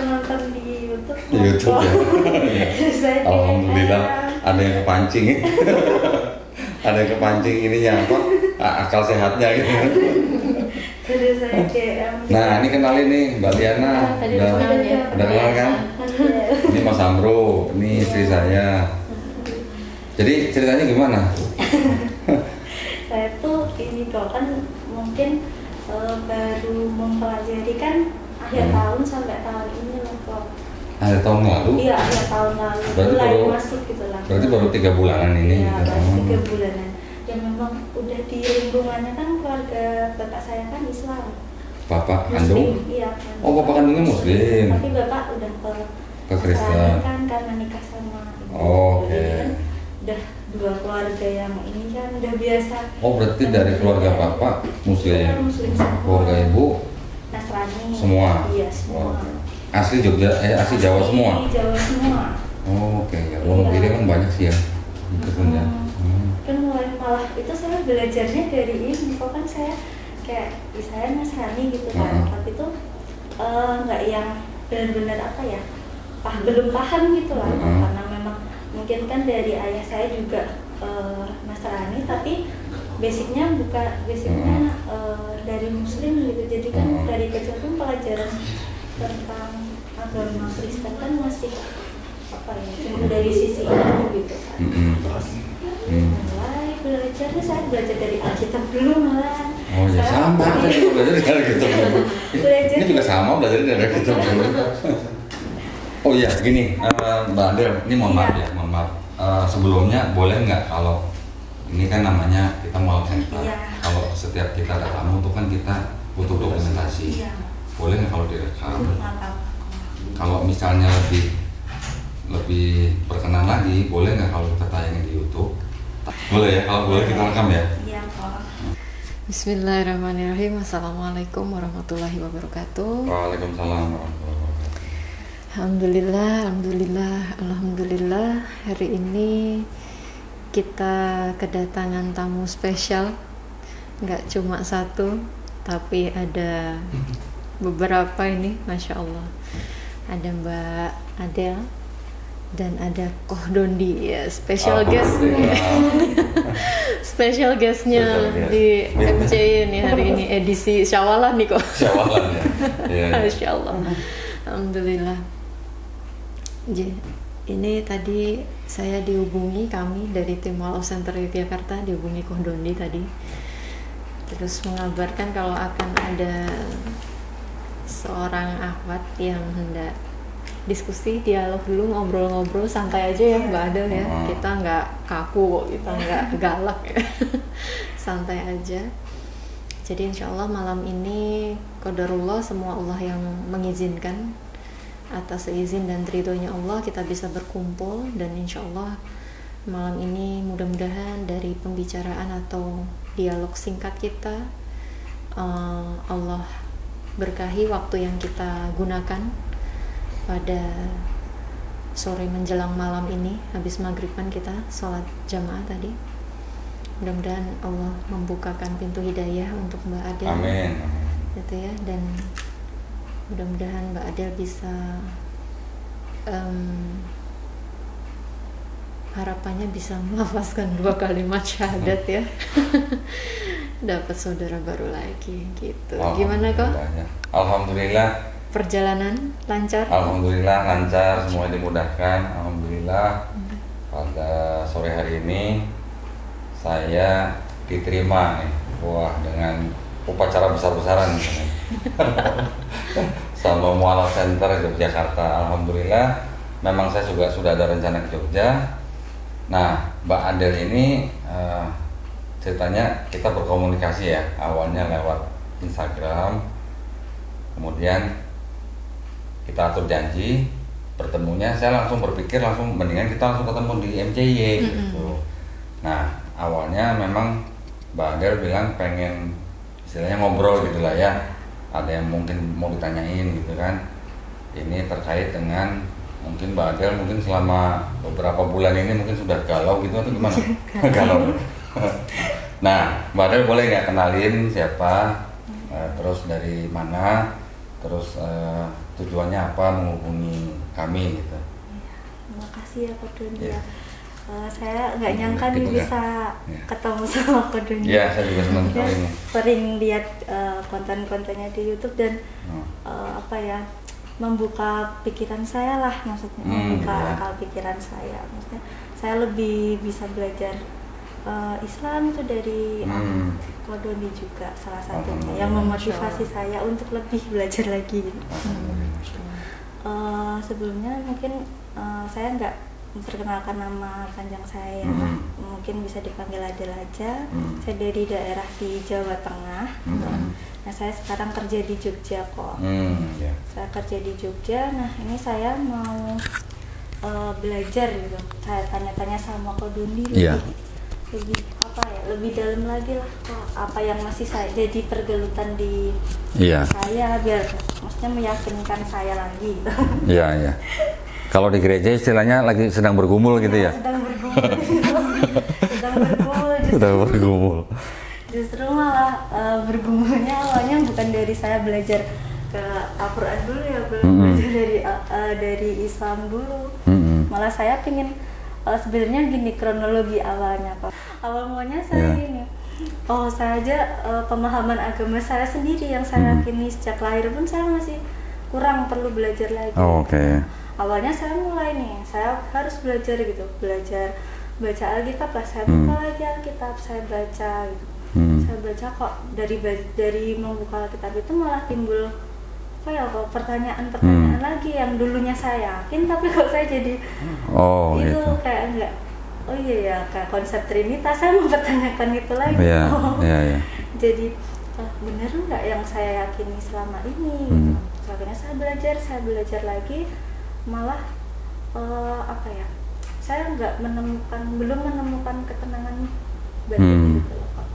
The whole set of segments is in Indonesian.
nonton di YouTube. Di YouTube ya. Alhamdulillah ada yang kepancing. Ada yang kepancing ininya apa? Akal sehatnya gitu. Terus saya DM. Nah, ini kenalin nih Mbak Liana. Udah kenal kan? Ini Mas Amro, ini istri saya. Jadi ceritanya gimana? Saya tuh ini kok kan mungkin baru mempelajari kan akhir tahun sampai tahun ini loh kok. Akhir tahun lalu? Iya, akhir tahun lalu. Berarti mulai baru masuk gitu lah. Berarti baru 3 bulanan ini. Iya, Gitu. baru 3 bulanan. Dan memang udah di lingkungannya kan keluarga bapak saya kan Islam. Bapak Muslim, kandung? iya. Oh, bapak kandungnya Muslim. Tapi bapak udah Ke Kristen. kan karena nikah sama ibu. Oh, oke. Jadi kan udah 2 keluarga yang ini kan udah biasa. Oh, berarti dari keluarga bapak Muslim. Iya, Muslim semua. Keluarga ibu Nasrani. semua. Iya, semua. Oh, asli Jogja, asli Jawa semua. Asli Jawa semua. Oh, oke ya. Wonogiri kan banyak sih ya. Gitu ya. Kan mulai malah itu saya belajarnya dari ini. Kok kan saya kayak saya Nasrani gitu kan. Tapi tuh nggak yang benar-benar apa ya? Belum paham gitu lah. Karena memang mungkin kan dari ayah saya juga Nasrani, tapi basicnya dari Muslim gitu. Jadi kan dari kecil pun pelajaran tentang agama Kristen kan masih apa ya, cuma dari sisi itu gitu kan. Terus mulai belajarnya saya belajar dari Alkitab dulu malah. Oh ya sama, saya juga belajar dari Alkitab dulu. Ini juga sama belajar dari Alkitab dulu. Oh iya, gini Mbak Adel, ini mohon maaf ya, mohon maaf. Sebelumnya boleh nggak kalau ini kan namanya kita mau center. Kalau setiap kita ada tamu tuh kan kita butuh dokumentasi. Boleh nggak kalau direkam? Kalau misalnya lebih berkenan lagi, boleh nggak kalau kita tayangin di YouTube? Boleh ya, kalau boleh kita rekam ya. Iya, Pak. Bismillahirrahmanirrahim. Assalamualaikum warahmatullahi wabarakatuh. Waalaikumsalam warahmatullahi wabarakatuh. Alhamdulillah. Hari ini kita kedatangan tamu spesial. Nggak cuma satu, tapi ada beberapa ini, Masya Allah. Ada Mbak Adel dan ada Koh Dondi ya, special guest special guestnya di MC ini hari ini edisi Syawalan nih kok. Syawalan ya. Masya Allah. Alhamdulillah. Ini tadi saya kami dari tim Walau Center Yogyakarta dihubungi Koh Dondi tadi. Terus mengabarkan kalau akan ada seorang akhwat yang hendak diskusi, dialog dulu, ngobrol-ngobrol santai aja ya Mbak Adel ya. Kita nggak kaku kok, kita nggak galak ya. Santai aja. Jadi insya Allah malam ini qadarullah, semua Allah yang mengizinkan, atas izin dan ridhonya Allah kita bisa berkumpul. Dan insya Allah malam ini mudah-mudahan dari pembicaraan atau dialog singkat kita, Allah berkahi waktu yang kita gunakan pada sore menjelang malam ini. Habis maghriban kita sholat jamaah tadi. Mudah-mudahan Allah membukakan pintu hidayah untuk Mbak Adel. Amin. Gitu ya. Dan mudah-mudahan Mbak Adel bisa harapannya bisa melafazkan 2 kalimat syahadat ya. Dapat saudara baru lagi gitu. Gimana kok? Alhamdulillah. Perjalanan lancar? Alhamdulillah lancar, semua dimudahkan. Alhamdulillah. Pada sore hari ini saya diterima nih, dengan upacara besar-besaran sama Mualaf Center Yogyakarta. Alhamdulillah. Memang saya juga sudah ada rencana ke Jogja. Nah, Mbak Adel ini ceritanya kita berkomunikasi ya, awalnya lewat Instagram, kemudian kita atur janji bertemunya. Saya langsung berpikir mendingan kita langsung ketemu di MCY gitu. Nah, awalnya memang Mbak Adel bilang pengen istilahnya ngobrol gitulah ya, ada yang mungkin mau ditanyain gitu kan. Ini terkait dengan mungkin Mbak Adel mungkin selama beberapa bulan ini mungkin sudah galau gitu atau gimana? Galau. Nah, Mbak Adel boleh nggak kenalin siapa, terus dari mana, terus tujuannya apa menghubungi kami gitu. Iya, terima kasih ya Kak Doni Iya. ya. Saya nggak nyangka nih Gitu, bisa Iya. ketemu sama Kak Doni. Iya, saya juga senang Dia sekali nih. sering lihat konten-kontennya di YouTube dan Oh. apa ya, membuka pikiran saya lah, maksudnya membuka iya. akal pikiran saya. Maksudnya saya lebih bisa belajar Islam itu dari Kak Doni juga salah satunya yang memotivasi saya untuk lebih belajar lagi. Sebelumnya mungkin saya nggak memperkenalkan nama panjang saya, mungkin bisa dipanggil Adel aja. Saya dari daerah di Jawa Tengah. Nah, saya sekarang kerja di Jogja kok. Iya. Saya kerja di Jogja. Nah, ini saya mau belajar gitu. Saya tanya-tanya sama Kak Doni Iya. lebih apa ya, lebih dalam lagi lah Kak, apa yang masih saya jadi pergelutan di Iya. saya, biar maksudnya meyakinkan saya lagi gitu. Iya, iya. Kalau di gereja istilahnya lagi sedang bergumul gitu ya. Sedang bergumul. Sedang bergumul justru. Sedang bergumul. Justru malah bergumulnya awalnya bukan dari saya belajar ke Al-Quran dulu ya, belajar dari Islam dulu. Malah saya pingin sebenarnya gini kronologi awalnya Pak. Awal mulanya saya gini. Oh, saya aja pemahaman agama saya sendiri yang saya yakini sejak lahir pun saya masih kurang, perlu belajar lagi. Oh, oke. Awalnya saya mulai nih, saya harus belajar gitu, belajar baca Alkitab lah. Saya buka lagi Alkitab, saya baca gitu. Saya baca kok dari membuka Alkitab itu malah timbul apa ya, kok pertanyaan-pertanyaan lagi yang dulunya saya yakin, tapi kok saya jadi itu gitu. kayak enggak. Oh iya ya, kayak konsep Trinitas saya mempertanyakan itu lagi. Iya, iya. Jadi bener nggak yang saya yakini selama ini? Gitu. Akhirnya saya belajar lagi, malah apa ya? Saya belum menemukan ketenangan batin gitu loh Pak.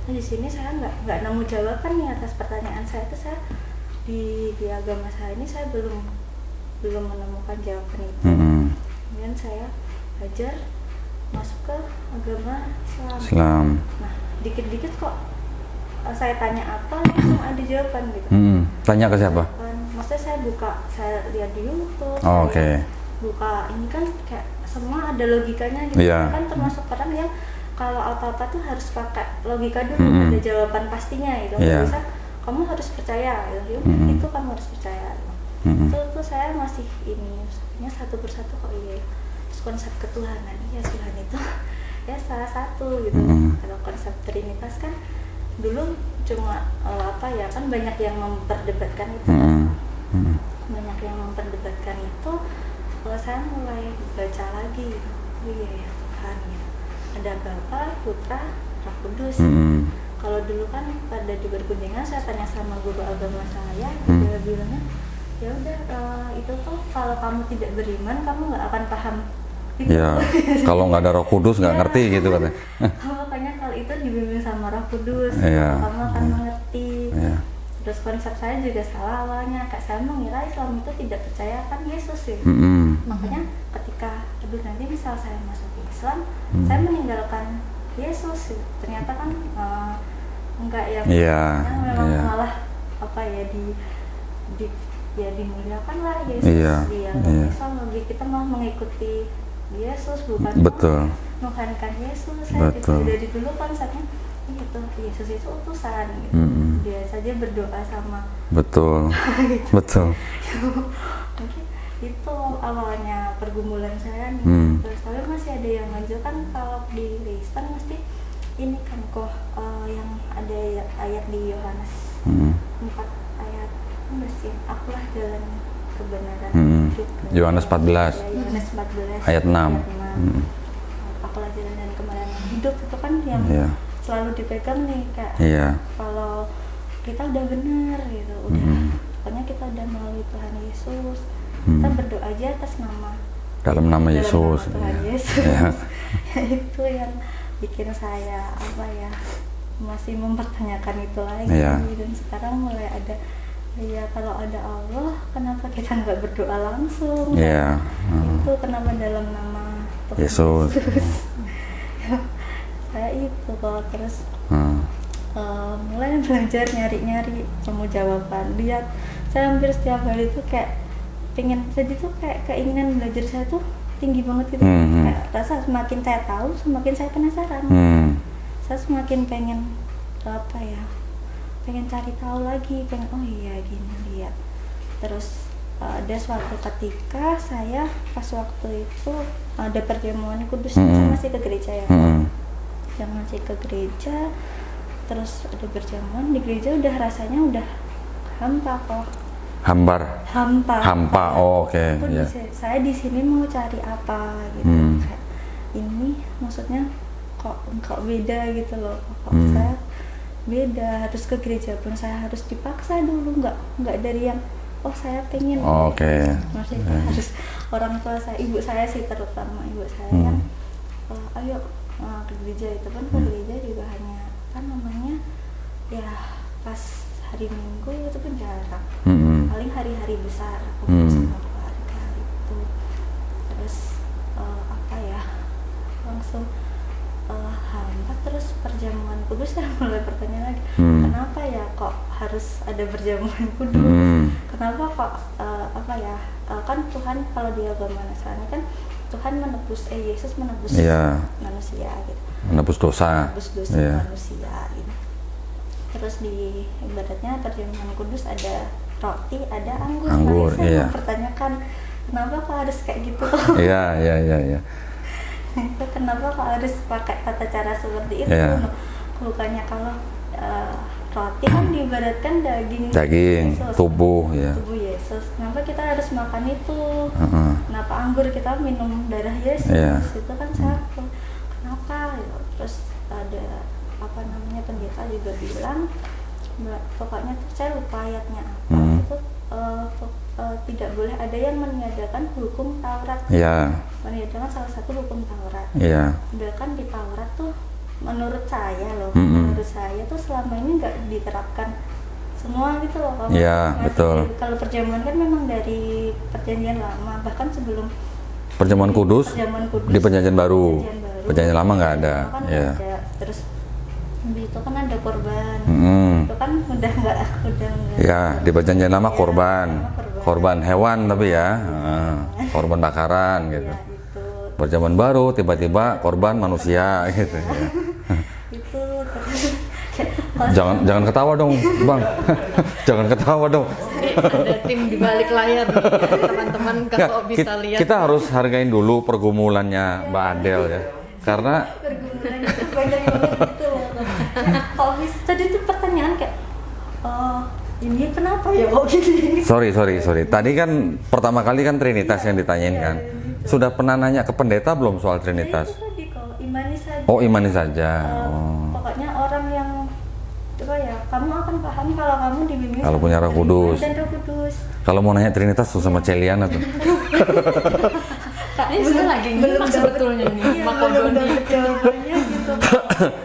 Nah, di sini saya nggak nemu jawaban nih atas pertanyaan saya itu. Saya di agama saya ini saya belum menemukan jawaban itu. Kemudian saya belajar masuk ke agama Islam. Nah, dikit-dikit kok saya tanya apa langsung ada jawaban gitu. Tanya ke siapa? Maksudnya saya lihat di YouTube. Oh, oke. Buka ini kan kayak semua ada logikanya gitu. Kan termasuk orang yang kalau apa-apa tuh harus pakai logika dulu, ada jawaban pastinya gitu. Nggak bisa kamu harus percaya gitu. Itu kamu harus percaya. Itu saya masih ini maksudnya satu persatu kok iya. Terus konsep ketuhanan, iya Tuhan itu ya salah satu gitu. Kalau konsep Trinitas kan dulu cuma apa ya, kan banyak yang memperdebatkan itu. Banyak yang memperdebatkan itu. Saya mulai baca lagi gitu. Oh iya ya Tuhan gitu. Ada Bapa, Putra, Roh Kudus. Kalau dulu kan pada di berkunjungan saya tanya sama guru agama saya, dia bilangnya ya udah itu tuh kalau kamu tidak beriman kamu nggak akan paham. Ya, kalau nggak ada Roh Kudus nggak ngerti gitu katanya. Makanya kalau itu dibimbing sama Roh Kudus, kamu akan mengerti. Terus konsep saya juga salah awalnya, kayak saya mengira Islam itu tidak percaya kan Yesus ya. Makanya ketika nanti misal saya masuk Islam, saya meninggalkan Yesus. Ternyata kan enggak ya, memang malah apa ya dimuliakan lah Yesus di agama Islam. Lebih kita malah mengikuti Yesus bukan Tuhankan Yesus. Saya dari dulu konsepnya itu Yesus itu utusan gitu. Dia saja berdoa sama gitu. Betul. Mungkin itu awalnya pergumulan saya nih. Terus tapi masih ada yang menunjukkan kalau di Kristen mesti ini kan kok yang ada ayat di Yohanes 4 ayat mesti akulah jalan kebenaran hidup. Yohanes 14 Yohanes 14 ayat 6. Akulah jalan dan kebenaran hidup, itu kan yang selalu dipegang nih Kak. Kalau kita udah benar gitu, pokoknya kita udah melalui Tuhan Yesus, kita berdoa aja atas dalam nama Yesus. Tuhan Yesus. Itu yang bikin saya apa ya, masih mempertanyakan itu lagi. Dan sekarang mulai ada kalau ada Allah kenapa kita nggak berdoa langsung? Itu kenapa dalam nama Tuhan Yesus? Saya itu kok terus mulai belajar nyari-nyari temu jawaban, lihat saya hampir setiap hari tuh kayak pengen, jadi tuh kayak keinginan belajar saya tuh tinggi banget gitu. Kayak rasa semakin saya tahu semakin saya penasaran. Saya semakin pengen apa ya, pengen cari tahu lagi, pengen oh iya gini lihat. Terus ada suatu ketika saya pas waktu itu ada perjamuan kudus, saya masih ke gereja ya. Saya masih ke gereja, terus ada perjamuan di gereja, udah rasanya udah hampa kok. Hampa. Oh, oke. Yeah. Saya di sini mau cari apa gitu. Kayak ini maksudnya kok beda gitu loh. Kok saya beda, harus ke gereja pun saya harus dipaksa dulu, nggak dari yang oh saya pengen. Maksudnya harus orang tua saya, ibu saya sih terutama ibu saya yang ayo ke gereja, itu pun ke gereja juga hanya apa namanya ya pas hari Minggu itu pun jarang, paling hari-hari besar aku sama keluarga itu. Terus apa ya, langsung hampa. Terus perjamuan kudus, saya mulai bertanya lagi, kenapa ya kok harus ada perjamuan kudus, kenapa kok apa ya, kan Tuhan kalau di agama Nasrani kan Tuhan menebus, Yesus menebus manusia gitu, menebus dosa manusia gitu. Terus di ibaratnya perjamuan kudus ada roti, ada anggur. Saya mempertanyakan kenapa kok harus kayak gitu. Iya. Kenapa kok harus pakai tata cara seperti itu? Bukannya kalau roti kan diibaratkan daging Yesus, tubuh Yesus. Kenapa kita harus makan itu? Kenapa anggur kita minum darah Yesus? Itu kan satu. Kenapa? Terus ada apa namanya, pendeta juga bilang, pokoknya tuh saya lupa ayatnya apa, itu tidak boleh ada yang meniadakan hukum Taurat. Meniadakan salah satu hukum Taurat. Bahkan di Taurat tuh menurut saya menurut saya tuh selama ini nggak diterapkan semua gitu loh. Betul. Kalau perjamuan kan memang dari perjanjian lama, bahkan sebelum perjamuan kudus di perjanjian baru. Perjanjian lama nggak ada. Terus itu kan ada korban, itu kan udah nggak. Di perjanjian lama korban hewan tapi korban bakaran gitu. Perjamuan baru tiba-tiba korban manusia gitu ya. Itu jangan ketawa dong bang. Jangan ketawa dong. Ada tim di balik layar nih, teman-teman kalau bisa lihat. Kita harus hargain dulu pergumulannya Mbak Adel ya, karena pergumulan itu banyak banget gitu loh. Kalau bisa tadi tuh pertanyaan kayak ini kenapa ya kok gini? Sorry. Tadi kan pertama kali kan Trinitas yang ditanyain kan. Sudah pernah nanya ke pendeta belum soal Trinitas? Itu tadi kok imani saja. Oh, imani saja. Pokoknya orang yang apa ya, kamu akan paham kalau kamu dibimbing kalau punya Roh Kudus. Dan Roh Kudus. Kalau mau nanya Trinitas tuh sama Celiana tuh. Ini saya lagi nyimak sebetulnya nih, Mak Kodoni. Jawabannya gitu.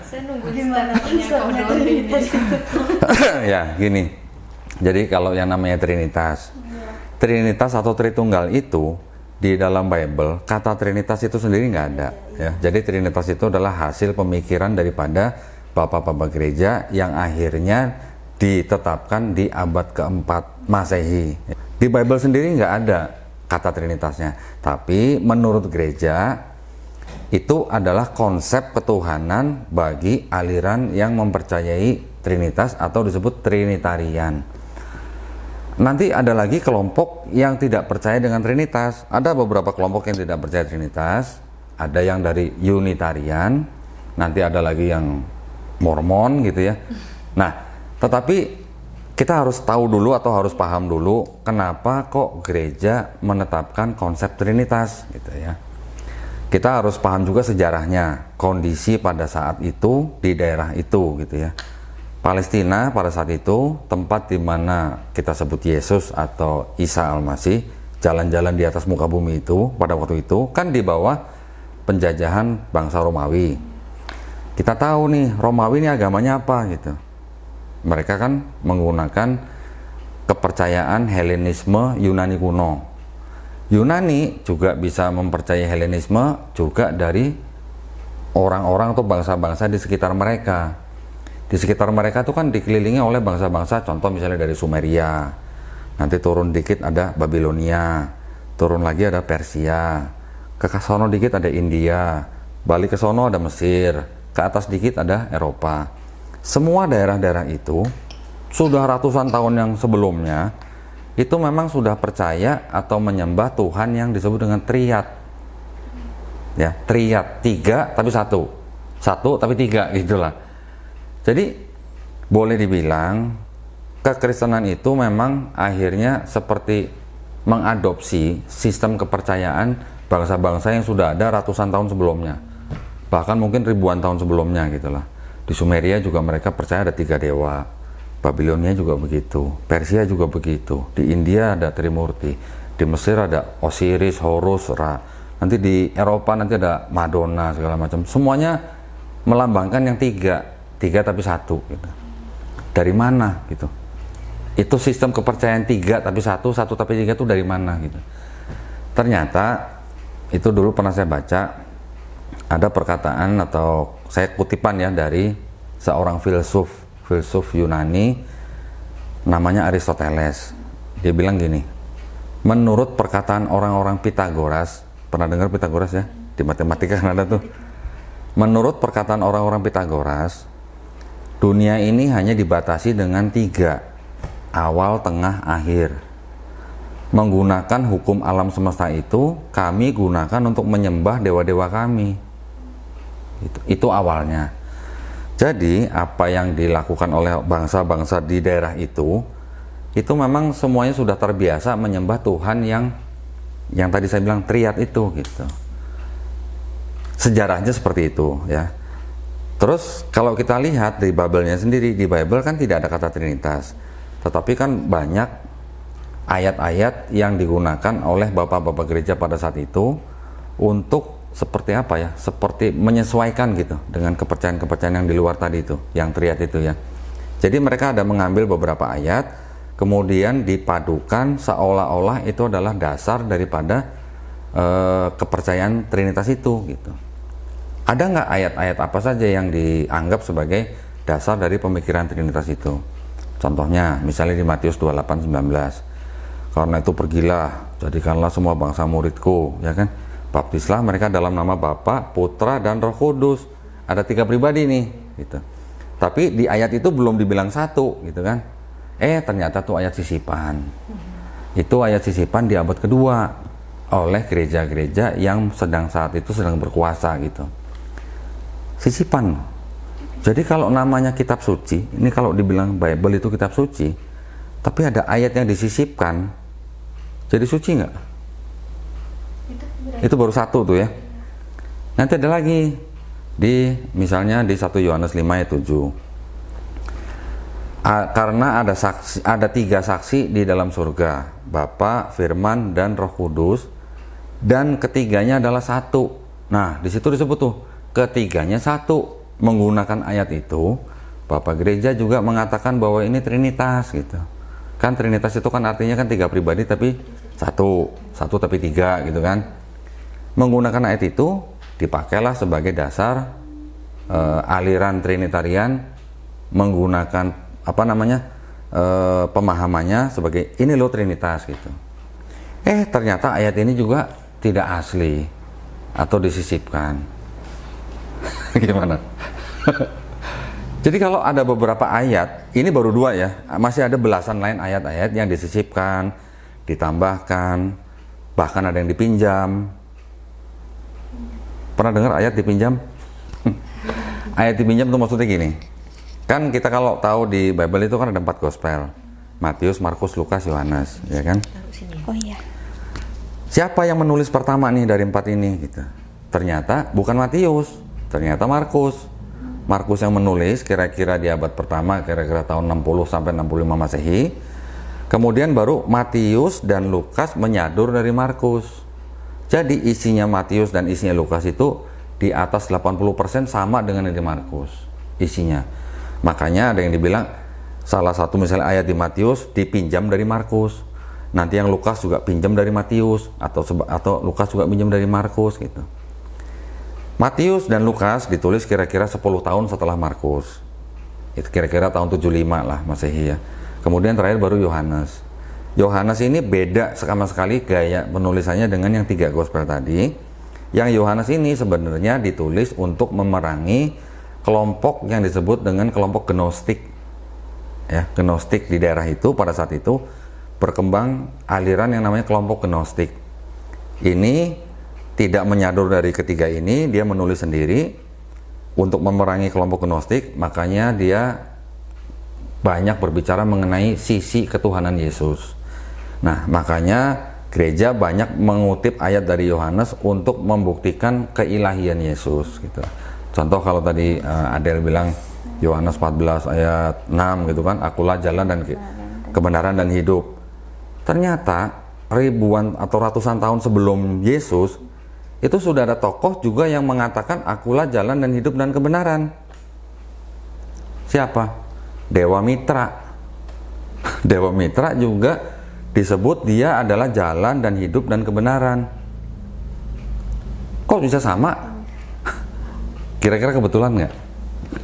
Saya nunggu Gimana statementnya Kodoni ini. Ya, gini. Jadi kalau yang namanya Trinitas, Trinitas atau Tritunggal itu di dalam Bible, kata Trinitas itu sendiri nggak ada. Ya, jadi Trinitas itu adalah hasil pemikiran daripada bapak-bapak gereja yang akhirnya ditetapkan di abad keempat Masehi. Di Bible sendiri nggak ada kata Trinitasnya, tapi menurut gereja itu adalah konsep ketuhanan bagi aliran yang mempercayai Trinitas atau disebut Trinitarian. Nanti ada lagi kelompok yang tidak percaya dengan Trinitas. Ada beberapa kelompok yang tidak percaya Trinitas. Ada yang dari Unitarian, nanti ada lagi yang Mormon gitu ya. Nah, tetapi kita harus tahu dulu atau harus paham dulu kenapa kok gereja menetapkan konsep Trinitas gitu ya. Kita harus paham juga sejarahnya, kondisi pada saat itu di daerah itu gitu ya. Palestina pada saat itu tempat di mana kita sebut Yesus atau Isa Al-Masih jalan-jalan di atas muka bumi itu pada waktu itu kan di bawah penjajahan bangsa Romawi. Kita tahu nih Romawi ini agamanya apa gitu. Mereka kan menggunakan kepercayaan Helenisme Yunani kuno. Yunani juga bisa mempercayai Helenisme juga dari orang-orang atau bangsa-bangsa di sekitar mereka. Di sekitar mereka itu kan dikelilingi oleh bangsa-bangsa, contoh misalnya dari Sumeria, nanti turun dikit ada Babilonia, turun lagi ada Persia, ke sono dikit ada India, balik ke sono ada Mesir, ke atas dikit ada Eropa. Semua daerah-daerah itu sudah ratusan tahun yang sebelumnya itu memang sudah percaya atau menyembah Tuhan yang disebut dengan Triad. Ya, Triad, 3 tapi 1 tapi 3 gitulah. Jadi boleh dibilang kekristenan itu memang akhirnya seperti mengadopsi sistem kepercayaan bangsa-bangsa yang sudah ada ratusan tahun sebelumnya, bahkan mungkin ribuan tahun sebelumnya gitulah. Di Sumeria juga mereka percaya ada 3 dewa, Babilonia juga begitu, Persia juga begitu, di India ada Trimurti, di Mesir ada Osiris, Horus, Ra, nanti di Eropa nanti ada Madonna segala macam. Semuanya melambangkan yang 3 tapi 1 gitu. Dari mana gitu? Itu sistem kepercayaan 3 tapi 1 tapi 3 itu dari mana gitu. Ternyata itu dulu pernah saya baca, ada perkataan atau saya kutipan ya dari seorang filsuf Yunani namanya Aristoteles. Dia bilang gini, menurut perkataan orang-orang Pitagoras, pernah dengar Pitagoras ya? Di matematika kan ada tuh. Menurut perkataan orang-orang Pitagoras, dunia ini hanya dibatasi dengan 3, awal, tengah, akhir. Menggunakan hukum alam semesta itu, kami gunakan untuk menyembah dewa-dewa kami. Itu awalnya. Jadi apa yang dilakukan oleh bangsa-bangsa di daerah itu memang semuanya sudah terbiasa menyembah Tuhan yang tadi saya bilang Triad itu gitu. Sejarahnya seperti itu ya. Terus kalau kita lihat di Bible-nya sendiri, di Bible kan tidak ada kata Trinitas, tetapi kan banyak ayat-ayat yang digunakan oleh bapak-bapak gereja pada saat itu untuk seperti apa ya, seperti menyesuaikan gitu dengan kepercayaan-kepercayaan yang di luar tadi itu, yang Triad itu ya. Jadi mereka ada mengambil beberapa ayat, kemudian dipadukan seolah-olah itu adalah dasar daripada kepercayaan Trinitas itu gitu. Ada nggak ayat-ayat apa saja yang dianggap sebagai dasar dari pemikiran Trinitas itu? Contohnya, misalnya di Matius 28:19, karena itu pergilah, jadikanlah semua bangsa muridku, ya kan? Baptislah mereka dalam nama Bapa, Putra, dan Roh Kudus. Ada 3 pribadi nih, gitu. Tapi di ayat itu belum dibilang 1, gitu kan? Ternyata tuh ayat sisipan. Itu ayat sisipan di abad kedua oleh gereja-gereja yang saat itu sedang berkuasa, gitu. Sisipan. Jadi kalau namanya kitab suci, ini kalau dibilang Bible itu kitab suci, tapi ada ayat yang disisipkan, jadi suci nggak? Itu baru 1 tuh ya. Nanti ada lagi misalnya di 1 Yohanes 5:7. Karena ada 3 saksi di dalam surga, Bapa, Firman, dan Roh Kudus, dan ketiganya adalah 1. Nah, di situ disebut tuh ketiganya 1. Menggunakan ayat itu, Bapak Gereja juga mengatakan bahwa ini Trinitas gitu. Kan Trinitas itu kan artinya kan 3 pribadi tapi 1 tapi 3 gitu kan. Menggunakan ayat itu dipakailah sebagai dasar aliran Trinitarian, menggunakan pemahamannya sebagai ini loh Trinitas gitu. Ternyata ayat ini juga tidak asli atau disisipkan. Gimana? Jadi kalau ada beberapa ayat, ini baru 2 ya, masih ada belasan lain ayat-ayat yang disisipkan, ditambahkan, bahkan ada yang dipinjam. Pernah dengar ayat dipinjam? Ayat dipinjam itu maksudnya gini, kan kita kalau tahu di Bible itu kan ada 4 gospel, Matius, Markus, Lukas, Yohanes, ya kan? Oh iya. Siapa yang menulis pertama nih dari 4 ini gitu? Ternyata bukan Matius, ternyata Markus. Markus yang menulis kira-kira di abad pertama, kira-kira tahun 60 sampai 65 Masehi. Kemudian baru Matius dan Lukas menyadur dari Markus. Jadi isinya Matius dan isinya Lukas itu di atas 80% sama dengan yang di Markus isinya. Makanya ada yang dibilang salah satu misalnya ayat di Matius dipinjam dari Markus. Nanti yang Lukas juga pinjam dari Matius atau Lukas juga pinjam dari Markus gitu. Matius dan Lukas ditulis kira-kira 10 tahun setelah Markus. Itu kira-kira tahun 75 lah Masehi ya. Kemudian terakhir baru Yohanes. Yohanes ini beda sama sekali gaya penulisannya dengan yang 3 gospel tadi. Yang Yohanes ini sebenarnya ditulis untuk memerangi kelompok yang disebut dengan kelompok Gnostik. Ya, Gnostik di daerah itu pada saat itu berkembang aliran yang namanya kelompok Gnostik. Ini tidak menyadur dari ketiga ini, dia menulis sendiri untuk memerangi kelompok Gnostik, makanya dia banyak berbicara mengenai sisi ketuhanan Yesus. Nah, makanya gereja banyak mengutip ayat dari Yohanes untuk membuktikan keilahian Yesus gitu. Contoh kalau tadi Adel bilang Yohanes 14 ayat 6 gitu kan, akulah jalan dan kebenaran dan hidup. Ternyata ribuan atau ratusan tahun sebelum Yesus itu sudah ada tokoh juga yang mengatakan akulah jalan dan hidup dan kebenaran. Siapa? Dewa Mitra. Dewa Mitra juga disebut dia adalah jalan dan hidup dan kebenaran. Kok bisa sama? Kira-kira kebetulan nggak?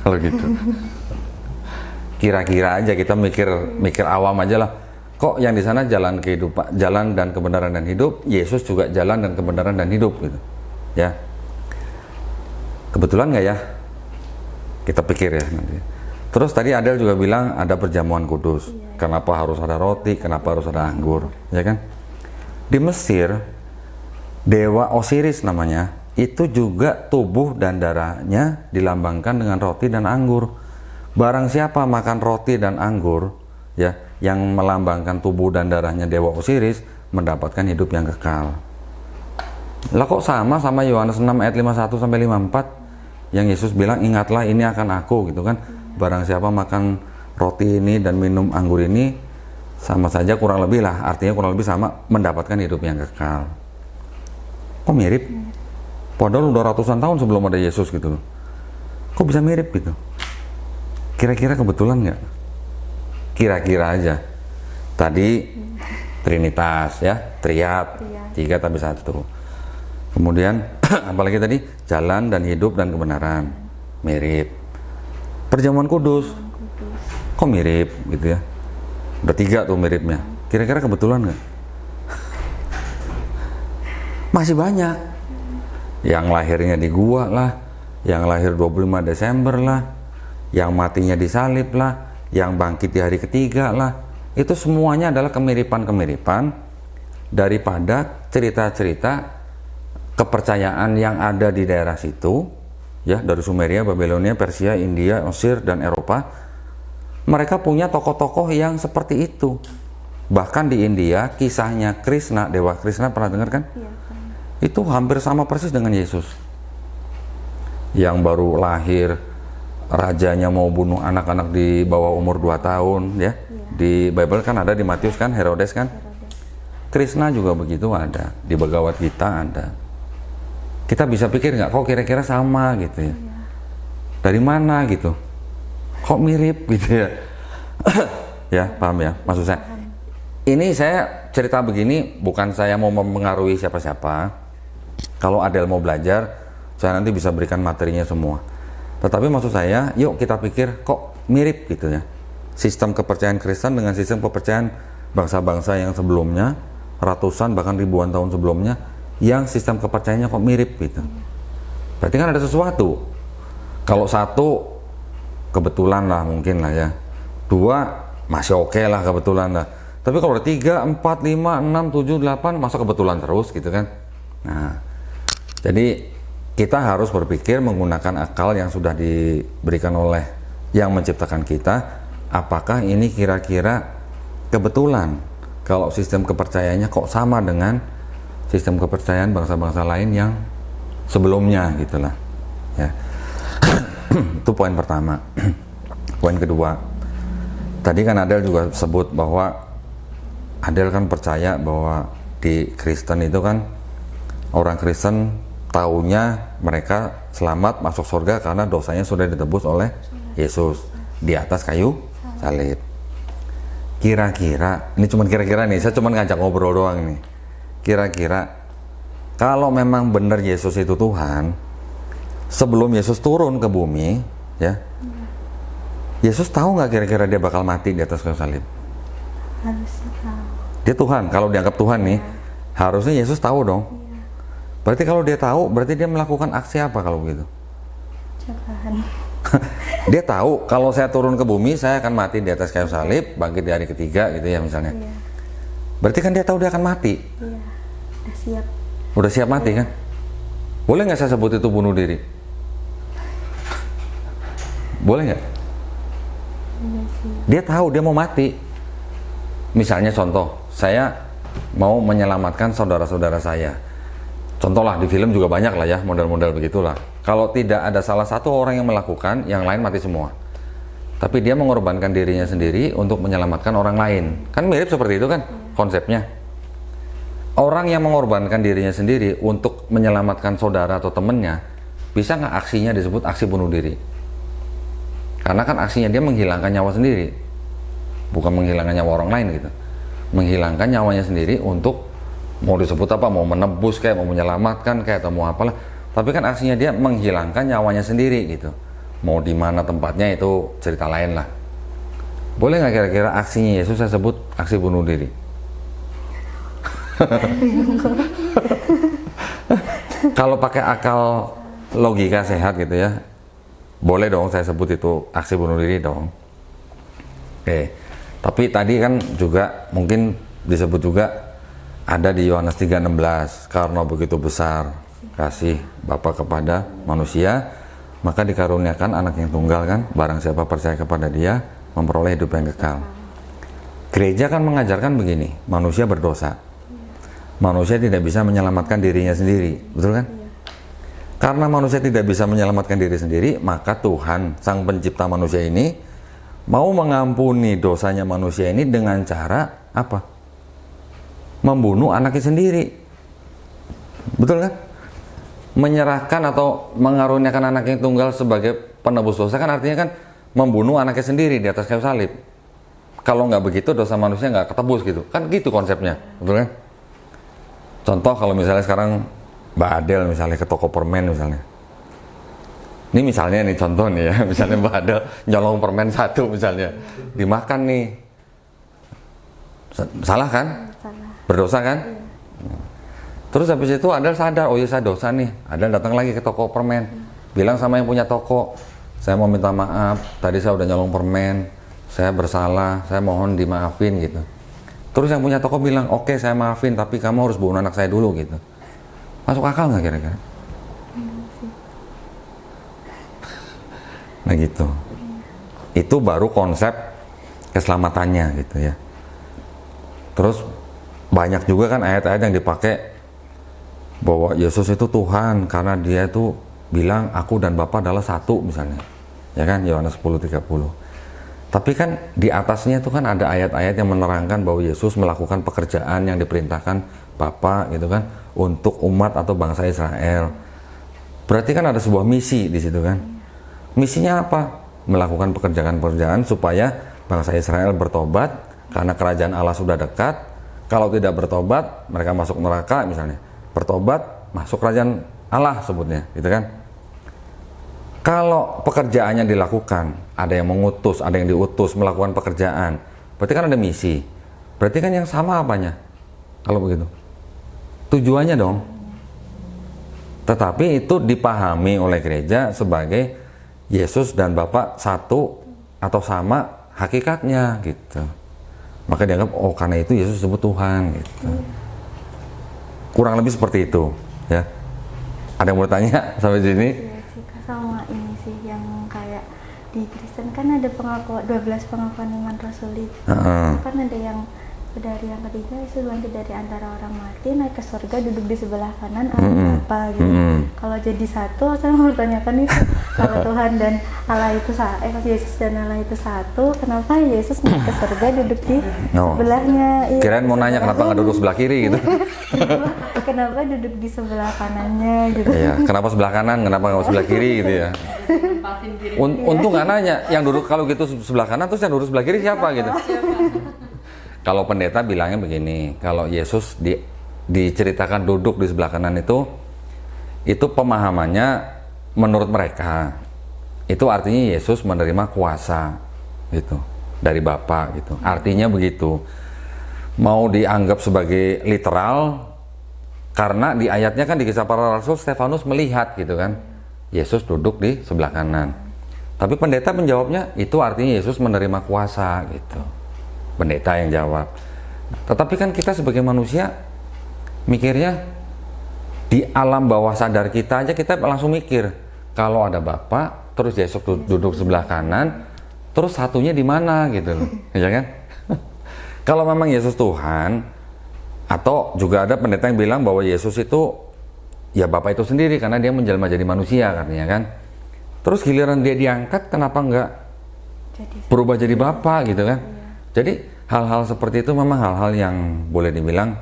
Kalau gitu. Kira-kira aja kita mikir awam aja lah. Kok yang di sana jalan kehidupan, jalan dan kebenaran dan hidup, Yesus juga jalan dan kebenaran dan hidup gitu. Ya. Kebetulan nggak ya? Kita pikir ya nanti. Terus tadi Adel juga bilang ada perjamuan kudus. Kenapa harus ada roti? Kenapa harus ada anggur? Ya kan? Di Mesir, dewa Osiris namanya, itu juga tubuh dan darahnya dilambangkan dengan roti dan anggur. Barang siapa makan roti dan anggur, ya, yang melambangkan tubuh dan darahnya dewa Osiris, mendapatkan hidup yang kekal. Lah kok sama Yohanes 6 ayat 51 sampai 54 yang Yesus bilang ingatlah ini akan aku gitu kan. Barang siapa makan roti ini dan minum anggur ini sama saja kurang lebih lah, artinya kurang lebih sama mendapatkan hidup yang kekal. Kok mirip? Padahal udah ratusan tahun sebelum ada Yesus gitu loh. Kok bisa mirip gitu? Kira-kira kebetulan nggak? Kira-kira aja. Tadi Trinitas ya, triad, 3 tapi 1. Kemudian apalagi tadi jalan dan hidup dan kebenaran, mirip. Perjamuan kudus, kok mirip gitu ya? Udah 3 tuh miripnya. Kira-kira kebetulan nggak? Masih banyak. Yang lahirnya di gua lah, yang lahir 25 Desember lah, yang matinya disalib lah, yang bangkit di hari ketiga lah. Itu semuanya adalah kemiripan-kemiripan daripada cerita-cerita kepercayaan yang ada di daerah situ. Ya, dari Sumeria, Babilonia, Persia, India, Mesir, dan Eropa. Mereka punya tokoh-tokoh yang seperti itu. Bahkan di India, kisahnya Krishna, Dewa Krishna, pernah dengar kan? Iya, Itu hampir sama persis dengan Yesus. Yang baru lahir, rajanya mau bunuh anak-anak di bawah umur 2 tahun, ya. Di Bible kan ada, di Matius kan, Herodes kan? Krishna juga begitu ada, di Bhagavad Gita ada. Kita bisa pikir nggak, kok kira-kira sama gitu ya? Dari mana gitu? Kok mirip gitu ya? Ya, paham ya maksud saya? Ini saya cerita begini bukan saya mau mempengaruhi siapa-siapa. Kalau Adel mau belajar, saya nanti bisa berikan materinya semua. Tetapi maksud saya, yuk kita pikir kok mirip gitu ya? Sistem kepercayaan Kristen dengan sistem kepercayaan bangsa-bangsa yang sebelumnya, ratusan bahkan ribuan tahun sebelumnya, yang sistem kepercayaannya kok mirip gitu. Berarti kan ada sesuatu. Kalau 1 kebetulan lah mungkin lah ya, 2 masih oke lah kebetulan lah. Tapi kalau ada 3, 4, 5, 6, 7, 8 masa kebetulan terus gitu kan. Nah, jadi kita harus berpikir menggunakan akal yang sudah diberikan oleh yang menciptakan kita. Apakah ini kira-kira kebetulan kalau sistem kepercayaannya kok sama dengan sistem kepercayaan bangsa-bangsa lain yang sebelumnya gitulah ya. Itu poin pertama. Poin kedua, tadi kan Adel juga sebut bahwa Adel kan percaya bahwa di Kristen itu kan orang Kristen taunya mereka selamat masuk surga karena dosanya sudah ditebus oleh Yesus di atas kayu salib. Kira-kira, ini cuma kira-kira nih, saya cuma ngajak ngobrol doang nih. Kira-kira kalau memang benar Yesus itu Tuhan, sebelum Yesus turun ke bumi, ya, Yesus tahu nggak kira-kira dia bakal mati di atas kayu salib? harusnya tahu. Dia Tuhan. Kalau dianggap Tuhan nih, harusnya Yesus tahu dong. Berarti kalau dia tahu, berarti dia melakukan aksi apa kalau begitu? Cobaan. Dia tahu kalau saya turun ke bumi, saya akan mati di atas kayu salib, bangkit di hari ketiga gitu ya misalnya. Iya. Berarti kan dia tahu dia akan mati. Iya. Udah siap. Udah siap mati kan? Boleh nggak saya sebut itu bunuh diri? Boleh nggak? Iya sih. Dia tahu dia mau mati. Misalnya contoh, saya mau menyelamatkan saudara-saudara saya. Contoh lah, di film juga banyak lah ya model-model begitulah. Kalau tidak ada salah satu orang yang melakukan, yang lain mati semua. Tapi dia mengorbankan dirinya sendiri untuk menyelamatkan orang lain. Kan mirip seperti itu kan konsepnya. Orang yang mengorbankan dirinya sendiri untuk menyelamatkan saudara atau temennya, bisa nggak aksinya disebut aksi bunuh diri? Karena kan aksinya dia menghilangkan nyawa sendiri, bukan menghilangkan nyawa orang lain gitu. Menghilangkan nyawanya sendiri untuk mau disebut apa, mau menebus kayak, mau menyelamatkan kayak, atau mau apalah. Tapi kan aksinya dia menghilangkan nyawanya sendiri gitu. Mau di mana tempatnya itu cerita lain lah. Boleh nggak kira-kira aksinya Yesus saya sebut aksi bunuh diri? Kalau pakai akal logika sehat gitu ya, boleh dong saya sebut itu aksi bunuh diri dong. Oke. Tapi tadi kan juga mungkin disebut juga ada di Yohanes 3:16, karena begitu besar kasih Bapa kepada manusia, maka dikaruniakan anak yang tunggal kan, barang siapa percaya kepada dia memperoleh hidup yang kekal. Gereja kan mengajarkan begini, manusia berdosa. Manusia tidak bisa menyelamatkan dirinya sendiri, betul kan? Karena manusia tidak bisa menyelamatkan diri sendiri, maka Tuhan, Sang Pencipta manusia ini, mau mengampuni dosanya manusia ini dengan cara apa? Membunuh anaknya sendiri. Betul kan? Menyerahkan atau mengaruniakan anak yang tunggal sebagai penebus dosa kan artinya kan membunuh anaknya sendiri di atas kayu salib. Kalau nggak begitu dosa manusia nggak ketebus gitu. Kan gitu konsepnya, betul kan? Contoh kalau misalnya sekarang Mbak Adel misalnya ke toko permen misalnya. Ini misalnya nih contoh nih ya, misalnya Mbak Adel nyolong permen satu misalnya, dimakan nih. Salah kan? Salah. Berdosa kan? Iya. Terus habis itu Adel sadar, oh iya saya dosa nih. Adel datang lagi ke toko permen, bilang sama yang punya toko, saya mau minta maaf, tadi saya udah nyolong permen, saya bersalah, saya mohon dimaafin gitu. Terus yang punya toko bilang, oke saya maafin, tapi kamu harus bunuh anak saya dulu gitu. Masuk akal nggak kira-kira? Nah gitu. Itu baru konsep keselamatannya gitu ya. Terus banyak juga kan ayat-ayat yang dipakai bahwa Yesus itu Tuhan karena dia itu bilang aku dan Bapa adalah satu misalnya. Ya kan, Yohanes 10:30. Tapi kan di atasnya itu kan ada ayat-ayat yang menerangkan bahwa Yesus melakukan pekerjaan yang diperintahkan Bapa gitu kan untuk umat atau bangsa Israel. Berarti kan ada sebuah misi di situ kan. Misinya apa? Melakukan pekerjaan-pekerjaan supaya bangsa Israel bertobat karena kerajaan Allah sudah dekat. Kalau tidak bertobat, mereka masuk neraka misalnya. Bertobat, masuk kerajaan Allah sebutnya, gitu kan. Kalau pekerjaannya dilakukan, ada yang mengutus, ada yang diutus melakukan pekerjaan, berarti kan ada misi. Berarti kan yang sama apanya? Kalau begitu, tujuannya dong. Tetapi itu dipahami oleh gereja sebagai Yesus dan Bapa satu atau sama hakikatnya gitu. Maka dianggap, oh karena itu Yesus disebut Tuhan gitu. Kurang lebih seperti itu ya. Ada yang mau tanya sampai sini? Sama ini sih yang kayak di Kristen kan ada pengakuan 12 pengakuan iman rasuli. Kan ada yang dari yang ketiga Yesus bangkit dari antara orang mati, naik ke surga, duduk di sebelah kanan Allah Bapa gitu. Kalau jadi satu, saya mau bertanyakan itu kalau Tuhan dan Allah itu Yesus dan Allah itu satu, kenapa Yesus naik ke surga duduk di sebelahnya? Iya, kirain mau nanya kenapa nggak duduk sebelah kiri gitu. Kenapa duduk di sebelah kanannya gitu? Iya, kenapa sebelah kanan, kenapa nggak sebelah kiri gitu ya? Untung nggak nanya, yang duduk kalau gitu sebelah kanan terus yang duduk sebelah kiri siapa gitu? Kalau pendeta bilangnya begini, kalau Yesus diceritakan duduk di sebelah kanan itu pemahamannya menurut mereka itu artinya Yesus menerima kuasa gitu dari Bapa gitu. Artinya begitu. mau dianggap sebagai literal, karena di ayatnya kan di Kisah Para Rasul Stefanus melihat gitu kan, Yesus duduk di sebelah kanan. Tapi pendeta menjawabnya itu artinya Yesus menerima kuasa gitu. Pendeta yang jawab. Tetapi kan kita sebagai manusia mikirnya di alam bawah sadar kita aja, kita langsung mikir kalau ada Bapa, terus Yesus duduk sebelah kanan, terus satunya di mana gitu loh, ya kan? Kalau memang Yesus Tuhan, atau juga ada pendeta yang bilang bahwa Yesus itu ya Bapa itu sendiri karena dia menjelma jadi manusia katanya kan. Terus giliran dia diangkat, kenapa enggak berubah jadi Bapa gitu kan? Jadi hal-hal seperti itu memang hal-hal yang boleh dibilang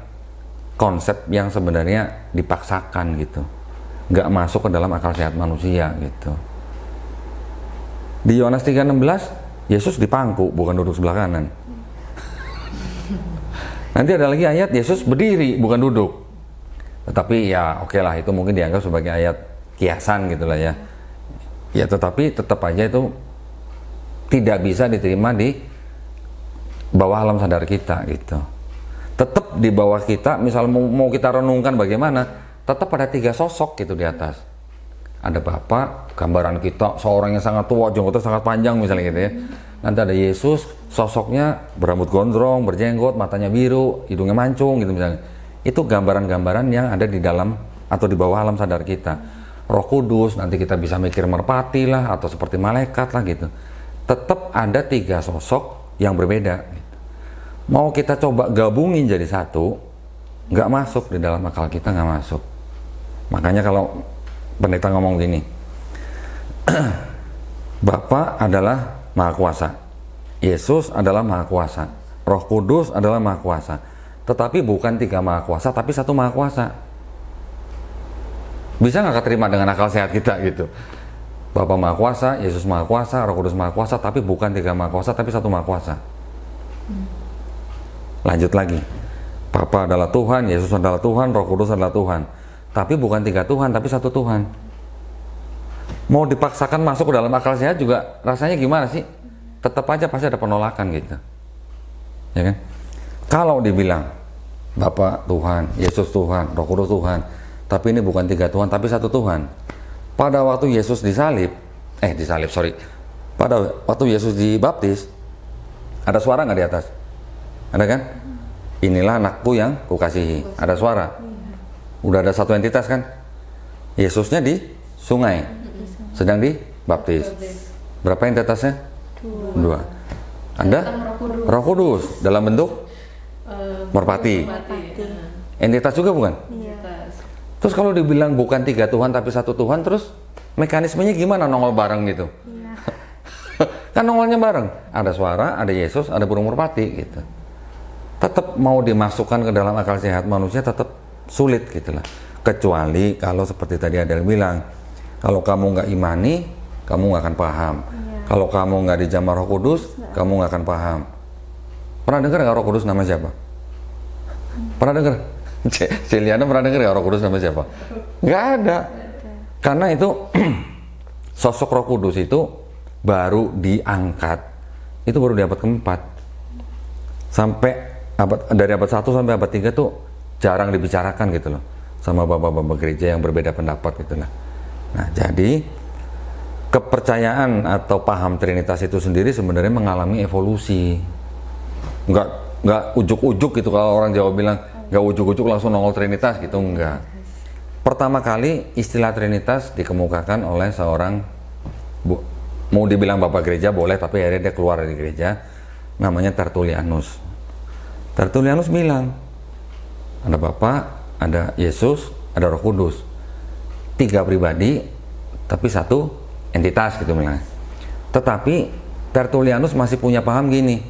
konsep yang sebenarnya dipaksakan gitu, nggak masuk ke dalam akal sehat manusia gitu. Di Yohanes 3:16 Yesus dipangku, bukan duduk sebelah kanan. Nanti ada lagi ayat Yesus berdiri, bukan duduk. Tetapi ya oke lah, itu mungkin dianggap sebagai ayat kiasan gitulah ya. Ya tetapi tetap aja itu tidak bisa diterima di bawah alam sadar kita gitu. Tetap di bawah kita, misal mau kita renungkan bagaimana, tetap ada 3 sosok gitu di atas. Ada Bapa, gambaran kita seorang yang sangat tua, jenggotnya sangat panjang misalnya gitu ya. Nanti ada Yesus, sosoknya berambut gondrong, berjenggot, matanya biru, hidungnya mancung gitu misalnya. Itu gambaran-gambaran yang ada di dalam atau di bawah alam sadar kita. Roh Kudus, nanti kita bisa mikir merpati lah atau seperti malaikat lah gitu. Tetap ada 3 sosok yang berbeda gitu. Mau kita coba gabungin jadi satu, nggak masuk di dalam akal kita, nggak masuk. Makanya kalau pendeta ngomong gini, Bapa adalah Maha Kuasa, Yesus adalah Maha Kuasa, Roh Kudus adalah Maha Kuasa. Tetapi bukan 3 Maha Kuasa, tapi 1 Maha Kuasa. Bisa nggak keterima dengan akal sehat kita gitu? Bapa Maha Kuasa, Yesus Maha Kuasa, Roh Kudus Maha Kuasa, tapi bukan 3 Maha Kuasa, tapi 1 Maha Kuasa. Lanjut lagi, Bapa adalah Tuhan, Yesus adalah Tuhan, Roh Kudus adalah Tuhan, tapi bukan 3 Tuhan, tapi 1 Tuhan. Mau dipaksakan masuk ke dalam akal sehat juga rasanya gimana sih? Tetap aja pasti ada penolakan gitu, ya kan? Kalau dibilang Bapa Tuhan, Yesus Tuhan, Roh Kudus Tuhan, tapi ini bukan 3 Tuhan, tapi 1 Tuhan. Pada waktu Yesus pada waktu Yesus dibaptis, ada suara nggak di atas? Ada kan? Inilah anakku yang kukasihi. Ada suara. Udah ada 1 entitas kan? Yesusnya di sungai, sedang dibaptis. Berapa entitasnya? 2. Ada Roh Kudus dalam bentuk merpati. Entitas juga bukan? Terus kalau dibilang bukan 3 Tuhan tapi 1 Tuhan, terus mekanismenya gimana nongol bareng gitu? Kan nongolnya bareng. Ada suara, ada Yesus, ada burung merpati gitu. Tetap mau dimasukkan ke dalam akal sehat manusia tetap sulit gitu lah. Kecuali kalau seperti tadi Adel bilang, kalau kamu nggak imani, kamu nggak akan paham. Kalau kamu nggak dijamah Roh Kudus, kamu nggak akan paham. Pernah dengar nggak Roh Kudus nama siapa? Pernah dengar? Celiana pernah dengar ya Roh Kudus nama siapa? Nggak ada. Karena itu sosok Roh Kudus itu baru diangkat, itu baru di abad ke-4. Sampai dari abad 1 sampai abad 3 tuh jarang dibicarakan gitu loh, sama bapak-bapak gereja yang berbeda pendapat gitu lah. Nah jadi kepercayaan atau paham Trinitas itu sendiri sebenarnya mengalami evolusi. Nggak ujuk-ujuk gitu, kalau orang Jawa bilang nggak ujuk-ujuk langsung nongol Trinitas gitu, enggak. Pertama kali istilah Trinitas dikemukakan oleh seorang, mau dibilang bapak gereja boleh, tapi akhirnya dia keluar dari gereja, namanya Tertullianus. Tertullianus bilang, ada Bapa, ada Yesus, ada Roh Kudus. 3 pribadi, tapi 1 entitas gitu bilang. Tetapi Tertullianus masih punya paham gini,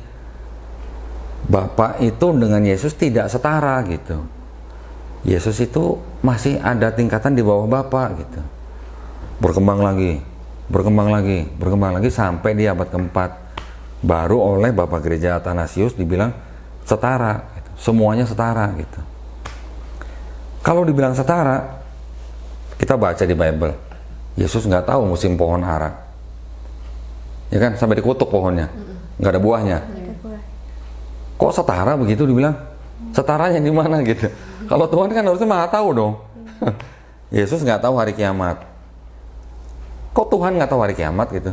Bapa itu dengan Yesus tidak setara gitu. Yesus itu masih ada tingkatan di bawah Bapa gitu. Berkembang lagi sampai di abad ke-4 baru oleh Bapak Gereja Athanasius dibilang setara gitu. Semuanya setara gitu. Kalau dibilang setara, kita baca di Bible, Yesus nggak tahu musim pohon ara, ya kan, sampai dikutuk pohonnya, nggak ada buahnya. Kok setara begitu dibilang? Setaranya di mana gitu. Kalau Tuhan kan harusnya maha tahu dong. Yesus nggak tahu hari kiamat. Kok Tuhan nggak tahu hari kiamat gitu?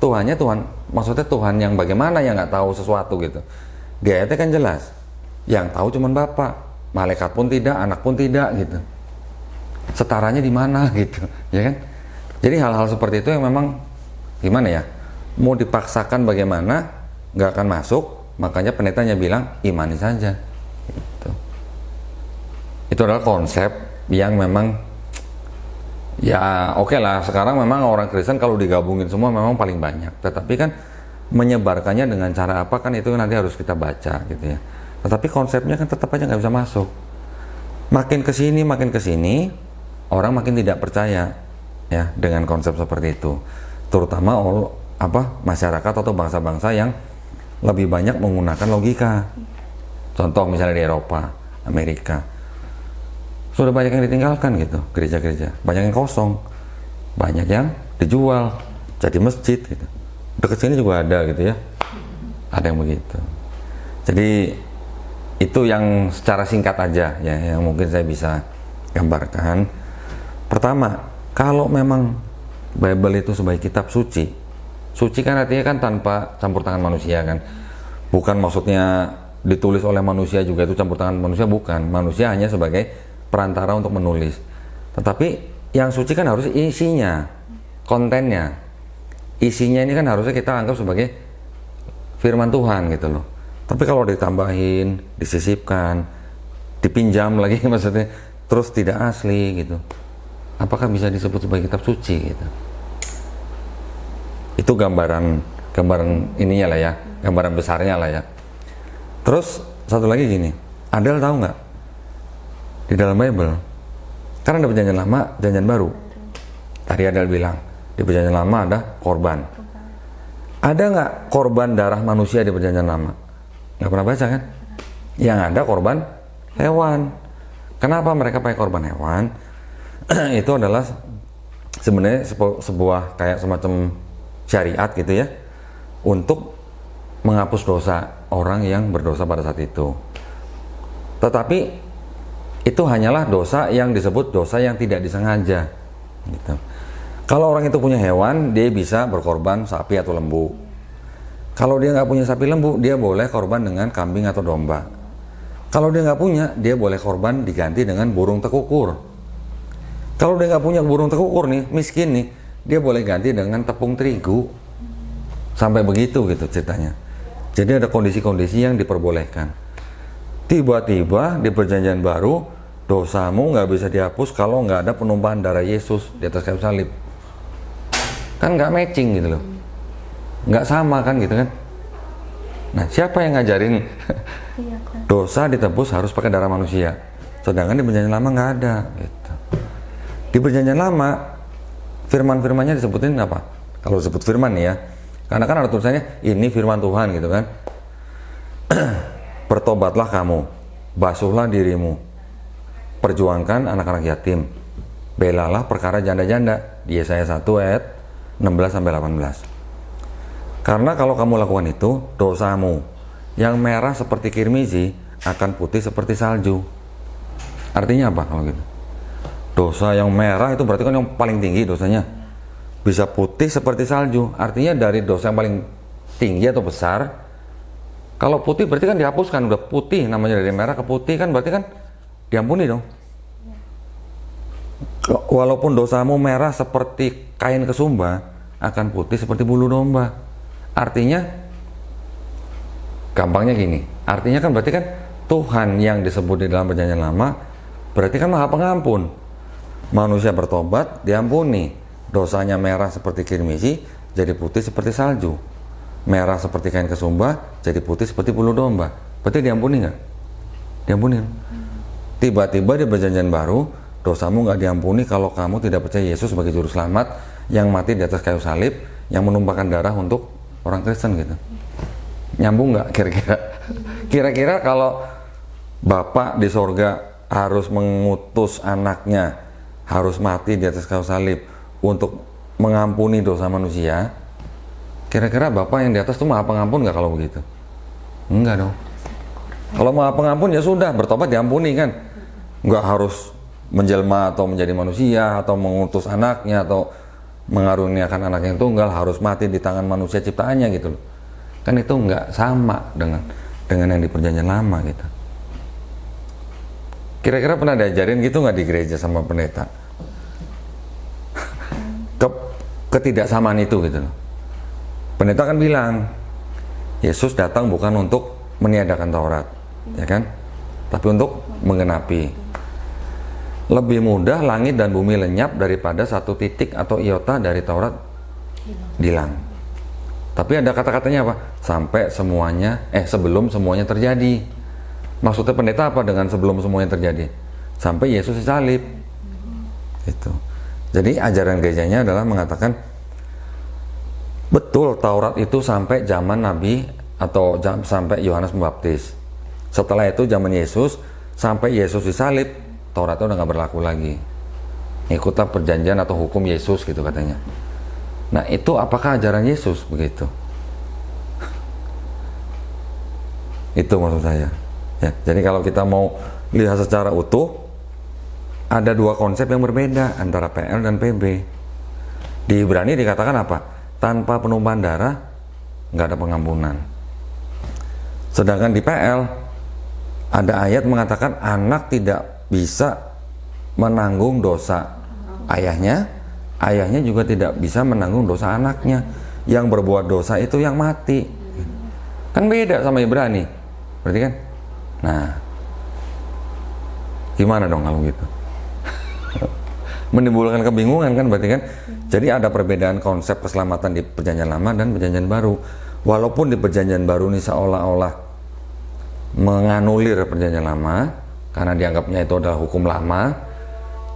Tuhannya Tuhan, maksudnya Tuhan yang bagaimana yang nggak tahu sesuatu gitu. Di ayatnya kan jelas, yang tahu cuma Bapa, malaikat pun tidak, anak pun tidak gitu. Setaranya di mana gitu, ya kan? Jadi hal-hal seperti itu yang memang gimana ya? Mau dipaksakan bagaimana, nggak akan masuk. Makanya pendetanya bilang imani saja. Gitu. Itu adalah konsep yang memang ya oke lah, sekarang memang orang Kristen kalau digabungin semua memang paling banyak, tetapi kan menyebarkannya dengan cara apa kan itu nanti harus kita baca gitu ya. Tetapi konsepnya kan tetap aja nggak bisa masuk. Makin kesini orang makin tidak percaya ya dengan konsep seperti itu, terutama masyarakat atau bangsa-bangsa yang lebih banyak menggunakan logika. Contoh misalnya di Eropa, Amerika, sudah banyak yang ditinggalkan gitu, gereja-gereja, banyak yang kosong, banyak yang dijual jadi masjid gitu. Dekat sini juga ada gitu ya, ada yang begitu. Jadi itu yang secara singkat aja ya, yang mungkin saya bisa gambarkan. Pertama, kalau memang Bible itu sebagai kitab suci, suci kan artinya kan tanpa campur tangan manusia kan, bukan maksudnya ditulis oleh manusia juga itu campur tangan manusia, bukan. Manusia hanya sebagai perantara untuk menulis, tetapi yang suci kan harus isinya, kontennya, isinya ini kan harusnya kita anggap sebagai firman Tuhan gitu loh. Tapi kalau ditambahin, disisipkan, dipinjam lagi maksudnya, terus tidak asli gitu, apakah bisa disebut sebagai kitab suci gitu? Itu gambaran ininya lah ya, gambaran besarnya lah ya. Terus satu lagi gini, Adel tahu nggak? Di dalam Bible, karena ada perjanjian lama, perjanjian baru. Tadi Adel bilang, di perjanjian lama ada korban. Ada nggak korban darah manusia di perjanjian lama? Nggak pernah baca kan? Yang ada korban hewan. Kenapa mereka pakai korban hewan? Itu adalah sebenarnya sebuah kayak semacam syariat gitu ya, untuk menghapus dosa orang yang berdosa pada saat itu. Tetapi itu hanyalah dosa yang disebut dosa yang tidak disengaja gitu. Kalau orang itu punya hewan, dia bisa berkorban sapi atau lembu. Kalau dia nggak punya sapi lembu, dia boleh korban dengan kambing atau domba. Kalau dia nggak punya, dia boleh korban diganti dengan burung tekukur. Kalau dia nggak punya burung tekukur nih, miskin nih, dia boleh ganti dengan tepung terigu. Sampai begitu gitu ceritanya. Jadi ada kondisi-kondisi yang diperbolehkan. Tiba-tiba di perjanjian baru, dosamu nggak bisa dihapus kalau nggak ada penumpahan darah Yesus di atas kayu salib. Kan nggak matching gitu loh, nggak sama kan gitu kan. Nah, siapa yang ngajarin dosa ditebus harus pakai darah manusia, sedangkan di perjanjian lama nggak ada gitu. Di perjanjian lama firman-firmannya disebutin apa? Kalau disebut firman nih ya, karena kan ada tulisannya ini firman Tuhan gitu kan. Bertobatlah kamu, basuhlah dirimu, perjuangkan anak-anak yatim, belalah perkara janda-janda di Yesaya 1 ayat 16-18. Karena kalau kamu lakukan itu, dosamu yang merah seperti kirmizi akan putih seperti salju. Artinya apa kalau gitu? Dosa yang merah itu berarti kan yang paling tinggi dosanya, bisa putih seperti salju. Artinya dari dosa yang paling tinggi atau besar, kalau putih berarti kan dihapuskan, udah putih, namanya dari merah ke putih kan berarti kan diampuni dong. Walaupun dosamu merah seperti kain kesumba, akan putih seperti bulu domba. Artinya, gampangnya gini, artinya kan berarti kan Tuhan yang disebut di dalam perjanjian lama, berarti kan maha pengampun. Manusia bertobat, diampuni. Dosanya merah seperti kirmizi, jadi putih seperti salju. Merah seperti kain kesumba, jadi putih seperti bulu domba. Berarti diampuni nggak? Diampuni. Tiba-tiba di perjanjian baru, dosamu nggak diampuni kalau kamu tidak percaya Yesus sebagai juru selamat yang mati di atas kayu salib, yang menumpahkan darah untuk orang Kristen gitu. Nyambung nggak kira-kira? Kira-kira kalau Bapak di sorga harus mengutus anaknya, harus mati di atas kayu salib untuk mengampuni dosa manusia, kira-kira Bapak yang di atas itu maha pengampun nggak kalau begitu? Enggak dong. Kalau Maha Pengampun ya sudah, bertobat diampuni kan. Nggak harus menjelma atau menjadi manusia atau mengutus anaknya atau mengaruniakan anak yang tunggal harus mati di tangan manusia ciptaannya gitu loh. Kan itu nggak sama dengan yang di Perjanjian Lama gitu. Kira-kira pernah diajarin gitu nggak di gereja sama pendeta? Ketidaksamaan itu gitu loh. Pendeta kan bilang Yesus datang bukan untuk meniadakan Taurat, ya kan? Tapi untuk menggenapi. Lebih mudah langit dan bumi lenyap daripada satu titik atau iota dari Taurat hilang. Tapi ada kata-katanya apa? Sampai semuanya, sebelum semuanya terjadi. Maksudnya pendeta apa dengan sebelum semuanya terjadi? Sampai Yesus disalib. Itu. Jadi ajaran gerejanya adalah mengatakan betul Taurat itu sampai zaman Nabi atau sampai Yohanes Pembaptis. Setelah itu zaman Yesus sampai Yesus disalib, Taurat itu udah nggak berlaku lagi. Ikutlah perjanjian atau hukum Yesus gitu katanya. Nah itu apakah ajaran Yesus begitu? Itu maksud saya. Ya, jadi kalau kita mau lihat secara utuh, ada dua konsep yang berbeda antara PL dan PB. Di Ibrani dikatakan apa? Tanpa penumpahan darah nggak ada pengampunan. Sedangkan di PL ada ayat mengatakan anak tidak bisa menanggung dosa ayahnya, ayahnya juga tidak bisa menanggung dosa anaknya. Yang berbuat dosa itu yang mati. Kan beda sama Ibrani, berarti kan? Nah, gimana dong kalau gitu? Menimbulkan kebingungan kan berarti kan. Jadi ada perbedaan konsep keselamatan di Perjanjian Lama dan Perjanjian Baru. Walaupun di Perjanjian Baru ini seolah-olah menganulir Perjanjian Lama karena dianggapnya itu adalah hukum lama,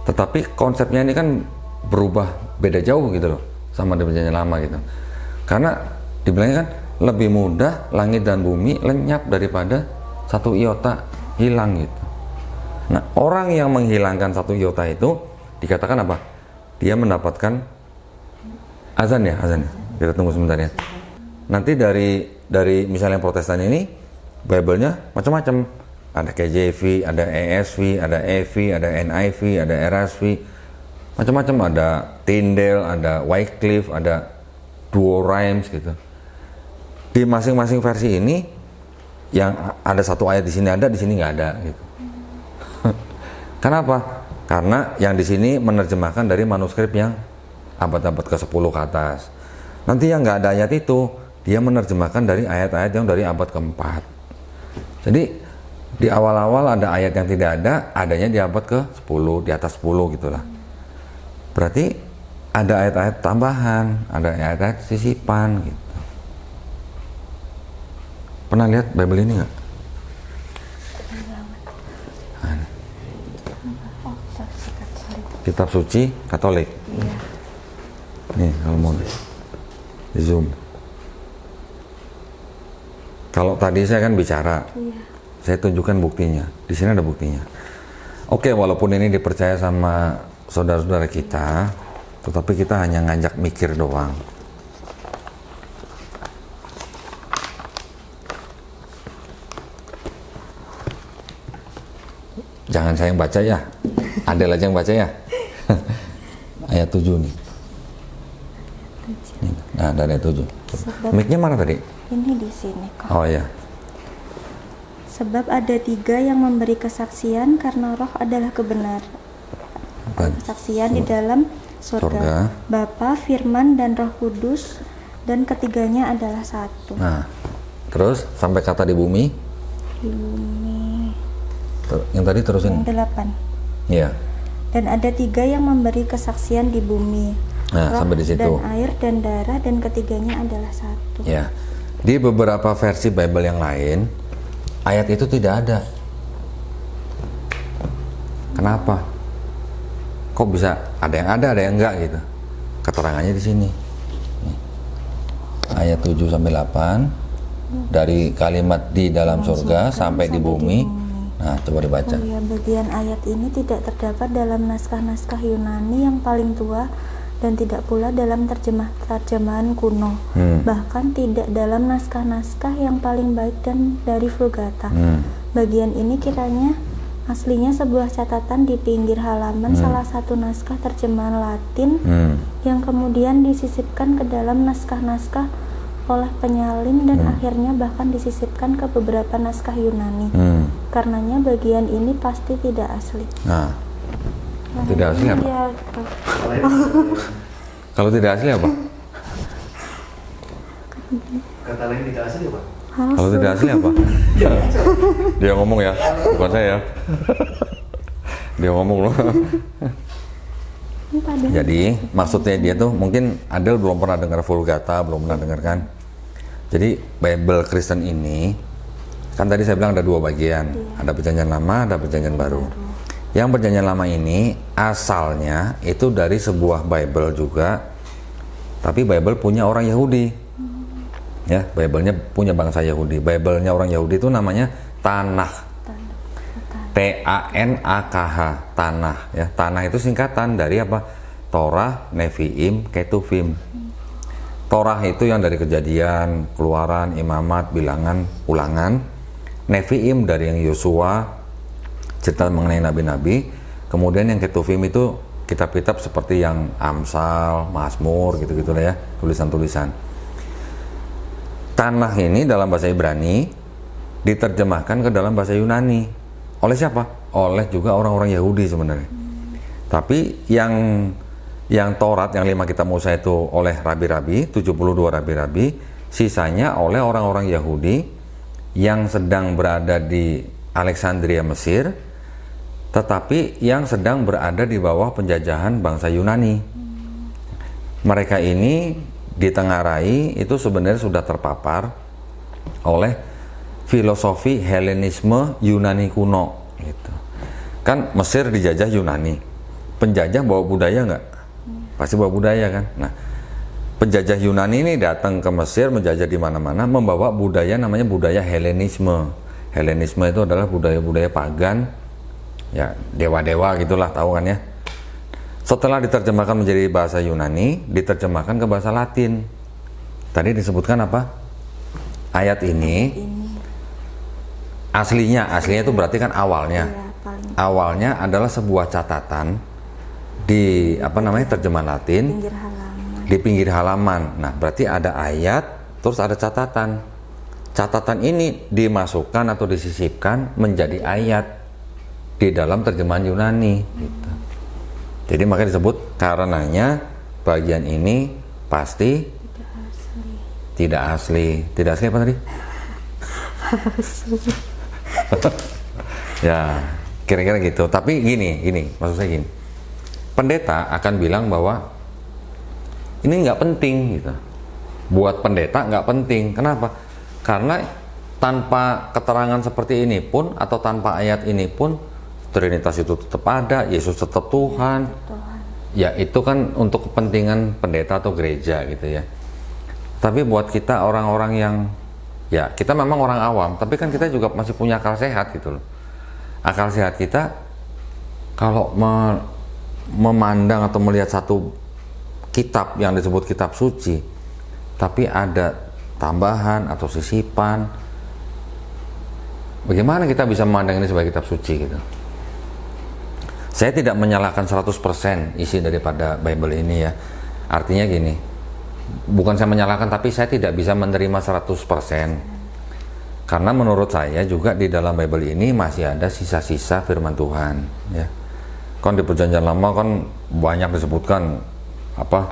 tetapi konsepnya ini kan berubah beda jauh gitu loh sama di Perjanjian Lama gitu. Karena dibilangnya kan lebih mudah langit dan bumi lenyap daripada satu iota hilang gitu. Nah, orang yang menghilangkan satu iota itu dikatakan apa? Dia mendapatkan azan ya. Kita tunggu sebentar ya. Nanti dari misalnya Protestan ini, Bible-nya macam-macam. Ada KJV, ada ESV, ada EV, ada NIV, ada RSV, macam-macam. Ada Tyndale, ada Wycliffe, ada Duo Rhymes gitu. Di masing-masing versi ini, yang ada satu ayat di sini ada, di sini nggak ada gitu. Kenapa? Karena yang di sini menerjemahkan dari manuskrip yang abad-abad ke-10 ke atas. Nanti yang nggak ada ayat itu, dia menerjemahkan dari ayat-ayat yang dari abad ke-4. Jadi di awal-awal ada ayat yang tidak ada, adanya di abad ke-10, di atas 10 gitulah. Berarti ada ayat-ayat tambahan, ada ayat-ayat sisipan gitu. Pernah lihat Bible ini nggak? Kitab suci Katolik. Iya. Nih kalau mau di zoom. Kalau tadi saya kan bicara, Iya. saya tunjukkan buktinya. Di sini ada buktinya. Oke, walaupun ini dipercaya sama saudara-saudara kita, tetapi kita hanya ngajak mikir doang. Jangan saya yang baca ya, Adel aja yang baca ya. Ayat 7 nih. Nah, dari ayat 7. Mic-nya mana tadi? Ini di sini kok. Oh ya. Sebab ada 3 yang memberi kesaksian karena Roh adalah kebenaran. Kesaksian di dalam surga. Bapa, Firman, dan Roh Kudus, dan ketiganya adalah satu. Nah, terus sampai kata di bumi. Di bumi. Yang tadi terusin. Yang 8. Iya. Dan ada 3 yang memberi kesaksian di bumi. Nah, Roh sampai di situ. dan air dan darah, dan ketiganya adalah satu. Ya. Di beberapa versi Bible yang lain, ayat itu tidak ada. Kenapa? Kok bisa ada yang enggak gitu? Keterangannya di sini. Nih. Ayat 7 sampai 8 dari kalimat di dalam surga sampai di bumi. Nah, coba dibaca. Oh ya, bagian ayat ini tidak terdapat dalam naskah-naskah Yunani yang paling tua dan tidak pula dalam terjemahan kuno. Bahkan tidak dalam naskah-naskah yang paling baik dan dari Vulgata. bagian ini kiranya aslinya sebuah catatan di pinggir halaman salah satu naskah terjemahan Latin yang kemudian disisipkan ke dalam naskah-naskah oleh penyalin dan akhirnya bahkan disisipkan ke beberapa naskah Yunani. Karenanya bagian ini pasti tidak asli. Nah, tidak asli apa? Kalau tidak asli apa? Kata lain tidak asli apa? Kalau tidak asli apa? Dia ngomong ya, bukan saya. Dia ngomong loh. Jadi maksudnya dia tuh mungkin Adel belum pernah dengar Vulgata, belum pernah dengar kan. Jadi Bible Kristen ini kan tadi saya bilang ada dua bagian, ada Perjanjian Lama, ada Perjanjian Baru. Yang Perjanjian Lama ini asalnya itu dari sebuah Bible juga, tapi Bible punya orang Yahudi. Ya, Bible-nya punya bangsa Yahudi. Bible-nya orang Yahudi itu namanya Tanakh. T-A-N-A-K-H, Tanakh. Ya, Tanakh itu singkatan dari apa? Torah, Nevi'im, Ketuvim. Torah itu yang dari Kejadian, Keluaran, Imamat, Bilangan, Ulangan. Nevi'im dari yang Yosua, cerita mengenai nabi-nabi. Kemudian yang Ketuvim itu kitab-kitab seperti yang Amsal, Mazmur, gitu-gitu lah ya, tulisan-tulisan. Tanakh ini dalam bahasa Ibrani diterjemahkan ke dalam bahasa Yunani. Oleh siapa? Oleh juga orang-orang Yahudi sebenarnya. Tapi yang Taurat, yang 5 kitab Musa itu oleh rabi-rabi, 72 rabi-rabi, sisanya oleh orang-orang Yahudi yang sedang berada di Alexandria, Mesir, tetapi yang sedang berada di bawah penjajahan bangsa Yunani. Mereka ini ditengarai itu sebenarnya sudah terpapar oleh filosofi Helenisme Yunani kuno gitu. Kan Mesir dijajah Yunani, penjajah bawa budaya nggak? Pasti bawa budaya kan. Nah, penjajah Yunani ini datang ke Mesir, menjajah di mana-mana, membawa budaya namanya budaya Helenisme. Helenisme itu adalah budaya-budaya pagan, ya dewa-dewa gitulah, tahu kan ya. Setelah diterjemahkan menjadi bahasa Yunani, diterjemahkan ke bahasa Latin. Tadi disebutkan apa? Ayat ini aslinya itu berarti kan awalnya. Awalnya adalah sebuah catatan di terjemahan Latin di pinggir halaman. Nah, berarti ada ayat, terus ada catatan. Catatan ini dimasukkan atau disisipkan menjadi ayat di dalam terjemahan Yunani. Gitu. Jadi makanya disebut karenanya bagian ini pasti tidak asli. Tidak asli apa tadi? Ya, kira-kira gitu. Tapi gini, maksud saya gini. Pendeta akan bilang bahwa ini nggak penting gitu. Buat pendeta nggak penting. Kenapa? Karena tanpa keterangan seperti ini pun atau tanpa ayat ini pun Trinitas itu tetap ada, Yesus tetap Tuhan. Ya itu kan untuk kepentingan pendeta atau gereja gitu ya. Tapi buat kita orang-orang yang ya kita memang orang awam, tapi kan kita juga masih punya akal sehat gitu loh. Akal sehat kita kalau memandang atau melihat satu kitab yang disebut kitab suci, tapi ada tambahan atau sisipan, bagaimana kita bisa memandang ini sebagai kitab suci gitu? Saya tidak menyalahkan 100% isi daripada Bible ini ya. Artinya gini, bukan saya menyalahkan, tapi saya tidak bisa menerima 100%. Karena menurut saya juga di dalam Bible ini masih ada sisa-sisa firman Tuhan ya. Kan di Perjanjian Lama kan banyak disebutkan apa?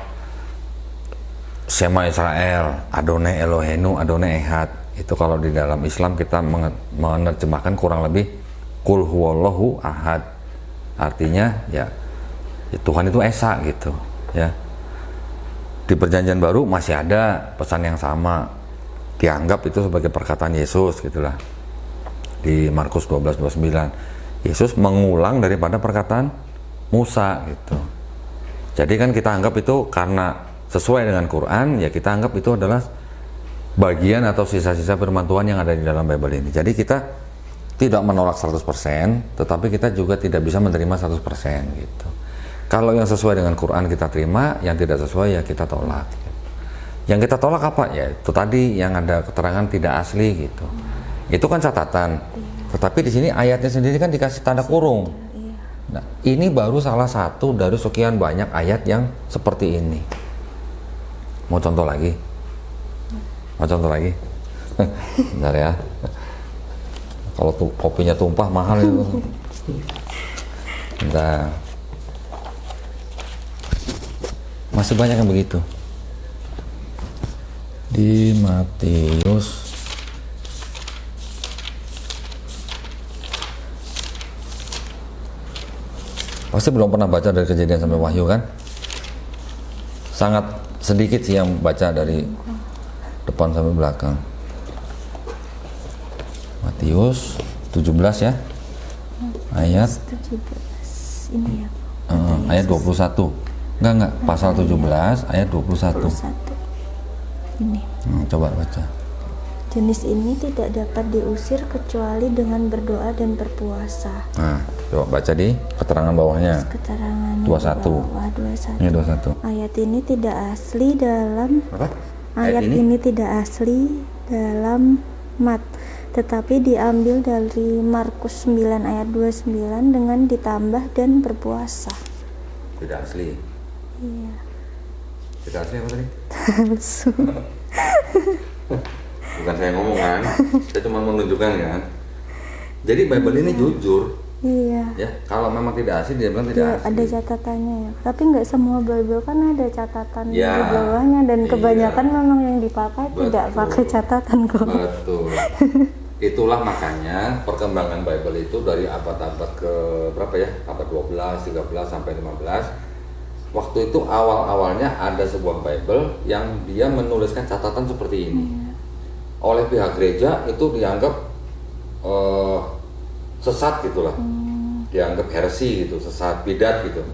Shema Israel, Adonai Eloheinu, Adonai Ehad. Itu kalau di dalam Islam kita menerjemahkan kurang lebih Qul huwallahu ahad. Artinya ya Tuhan itu esa gitu ya. Di Perjanjian Baru masih ada pesan yang sama, dianggap itu sebagai perkataan Yesus gitulah. Di Markus 12:29 Yesus mengulang daripada perkataan Musa gitu. Jadi kan kita anggap itu karena sesuai dengan Quran, ya kita anggap itu adalah bagian atau sisa-sisa firman Tuhan yang ada di dalam Bible ini. Jadi kita tidak menolak 100%, tetapi kita juga tidak bisa menerima 100% gitu. Kalau yang sesuai dengan Quran kita terima, yang tidak sesuai ya kita tolak. Gitu. Yang kita tolak apa? Ya itu tadi yang ada keterangan tidak asli gitu. Itu kan catatan. Tapi di sini ayatnya sendiri kan dikasih tanda kurung. Iya. Nah, ini baru salah satu dari sekian banyak ayat yang seperti ini. Mau contoh lagi? Mau contoh lagi? Bentar ya. Kalau kopinya tumpah mahal itu. Bentar. Masih banyak yang begitu. Di Matius pasti belum pernah baca dari Kejadian sampai Wahyu kan? Sangat sedikit sih yang baca dari depan sampai belakang. Matius 17 ya. Ayat 17 ini ya. ayat 21. Enggak, pasal 17 ayat 21. 21. Ini. Coba baca. Jenis ini tidak dapat diusir kecuali dengan berdoa dan berpuasa. Nah, coba baca di keterangan bawahnya. Keterangannya 21. di bawah, 21. Ini 21. Ayat ini tidak asli dalam Apa? Ayat ini tidak asli dalam Mat, tetapi diambil dari Markus 9 ayat 29 dengan ditambah dan berpuasa. Tidak asli. Iya. Tidak asli apa tadi? Palsu. Bukan saya ngomong kan, saya cuma menunjukkan kan. Jadi Bible ini jujur, Iya. ya. Kalau memang tidak asli, dia bilang Dia tidak asli. ada catatannya ya. Tapi nggak semua Bible kan ada catatan Ya, di bawahnya dan iya. kebanyakan memang yang dipakai tidak Betul. pakai catatan kok. Betul. Itulah makanya perkembangan Bible itu dari abad-abad ke berapa ya? Abad 12, 13 sampai 15. Waktu itu awal-awalnya ada sebuah Bible yang dia menuliskan catatan seperti ini. Oleh pihak gereja itu dianggap sesat gitulah. Dianggap heresi gitu, sesat, bidat gitu.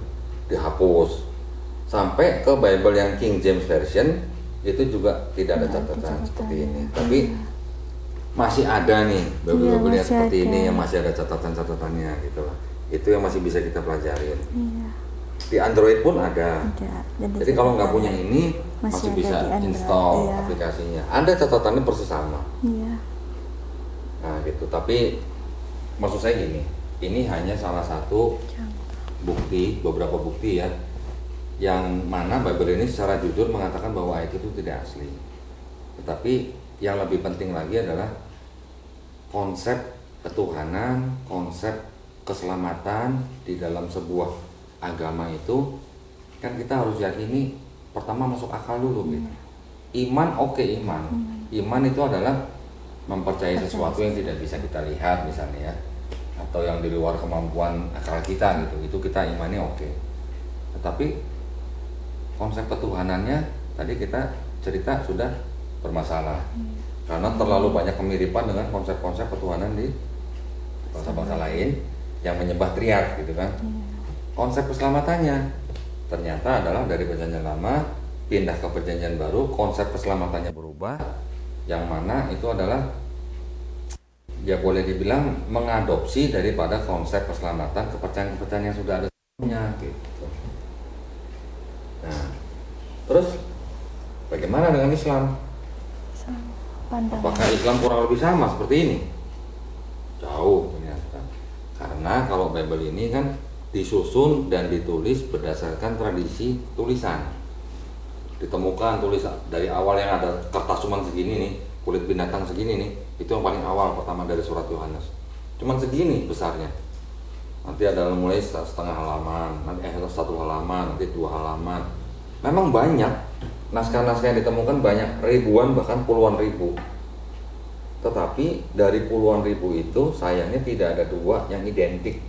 Dihapus. Sampai ke Bible yang King James Version itu juga tidak ada catatan seperti ini. Tapi masih ada nih Bible-Bible yang masih seperti ada. ini yang masih ada catatan-catatannya gitu lah. Itu yang masih bisa kita pelajarin. Iya. Di Android pun ada. Ada. Jadi kalau nggak punya catatan. ini Masih masih ada bisa di Android, install iya. aplikasinya. Ada catatannya persis sama. Iya. Nah gitu. Tapi maksud saya gini, ini hanya salah satu bukti, beberapa bukti ya, yang mana Bible ini secara jujur mengatakan bahwa ayat itu tidak asli. Tetapi yang lebih penting lagi adalah konsep ketuhanan, konsep keselamatan di dalam sebuah agama itu kan kita harus yakini pertama masuk akal dulu gitu. Iman iman itu adalah mempercayai sesuatu yang tidak bisa kita lihat misalnya ya, atau yang di luar kemampuan akal kita gitu, itu kita imani oke. Tetapi konsep ketuhanannya tadi kita cerita sudah bermasalah karena terlalu banyak kemiripan dengan konsep-konsep ketuhanan di bangsa-bangsa lain yang menyembah triad gitu kan. Konsep keselamatannya ternyata adalah dari perjanjian lama pindah ke perjanjian baru, konsep keselamatannya berubah, yang mana itu adalah ya boleh dibilang mengadopsi daripada konsep keselamatan kepercayaan-kepercayaan yang sudah ada sebelumnya gitu. Nah, terus bagaimana dengan Islam? Apakah Islam kurang lebih sama seperti ini? Jauh ternyata. Karena kalau Bible ini kan disusun dan ditulis berdasarkan tradisi tulisan. Ditemukan tulisan dari awal yang ada kertas cuman segini nih, kulit binatang segini nih, itu yang paling awal pertama dari surat Yohanes. Cuman segini besarnya. Nanti ada mulai setengah halaman, nanti satu halaman, nanti 2 halaman. Memang banyak. Naskah-naskah yang ditemukan banyak, ribuan bahkan puluhan ribu. Tetapi dari puluhan ribu itu sayangnya tidak ada 2 yang identik.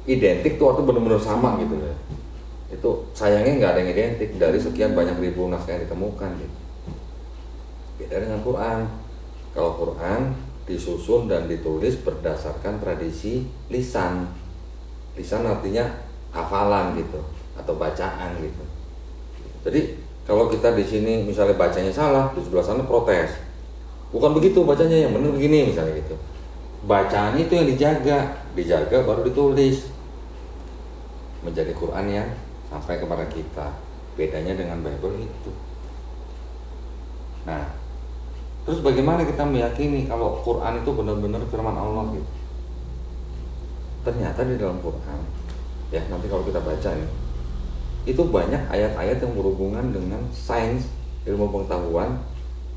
Identik tuh artinya benar-benar sama gitu ya. Itu sayangnya nggak ada yang identik dari sekian banyak ribu naskah yang ditemukan gitu. Beda dengan Quran. Kalau Quran disusun dan ditulis berdasarkan tradisi lisan. Lisan artinya hafalan gitu atau bacaan gitu. Jadi kalau kita di sini misalnya bacanya salah, di sebelah sana protes. Bukan begitu bacanya, yang benar begini misalnya gitu. Bacaan itu yang dijaga baru ditulis. Menjadi Quran yang sampai kepada kita. Bedanya dengan Bible itu. Nah, Terus bagaimana kita meyakini kalau Quran itu benar-benar firman Allah gitu? Ternyata di dalam Quran, ya nanti kalau kita baca nih, itu banyak ayat-ayat yang berhubungan dengan sains, ilmu pengetahuan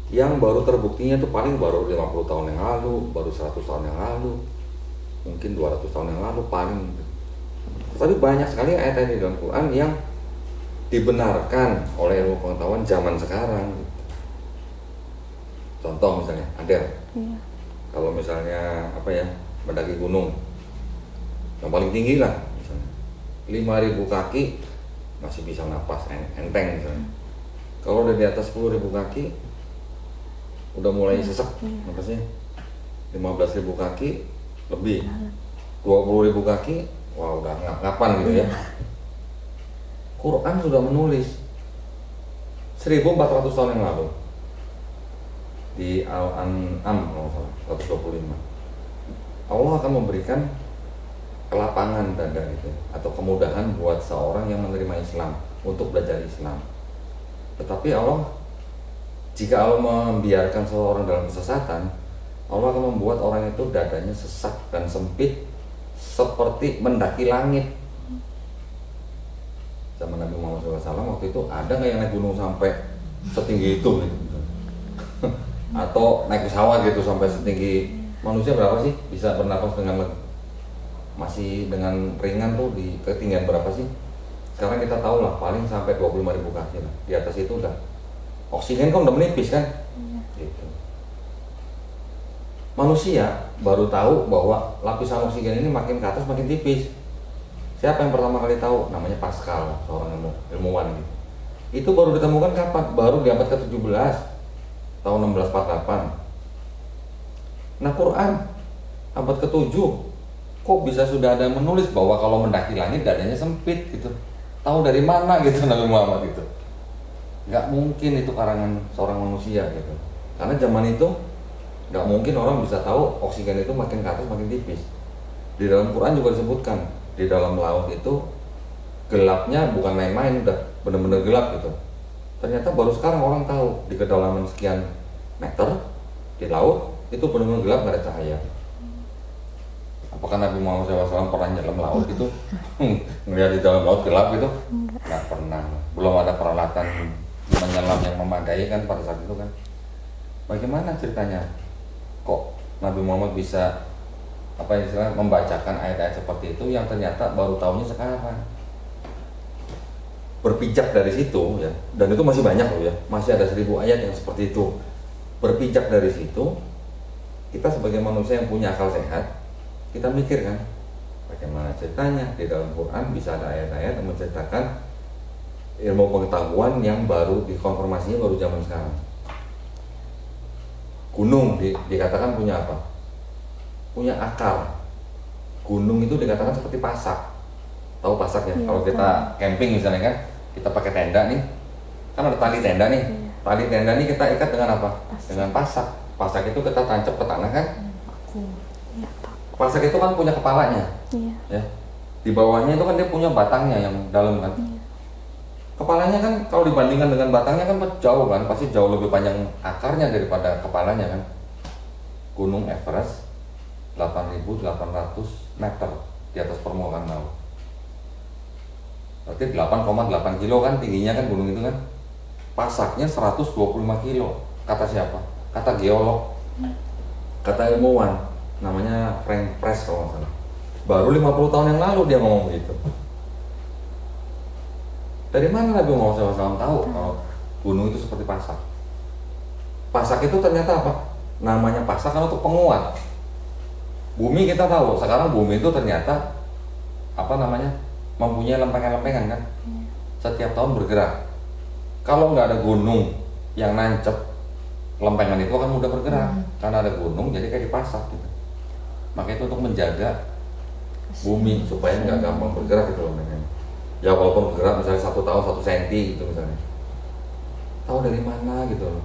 yang baru terbuktinya itu paling baru 50 tahun yang lalu, baru 100 tahun yang lalu, mungkin 200 tahun yang lalu paling. Tapi banyak sekali ayat-ayat di dalam Quran yang dibenarkan oleh ilmu pengetahuan zaman sekarang. Contoh misalnya, kalau misalnya mendaki gunung yang paling tinggi lah, misalnya 5.000 kaki masih bisa napas enteng misalnya. Kalau udah di atas 10.000 kaki udah mulai sesek napasnya. 15.000 kaki lebih, 20.000 kaki, wah udah ngapan gitu ya. Quran sudah menulis 1.400 tahun yang lalu di Al-An'am 125. Allah akan memberikan kelapangan dada gitu, atau kemudahan buat seorang yang menerima Islam untuk belajar Islam. Tetapi jika Allah membiarkan seorang dalam kesesatan, Allah akan membuat orang itu dadanya sesak dan sempit seperti mendaki langit. Zaman Nabi Muhammad SAW waktu itu ada nggak yang naik gunung sampai setinggi itu gitu? Atau naik pesawat gitu sampai setinggi manusia berapa sih bisa bernapas masih dengan ringan tuh di ketinggian berapa sih? Sekarang kita tahu lah paling sampai 25.000 kaki lah. Di atas itu udah oksigen kan udah menipis kan? Gitu. Manusia baru tahu bahwa lapisan oksigen ini makin ke atas makin tipis. Siapa yang pertama kali tahu? Namanya Pascal, seorang ilmuwan gitu. Itu baru ditemukan kapan? Baru di abad ke-17 tahun 1648. Nah, Quran abad ke-7 kok bisa sudah ada yang menulis bahwa kalau mendaki langit dadanya sempit gitu. Tahu dari mana gitu Nabi Muhammad itu? Nggak mungkin itu karangan seorang manusia gitu. Karena zaman itu nggak mungkin orang bisa tahu oksigen itu makin ke atas makin tipis. Di dalam Quran juga disebutkan, di dalam laut itu gelapnya bukan main-main, udah bener-bener gelap gitu. Ternyata baru sekarang orang tahu di kedalaman sekian meter di laut itu benar-benar gelap, nggak ada cahaya. Apakah Nabi Muhammad SAW pernah nyelam laut itu? Melihat di dalam laut gelap gitu? Nggak pernah. Belum ada peralatan menyelam yang memadai kan pada saat itu kan. Bagaimana ceritanya? Kok Nabi Muhammad bisa membacakan ayat-ayat seperti itu yang ternyata baru tahunya sekarang? Berpijak dari situ ya, dan itu masih banyak loh ya, masih ada 1.000 ayat yang seperti itu. Berpijak dari situ, kita sebagai manusia yang punya akal sehat, kita mikir kan, bagaimana ceritanya di dalam Quran bisa ada ayat-ayat yang menceritakan ilmu pengetahuan yang baru dikonfirmasinya baru zaman sekarang. Gunung dikatakan punya apa? Punya akar. Gunung itu dikatakan seperti pasak. Tahu pasaknya? Ya, kalau kita camping misalnya kan, kita pakai tenda nih, kan ada tali tenda nih. Ya. Tali tenda nih kita ikat dengan apa? Dengan pasak. Pasak itu kita tancap ke tanah kan? Ya, pasak itu kan punya kepalanya. Ya. Di bawahnya itu kan dia punya batangnya yang dalam kan. Ya. Kepalanya kan kalau dibandingkan dengan batangnya kan jauh kan, pasti jauh lebih panjang akarnya daripada kepalanya kan. Gunung Everest 8.800 meter di atas permukaan laut. Berarti 8,8 kilo kan tingginya kan gunung itu kan. Pasaknya 125 kilo. Kata siapa? Kata geolog. Kata ilmuwan. Namanya Frank Press kalau nggak salah. Baru 50 tahun yang lalu dia ngomong begitu. Dari mana Nabi Muhammad SAW tahu kalau gunung itu seperti pasak? Pasak itu ternyata apa? Namanya pasak kan untuk penguat. Bumi kita tahu, sekarang bumi itu ternyata mempunyai lempengan-lempengan kan, setiap tahun bergerak. Kalau nggak ada gunung yang nancep, lempengan itu akan mudah bergerak. Karena ada gunung, jadi kayak dipasak gitu. Maka itu untuk menjaga bumi supaya nggak gampang bergerak gitu lempengan. Ya walaupun bergerak misalnya 1 tahun 1 senti gitu misalnya. Tahu dari mana gitu loh,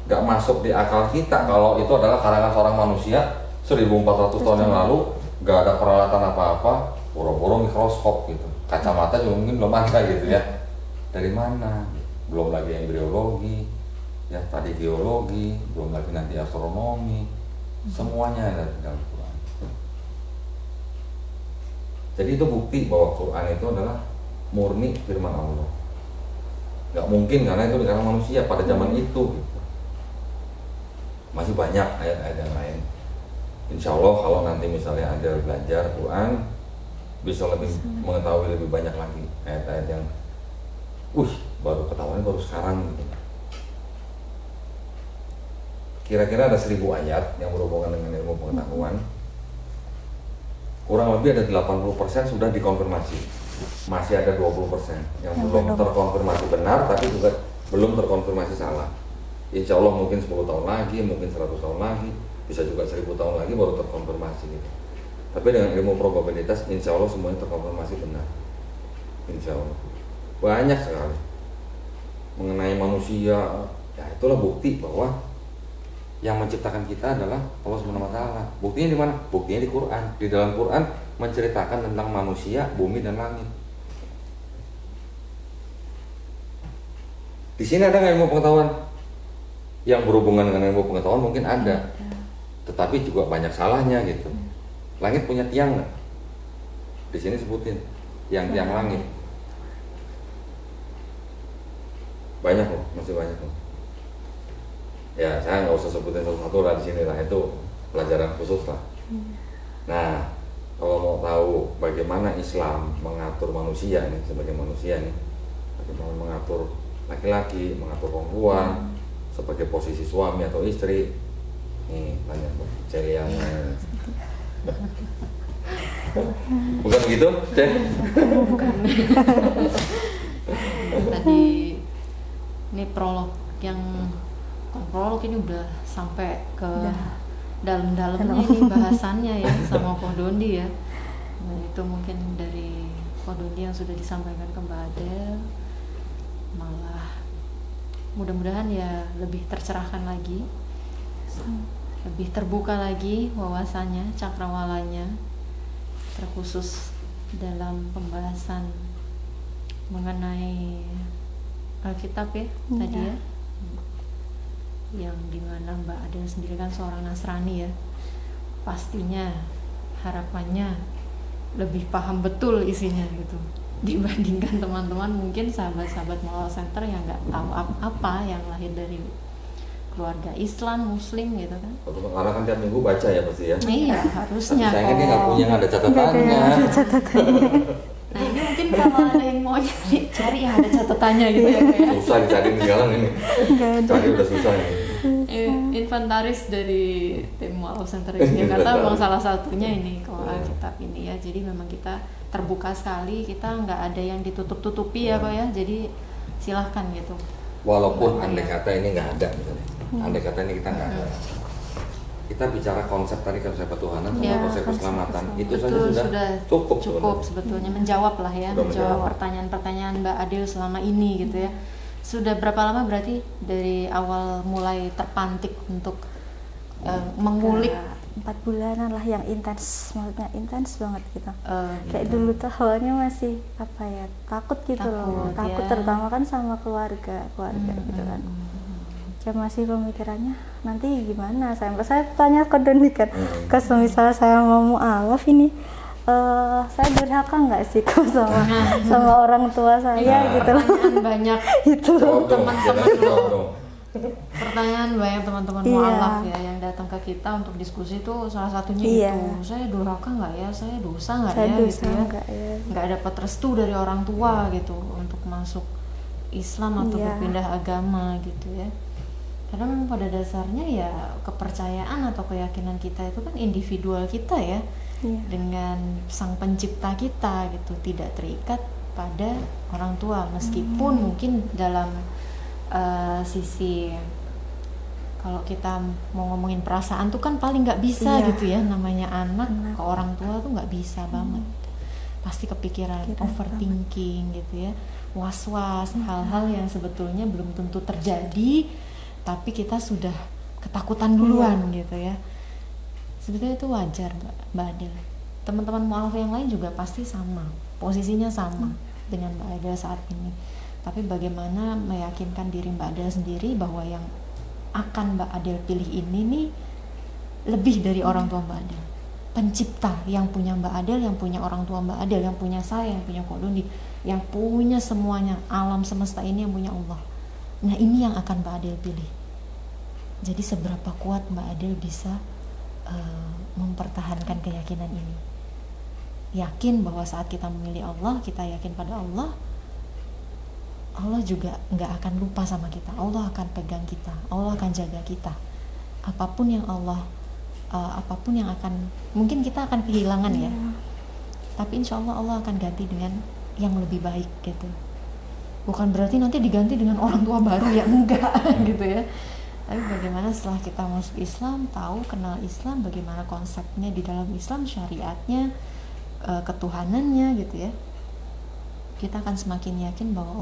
nggak masuk di akal kita kalau itu adalah karangan seorang manusia 1.400 tahun yang lalu. Gak ada peralatan apa-apa, boro-boro mikroskop gitu, kacamata juga mungkin belum ada gitu ya. Dari mana? belum lagi embriologi, ya tadi geologi, belum lagi nanti astronomi, semuanya ada di dalam Quran. Jadi itu bukti bahwa Quran itu adalah murni firman Allah. Nggak mungkin karena itu dikarang manusia pada zaman itu gitu. Masih banyak ayat-ayat yang lain. Insya Allah kalau nanti misalnya ada belajar Quran, bisa lebih mengetahui lebih banyak lagi ayat-ayat yang baru ketahuan baru sekarang gitu. Kira-kira ada 1000 ayat yang berhubungan dengan ilmu pengetahuan. Kurang lebih ada 80% sudah dikonfirmasi. Masih ada 20% yang belum terkonfirmasi benar, tapi juga belum terkonfirmasi salah. Insya Allah mungkin 10 tahun lagi, mungkin 100 tahun lagi, bisa juga 1000 tahun lagi baru terkonfirmasi gitu. Tapi dengan ilmu probabilitas, insya Allah semuanya terkonfirmasi benar. Insya Allah. Banyak sekali. Mengenai manusia, ya itulah bukti bahwa yang menciptakan kita adalah Allah Subhanahu wa taala. Buktinya di mana? Buktinya di Quran. Di dalam Quran menceritakan tentang manusia, bumi dan langit. Di sini ada nggak ilmu pengetahuan? Yang berhubungan dengan ilmu pengetahuan mungkin ada. Tetapi juga banyak salahnya gitu. Langit punya tiang nggak? Di sini sebutin yang tiang langit. Banyak loh, masih banyak loh. Ya saya nggak usah sebutin satu-satu lah di sini lah, itu pelajaran khusus lah. Nah kalau mau tahu bagaimana Islam mengatur manusia nih sebagai manusia nih, bagaimana mengatur laki-laki, mengatur perempuan sebagai posisi suami atau istri, nih banyak Celiana. Bukan begitu, Cek? Bukan. Tadi ini prolog ini udah sampai ke dalam-dalamnya ini bahasannya ya sama Ko Dondi ya. Nah, itu mungkin dari Ko Dondi yang sudah disampaikan ke Mbak Adel, malah mudah-mudahan ya lebih tercerahkan lagi, lebih terbuka lagi wawasannya, cakrawalanya, terkhusus dalam pembahasan mengenai Alkitab ya tadi ya, yang dimana Mbak Adel sendiri kan seorang Nasrani ya, pastinya harapannya lebih paham betul isinya gitu dibandingkan teman-teman mungkin sahabat-sahabat Mualaf Center yang nggak tahu apa yang lahir dari keluarga Islam Muslim gitu kan. Karena kan tiap minggu baca ya pasti ya. Iya harusnya. Sayangnya dia nggak punya, nggak ada catatannya. Nah ini mungkin kalau ada yang mau cari yang ada catatannya gitu ya kayak. Susah dicari di jalan ini. Cari udah susah ini. Inventaris dari tim Mualaf Center Jakarta memang salah satunya ini kalau Alkitab ini ya. Jadi memang kita terbuka sekali, kita nggak ada yang ditutup-tutupi ya kok ya. Jadi silahkan gitu. Walaupun andai kata ini nggak ada misalnya, andai kata ini kita nggak ada. Kita bicara konsep tadi konsep ketuhanan sama Ya, konsep keselamatan itu betul, saja sudah cukup sebetulnya menjawab lah ya, menjawab pertanyaan-pertanyaan Mbak Adel selama ini gitu ya. Sudah berapa lama berarti dari awal mulai terpantik untuk mengulik? 4 bulanan lah yang intens, maksudnya intens banget gitu. Kayak Gitu. dulu tuh awalnya masih apa ya, takut gitu loh, takut ya. terutama kan sama keluarga gitu kan. Kayak masih pemikirannya nanti gimana, sampai saya tanya ke Doni kan, kalau misalnya saya mau mualaf ini, saya durhaka nggak sih kok sama orang tua saya gitu loh. Pertanyaan banyak Itu teman-teman pertanyaan banyak teman-teman Iya. mualaf ya yang datang ke kita untuk diskusi itu salah satunya Iya. itu, saya durhaka nggak ya, saya dosa nggak saya ya dosa gitu ya, nggak ya. nggak dapat restu dari orang tua gitu untuk masuk Islam atau Iya. berpindah agama gitu ya. Karena memang pada dasarnya ya kepercayaan atau keyakinan kita itu kan individual kita ya, Iya. dengan sang pencipta kita gitu, tidak terikat pada orang tua meskipun mungkin dalam sisi kalau kita mau ngomongin perasaan tuh kan paling nggak bisa Iya. gitu ya, namanya anak ke orang tua tuh nggak bisa banget, pasti kepikiran, overthinking gitu ya, was-was, hal-hal yang sebetulnya belum tentu terjadi tapi kita sudah ketakutan duluan gitu ya. Sebetulnya itu wajar Mbak Adel. Teman-teman mualaf yang lain juga pasti sama, posisinya sama dengan Mbak Adel saat ini. tapi bagaimana meyakinkan diri Mbak Adel sendiri bahwa yang akan Mbak Adel pilih ini nih lebih dari orang tua Mbak Adel. Pencipta yang punya Mbak Adel, yang punya orang tua Mbak Adel, yang punya saya, yang punya Kok Dondi, yang punya semuanya, alam semesta ini yang punya Allah. Nah ini yang akan Mbak Adel pilih. Jadi seberapa kuat Mbak Adel bisa mempertahankan keyakinan ini. Yakin bahwa saat kita memilih Allah, kita yakin pada Allah, Allah juga nggak akan lupa sama kita. Allah akan pegang kita, Allah akan jaga kita. Apapun yang apapun yang akan, mungkin kita akan kehilangan ya, tapi insya Allah Allah akan ganti dengan yang lebih baik gitu. Bukan berarti nanti diganti dengan orang tua baru ya, enggak gitu ya. Tapi bagaimana setelah kita masuk Islam, tahu, kenal Islam, bagaimana konsepnya di dalam Islam, syariatnya, ketuhanannya gitu ya, kita akan semakin yakin bahwa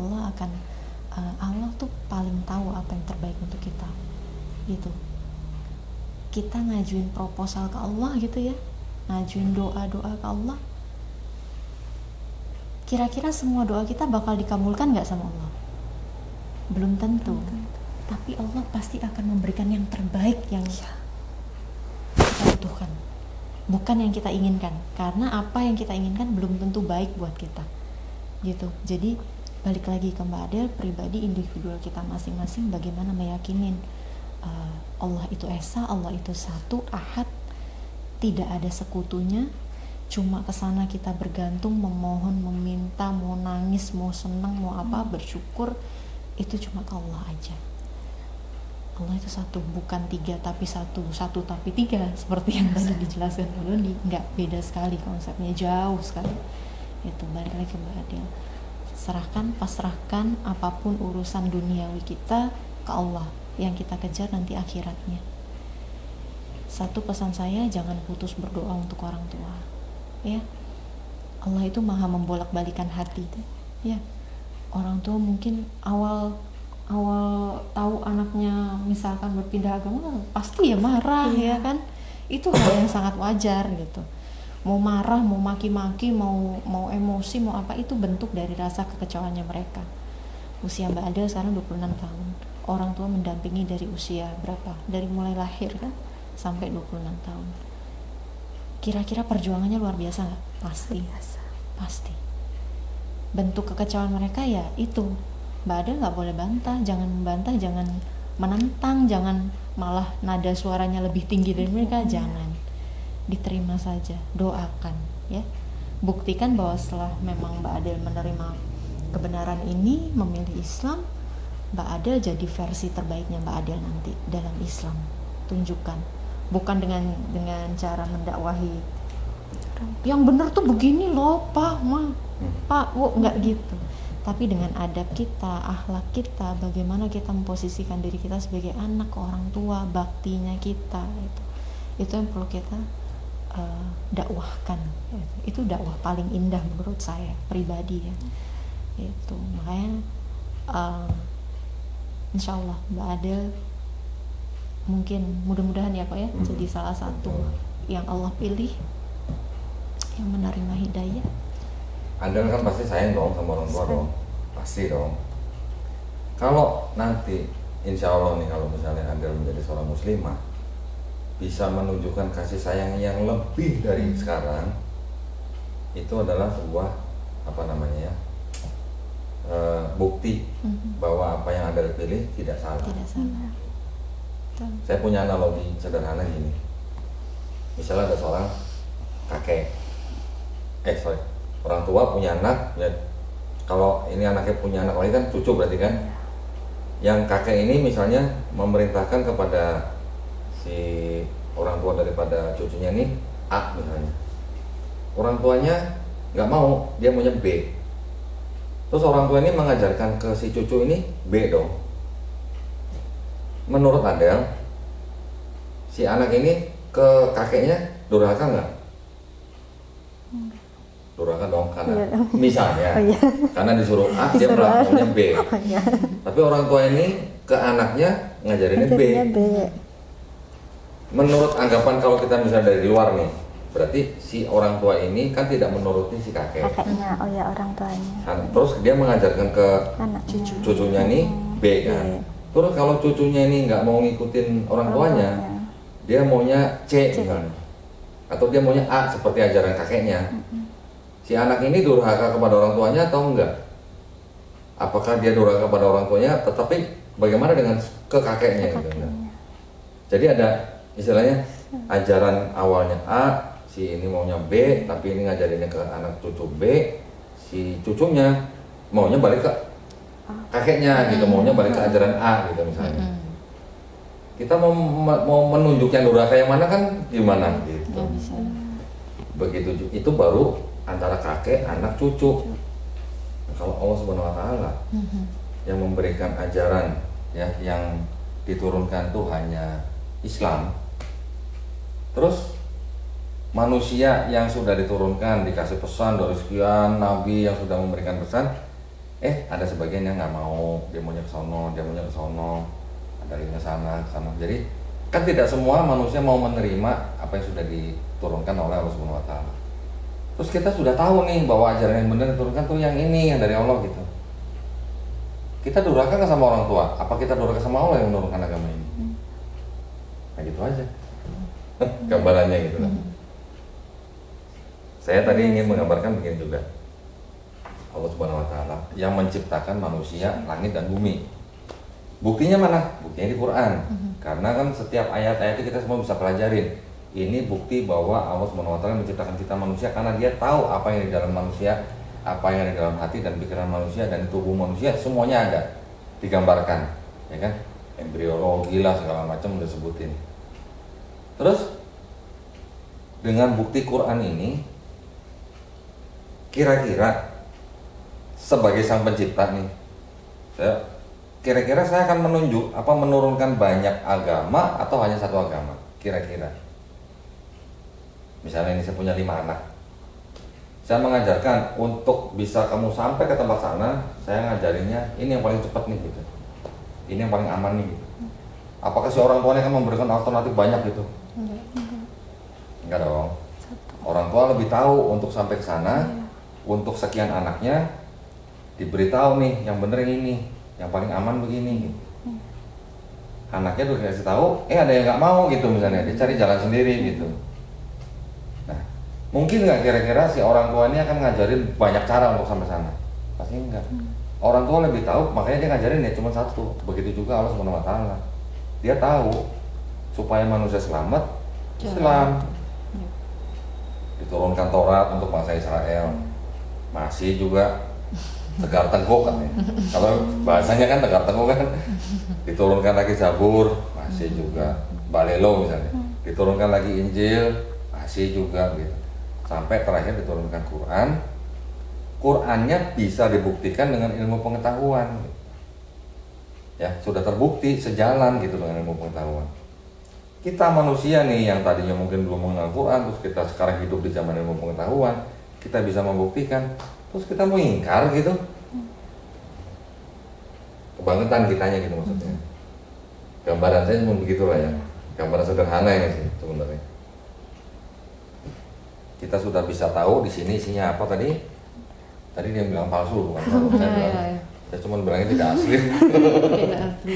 Allah tuh paling tahu apa yang terbaik untuk kita gitu. Kita ngajuin proposal ke Allah gitu ya, ngajuin doa-doa ke Allah, kira-kira semua doa kita bakal dikabulkan nggak sama Allah? Belum tentu. Tapi Allah pasti akan memberikan yang terbaik yang kita butuhkan, bukan yang kita inginkan, karena apa yang kita inginkan belum tentu baik buat kita gitu. Jadi balik lagi ke Mbak Adel, pribadi individual kita masing-masing, bagaimana meyakinin Allah itu esa, Allah itu satu, ahad, tidak ada sekutunya. Cuma kesana kita bergantung, memohon, meminta, mau nangis, mau senang, mau apa, bersyukur, itu cuma ke Allah aja. Allah itu satu, bukan tiga tapi satu, satu tapi tiga, seperti yang tadi dijelaskan oleh Dondi. Enggak, beda sekali konsepnya, jauh sekali. Itu balik lagi ke Mbak Adel, pasrahkan apapun urusan duniawi kita ke Allah. Yang kita kejar nanti akhiratnya. Satu pesan saya, jangan putus berdoa untuk orang tua ya. Allah itu maha membolak-balikan hati ya. Orang tua mungkin awal tahu anaknya misalkan berpindah agama, pasti ya marah ya kan. Itu hal yang sangat wajar gitu. Mau marah, mau maki-maki, mau emosi, mau apa, itu bentuk dari rasa kekecewaannya mereka. Usia Mbak Adel sekarang 26 tahun. Orang tua mendampingi dari usia berapa? Dari mulai lahir kan sampai 26 tahun. Kira-kira perjuangannya luar biasa nggak? Pasti. Bentuk kekecewaan mereka ya itu. Mbak Adel nggak boleh bantah, jangan membantah, jangan menentang, jangan malah nada suaranya lebih tinggi dari mereka, jangan. Diterima saja, doakan ya. Buktikan bahwa setelah memang Mbak Adel menerima kebenaran ini, memilih Islam, Mbak Adel jadi versi terbaiknya Mbak Adel nanti dalam Islam. Tunjukkan, bukan dengan cara mendakwahi yang benar tuh begini loh Pak, nggak gitu. Tapi dengan adab kita, akhlak kita, bagaimana kita memposisikan diri kita sebagai anak ke orang tua, baktinya kita, itu yang perlu kita dakwahkan. Itu dakwah paling indah menurut saya pribadi ya. Itu makanya insya Allah Mbak Adel mungkin mudah-mudahan ya Pak ya, jadi salah satu yang Allah pilih yang menerima hidayah. Adel kan pasti sayang dong sama orang tua dong, pasti dong. Kalau nanti insya Allah nih, kalau misalnya Adel menjadi seorang muslimah, bisa menunjukkan kasih sayang yang lebih dari sekarang, itu adalah sebuah bukti bahwa apa yang Adel pilih tidak salah. Saya punya analogi sederhana gini. Misalnya ada seorang kakek, orang tua punya anak ya, kalau ini anaknya punya anak lagi kan cucu berarti kan. Yang kakek ini misalnya memerintahkan kepada si orang tua daripada cucunya ini A misalnya, orang tuanya nggak mau, dia maunya B. Terus orang tua ini mengajarkan ke si cucu ini B dong. Menurut Adel, si anak ini ke kakeknya durhaka nggak? Durhaka dong, karena misalnya karena disuruh A, dia maunya B. Tapi orang tua ini ke anaknya ngajarinnya B. Menurut anggapan kalau kita misalnya dari luar nih, berarti si orang tua ini kan tidak menuruti si kakek. Kakeknya, oh ya orang tuanya. Terus dia mengajarkan ke Anaknya. cucunya nih B kan. Terus kalau cucunya ini nggak mau ngikutin orang tuanya, dia maunya C misalnya. Atau dia maunya A seperti ajaran kakeknya. Si anak ini durhaka kepada orang tuanya atau enggak? Apakah dia durhaka kepada orang tuanya, tetapi bagaimana dengan ke kakeknya gitu kan? Jadi ada istilahnya ajaran awalnya A, si ini maunya B, tapi ini ngajarinnya ke anak cucu B, si cucunya maunya balik ke kakeknya gitu, maunya balik ke ajaran A gitu misalnya. Kita mau menunjuk yang durhaka yang mana kan gimana gitu. Begitu itu baru antara kakek, anak, cucu. Nah, kalau Allah Subhanahu wa taala yang memberikan ajaran ya yang diturunkan tuh hanya Islam. Terus manusia yang sudah diturunkan dikasih pesan dari sekian nabi yang sudah memberikan pesan, ada sebagian yang nggak mau, dia maunya ke sono, ada yang ke sana. Jadi kan tidak semua manusia mau menerima apa yang sudah diturunkan oleh Allah Subhanahu wa taala. Terus kita sudah tahu nih bahwa ajaran yang benar diturunkan tuh yang ini, yang dari Allah gitu. Kita durhaka nggak sama orang tua? Apa kita durhaka sama Allah yang menurunkan agama ini? Nah gitu aja gambarannya gitu kan. Saya tadi ingin menggambarkan begini juga. Allah Subhanahu wa taala yang menciptakan manusia, langit dan bumi. Buktinya mana? Buktinya di Quran. Karena kan setiap ayat-ayat itu kita semua bisa pelajarin. Ini bukti bahwa Allah Subhanahu wa taala menciptakan kita manusia karena Dia tahu apa yang di dalam manusia, apa yang ada di dalam hati dan pikiran manusia dan tubuh manusia, semuanya ada digambarkan, ya kan? Embriologi lah segala macam udah sebutin. Terus dengan bukti Quran ini, kira-kira sebagai sang pencipta nih, kira-kira saya akan menunjuk apa menurunkan banyak agama atau hanya satu agama? Kira-kira. Misalnya ini saya punya 5 anak. Saya mengajarkan untuk bisa kamu sampai ke tempat sana, saya ngajarinnya ini yang paling cepat nih gitu. Ini yang paling aman nih gitu. Apakah si orang tuanya akan memberikan alternatif banyak gitu? Enggak dong. Orang tua lebih tahu untuk sampai ke sana, untuk sekian anaknya diberitahu nih yang bener ini, yang paling aman begini. Gitu. Anaknya tuh dikasih tahu, ada yang nggak mau gitu misalnya, dia cari jalan sendiri gitu. Nah, mungkin nggak kira-kira si orang tua ini akan ngajarin banyak cara untuk sampai sana? Pasti enggak. Orang tua lebih tahu, makanya dia ngajarin ya cuma satu. Begitu juga Allah Subhanahu wa taala. Dia tahu supaya manusia selamat, Islam. Diturunkan Taurat untuk bangsa Israel. Masih juga tegar tengkuk kan ya. Kalau bahasanya kan tegar tengkuk kan. Diturunkan lagi Zabur, masih juga. Balelo misalnya. Diturunkan lagi Injil, masih juga gitu. Sampai terakhir diturunkan Quran. Qurannya bisa dibuktikan dengan ilmu pengetahuan. Ya, sudah terbukti sejalan gitu dengan ilmu pengetahuan. Kita manusia nih yang tadinya mungkin belum mengenal Quran, terus kita sekarang hidup di zaman ilmu pengetahuan, kita bisa membuktikan, terus kita mau ingkar gitu. Kebangetan kitanya gitu maksudnya. Gambaran saya cuma begitulah ya. Gambaran sederhana ya sih sebenarnya. Kita sudah bisa tahu di sini isinya apa tadi? Tadi dia bilang palsu bukan palsu. Saya cuma bilangnya tidak asli. Tidak asli.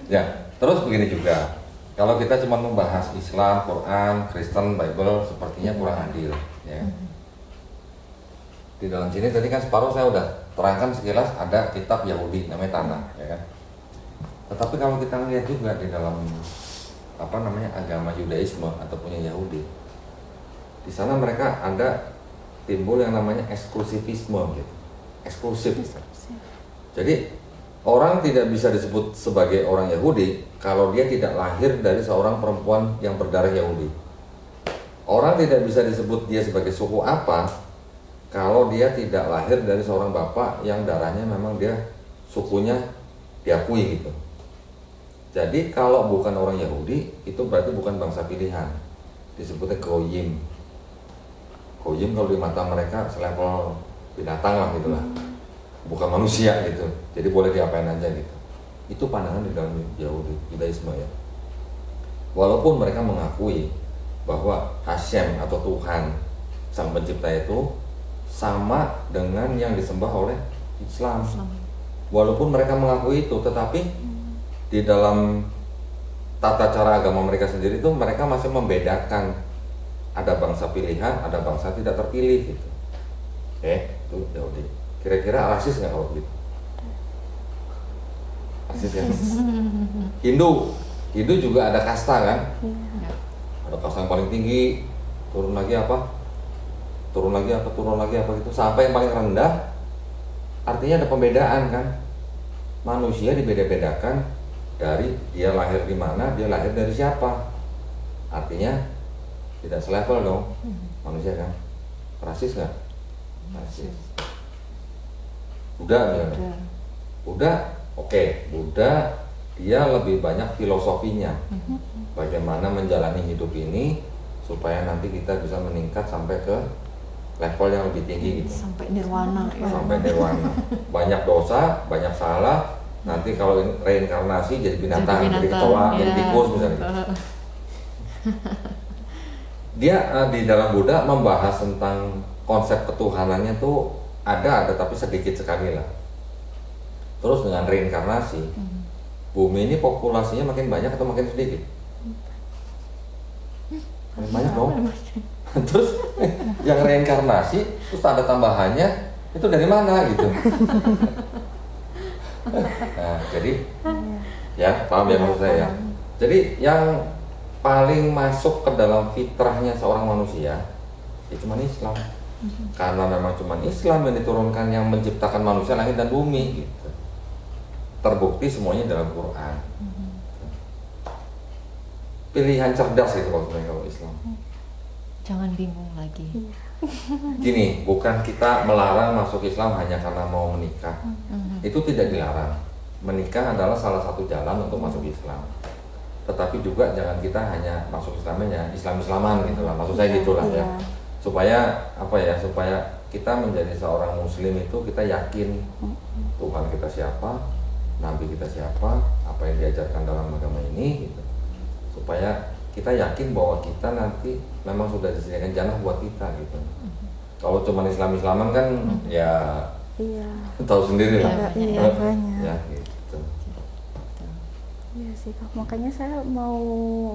Ya, terus begini juga. Kalau kita cuma membahas Islam, Quran, Kristen, Bible, sepertinya kurang adil. Ya. Di dalam sini tadi kan separuh saya udah terangkan sekilas ada kitab Yahudi namanya Tanakh, ya kan. Tetapi kalau kita lihat juga di dalam agama Yudaisme ataupun Yahudi, di sana mereka ada timbul yang namanya eksklusivisme gitu, eksklusif. Jadi orang tidak bisa disebut sebagai orang Yahudi kalau dia tidak lahir dari seorang perempuan yang berdarah Yahudi. Orang tidak bisa disebut dia sebagai suku apa kalau dia tidak lahir dari seorang bapak yang darahnya memang dia sukunya diakui gitu. Jadi kalau bukan orang Yahudi itu berarti bukan bangsa pilihan. Disebutnya goyim. Goyim kalau di mata mereka selevel binatang lah gitulah. Bukan manusia gitu, jadi boleh diapain aja gitu. Itu pandangan di dalam Yahudi, Yudaisme ya. Walaupun mereka mengakui bahwa Hashem atau Tuhan Sang Pencipta itu sama dengan yang disembah oleh Islam. Walaupun mereka mengakui itu, tetapi di dalam tata cara agama mereka sendiri itu mereka masih membedakan ada bangsa pilihan, ada bangsa tidak terpilih gitu. Itu Yahudi. Kira-kira rasis nggak kalau begitu? Rasis kan? Hindu juga ada kasta kan? Ada kasta yang paling tinggi, turun lagi apa gitu, sampai yang paling rendah. Artinya ada pembedaan kan? Manusia dibeda-bedakan dari dia lahir di mana, dia lahir dari siapa. Artinya tidak selevel dong manusia kan? Rasis nggak? Rasis. Buddha misalnya. Buddha, Buddha dia lebih banyak filosofinya. Bagaimana menjalani hidup ini supaya nanti kita bisa meningkat sampai ke level yang lebih tinggi gitu. Sampai nirwana ya. Sampai nirwana. Banyak dosa, banyak salah. Nanti kalau reinkarnasi jadi binatang, jadi kecoa, jadi tikus misalnya. Dia di dalam Buddha membahas tentang konsep ketuhanannya tuh ada tapi sedikit sekali lah. Terus dengan reinkarnasi, bumi ini populasinya makin banyak atau makin sedikit? Makin banyak dong. Terus yang reinkarnasi, terus tanda tambahannya itu dari mana gitu? Nah, jadi ya paham ya maksud saya ya. Jadi yang paling masuk ke dalam fitrahnya seorang manusia ya cuma Islam. Karena memang cuma Islam yang diturunkan yang menciptakan manusia langit dan bumi gitu. Terbukti semuanya dalam Quran. Pilihan cerdas itu kalau Islam. Jangan bingung lagi. Gini, bukan kita melarang masuk Islam hanya karena mau menikah. Itu tidak dilarang. Menikah adalah salah satu jalan untuk masuk Islam. Tetapi juga jangan kita hanya masuk Islamnya Islam-Islaman gitu lah. Maksud saya gitulah ya. Supaya supaya kita menjadi seorang muslim itu kita yakin Tuhan kita siapa, Nabi kita siapa, apa yang diajarkan dalam agama ini gitu. Supaya kita yakin bahwa kita nanti memang sudah disediakan jannah buat kita gitu. Kalau cuma Islam-Islaman kan ya tahu sendiri lah. Banyak. Ya gitu. Iya sih Kak, makanya saya mau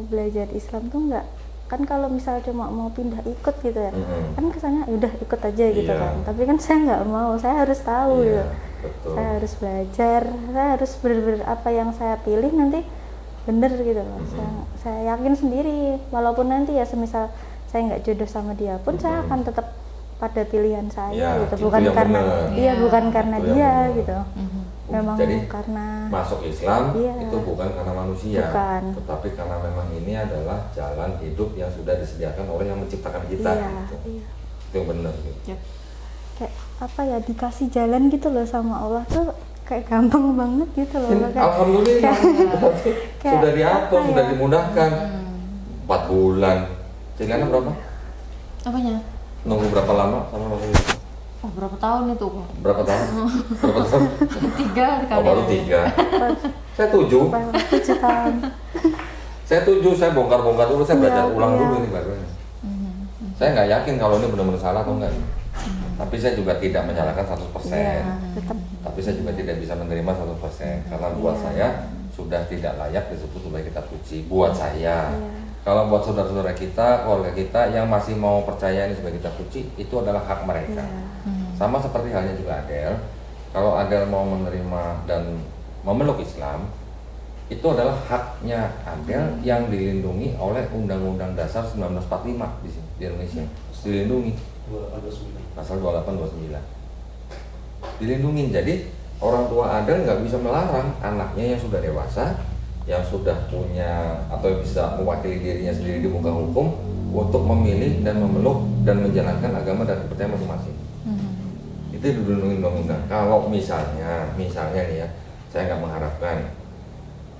belajar Islam tuh enggak, kan kalau misal cuma mau pindah ikut gitu ya, kan kesannya udah ikut aja gitu kan. Tapi kan saya nggak mau, saya harus tahu gitu. Betul. Saya harus belajar, saya harus benar-benar apa yang saya pilih nanti bener gitu loh. Saya yakin sendiri, walaupun nanti ya semisal saya nggak jodoh sama dia pun saya akan tetap pada pilihan saya gitu, bukan karena bukan karena dia gitu. Memang jadi, karena masuk Islam itu bukan karena manusia, tetapi karena memang ini adalah jalan hidup yang sudah disediakan oleh yang menciptakan kita gitu. Itu yang benar gitu. Kayak apa ya, dikasih jalan gitu loh sama Allah tuh kayak gampang banget gitu loh. Alhamdulillah sudah diatur, sudah dimudahkan. 4 bulan. Ciliana berapa? Apanya? Nunggu berapa lama sama masuk Islam? Oh, berapa tahun itu kok? Berapa tahun? Berapa tahun? 3 kali. Baru 3. Saya 7. 7 tahun. Saya 7, saya bongkar-bongkar dulu, saya belajar ulang dulu ini barunya. Saya nggak yakin kalau ini benar-benar salah atau enggak. Tapi saya juga tidak menyalahkan 100%. Tapi saya juga tidak bisa menerima 100%. Karena buat saya sudah tidak layak disebut sebagai kitab suci. Buat saya. Kalau buat saudara-saudara kita, keluarga kita yang masih mau percaya ini sebagai kitab suci, itu adalah hak mereka. Sama seperti halnya juga Adel. Kalau Adel mau menerima dan memeluk Islam, itu adalah haknya Adel yang dilindungi oleh Undang-Undang Dasar 1945 di sini, di Indonesia. Dilindungi. Pasal 2829. Dilindungi. Jadi orang tua Adel nggak bisa melarang anaknya yang sudah dewasa, yang sudah punya atau bisa mewakili dirinya sendiri di muka hukum untuk memilih dan memeluk dan menjalankan agama dan kepercayaan masing-masing. Itu dilindungi undang-undang. Kalau misalnya nih ya, saya nggak mengharapkan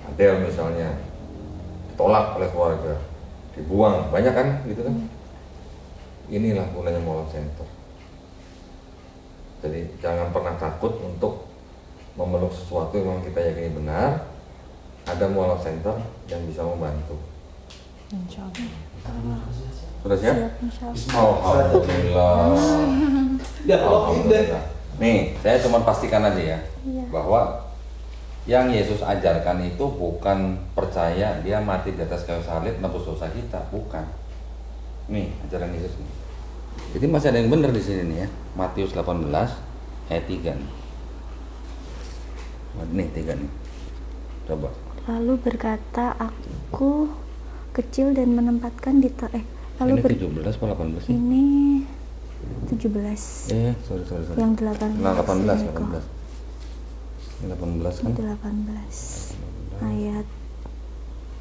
Adel misalnya ditolak oleh keluarga, dibuang, banyak kan gitu kan. Inilah gunanya Mualaf Center. Jadi jangan pernah takut untuk memeluk sesuatu yang memang kita yakini benar. Ada Mualaf Center yang bisa membantu. Insya Allah. Sudah siap? Siap, insya Allah. Alhamdulillah. Alhamdulillah. Nih, saya cuma pastikan aja ya, Iya. bahwa yang Yesus ajarkan itu bukan percaya dia mati di atas kayu salib nebus dosa kita, bukan. Nih, ajaran Yesus nih. Jadi masih ada yang benar di sini nih ya. Matius 18 ayat 3 nih. Nih 3 nih. Coba. Lalu berkata, aku kecil dan menempatkan di lalu Ini 17 atau 18 sih? ini 17. Sorry. Yang 18. Nah, 18. Ini kok. Ini 18 kan? 18 ayat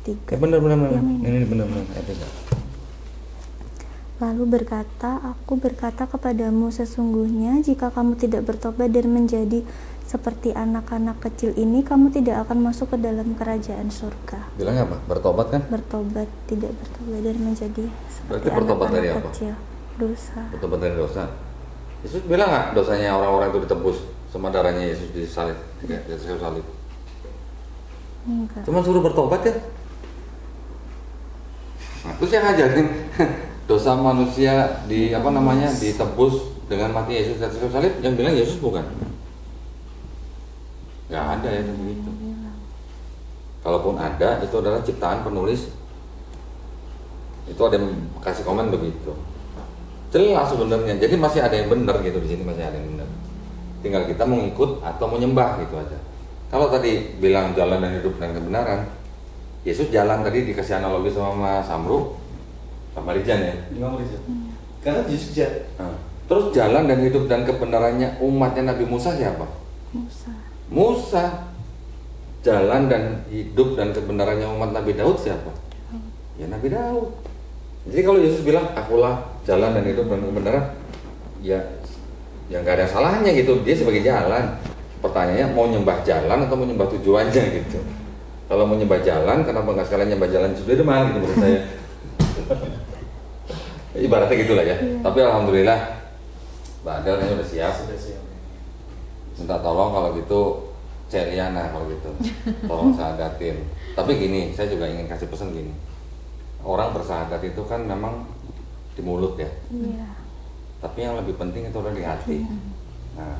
3. Benar. Yang Ini benar ayat 3. Lalu aku berkata kepadamu, sesungguhnya jika kamu tidak bertobat dan menjadi seperti anak-anak kecil ini, kamu tidak akan masuk ke dalam kerajaan surga. Bilangnya apa? Bertobat kan? Tidak bertobat dan menjadi seperti Berarti bertobat dari anak-anak apa? kecil. Dosa. Bertobat dari dosa. Yesus bilang nggak dosanya orang-orang itu ditebus sama darahnya Yesus di salib, di atas kayu salib. Enggak. Cuman suruh bertobat ya. Nah, terus yang ngajarin dosa manusia ditebus dengan mati Yesus di atas kayu salib, yang bilang Yesus bukan. Nggak ada ya begitu. Kalaupun ada, itu adalah ciptaan penulis. Itu ada yang kasih komen begitu. Jelas sebenarnya. Jadi masih ada yang benar gitu di sini, masih ada yang benar. Tinggal kita mau ngikut atau mau nyembah gitu aja. Kalau tadi bilang jalan dan hidup dan kebenaran, Yesus jalan tadi dikasih analogi sama Mas Amru, sama Lijan ya. Karena Yesus Nah, terus jalan dan hidup dan kebenarannya umatnya Nabi Musa siapa? Musa. Jalan dan hidup dan kebenarannya umat Nabi Daud siapa? Ya Nabi Daud. Jadi kalau Yesus bilang akulah jalan dan hidup dan kebenaran, ya nggak ada salahnya gitu. Dia sebagai jalan. Pertanyaannya mau nyembah jalan atau mau nyembah tujuannya gitu. Kalau mau nyembah jalan, kenapa nggak sekalian nyembah jalan Sudirman gitu menurut saya. Ibaratnya gitulah ya. Tapi alhamdulillah Mbak Adel kayaknya udah siap. Minta tolong kalau gitu Celiana kalau gitu. Tolong sahadatin. Tapi gini, saya juga ingin kasih pesan gini. Orang bersahadat itu kan memang di mulut ya. Iya. Tapi yang lebih penting itu adalah di hati. Nah,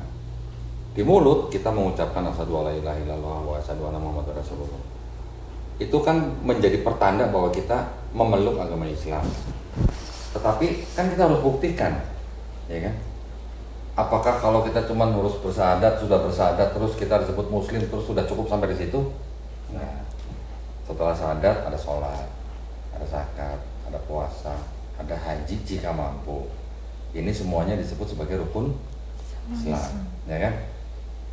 di mulut kita mengucapkan asyhadu alla ilaha illallah wa asyhadu anna muhammadar rasulullah. Itu kan menjadi pertanda bahwa kita memeluk agama Islam. Tetapi kan kita harus buktikan, ya kan? Apakah kalau kita cuma harus bersahadat, sudah bersahadat terus kita disebut muslim terus sudah cukup sampai di situ? Nah, setelah syahadat ada sholat, ada zakat, ada puasa, ada haji jika mampu. Ini semuanya disebut sebagai rukun Islam, ya kan?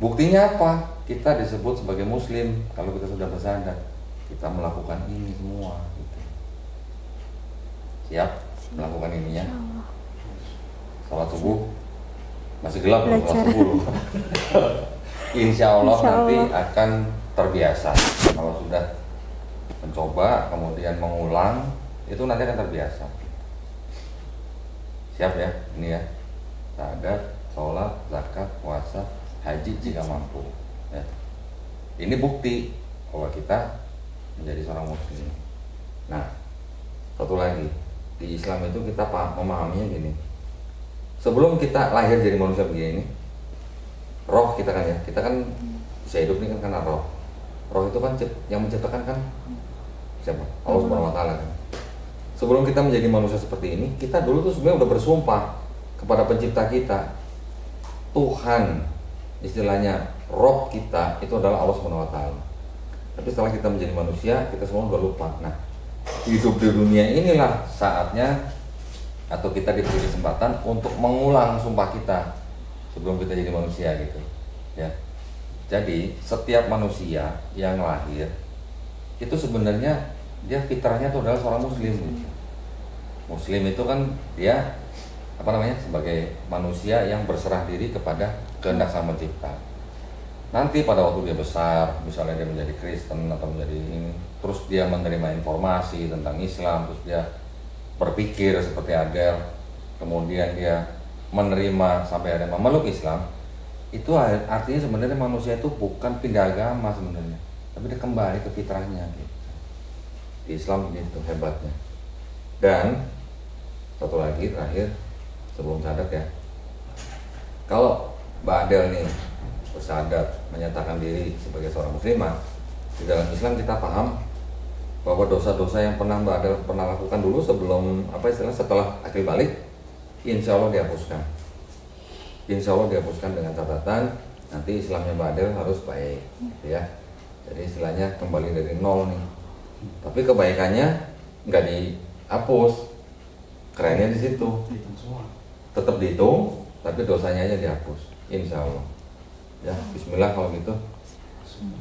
Buktinya apa? Kita disebut sebagai muslim kalau kita sudah bersyahadat. Kita melakukan ini semua gitu. Siap melakukan ininya? Salat subuh masih gelap loh, salat subuh. Insya Allah nanti akan terbiasa. Kalau sudah mencoba kemudian mengulang, itu nanti akan terbiasa. Siap ya, ini ya. Syahadat, sholat, zakat, puasa, haji jika mampu. Ya. Ini bukti bahwa kita menjadi seorang muslim. Nah, satu lagi di Islam itu kita memahaminya gini. Sebelum kita lahir jadi manusia begini, roh kita kan ya, kita kan bisa hidup ini kan karena roh. Roh itu kan yang menciptakan kan siapa? Allah Subhanahu wa taala kan. Sebelum kita menjadi manusia seperti ini, kita dulu tuh sebenarnya udah bersumpah kepada pencipta kita. Tuhan, istilahnya roh kita itu adalah Allah Subhanahu wa taala. Tapi setelah kita menjadi manusia, kita semua udah lupa. Nah, hidup di dunia inilah saatnya atau kita diberi kesempatan untuk mengulang sumpah kita sebelum kita jadi manusia gitu. Ya. Jadi, setiap manusia yang lahir itu sebenarnya dia fitrahnya itu adalah seorang muslim. Muslim itu kan dia sebagai manusia yang berserah diri kepada kehendak Sang Pencipta. Nanti pada waktu dia besar, misalnya dia menjadi Kristen atau menjadi ini, terus dia menerima informasi tentang Islam, terus dia berpikir seperti Adel, kemudian dia menerima sampai ada memeluk Islam, itu artinya sebenarnya manusia itu bukan pindah agama sebenarnya, tapi dia kembali ke fitrahnya gitu. Di Islam gitu hebatnya. Dan satu lagi terakhir sebelum syahadat ya, kalau Mbak Adel nih bersyahadat menyatakan diri sebagai seorang muslimah, di dalam Islam kita paham bahwa dosa-dosa yang pernah Mbak Adel pernah lakukan dulu sebelum setelah akil balik, insya Allah dihapuskan. Insya Allah dihapuskan dengan catatan nanti Islamnya Mbak Adel harus baik, gitu ya. Jadi istilahnya kembali dari nol nih. Tapi kebaikannya nggak dihapus, kerennya di situ. Dihitung semua. Tetap dihitung, tapi dosanya aja dihapus, insya Allah. Ya, Bismillah kalau gitu.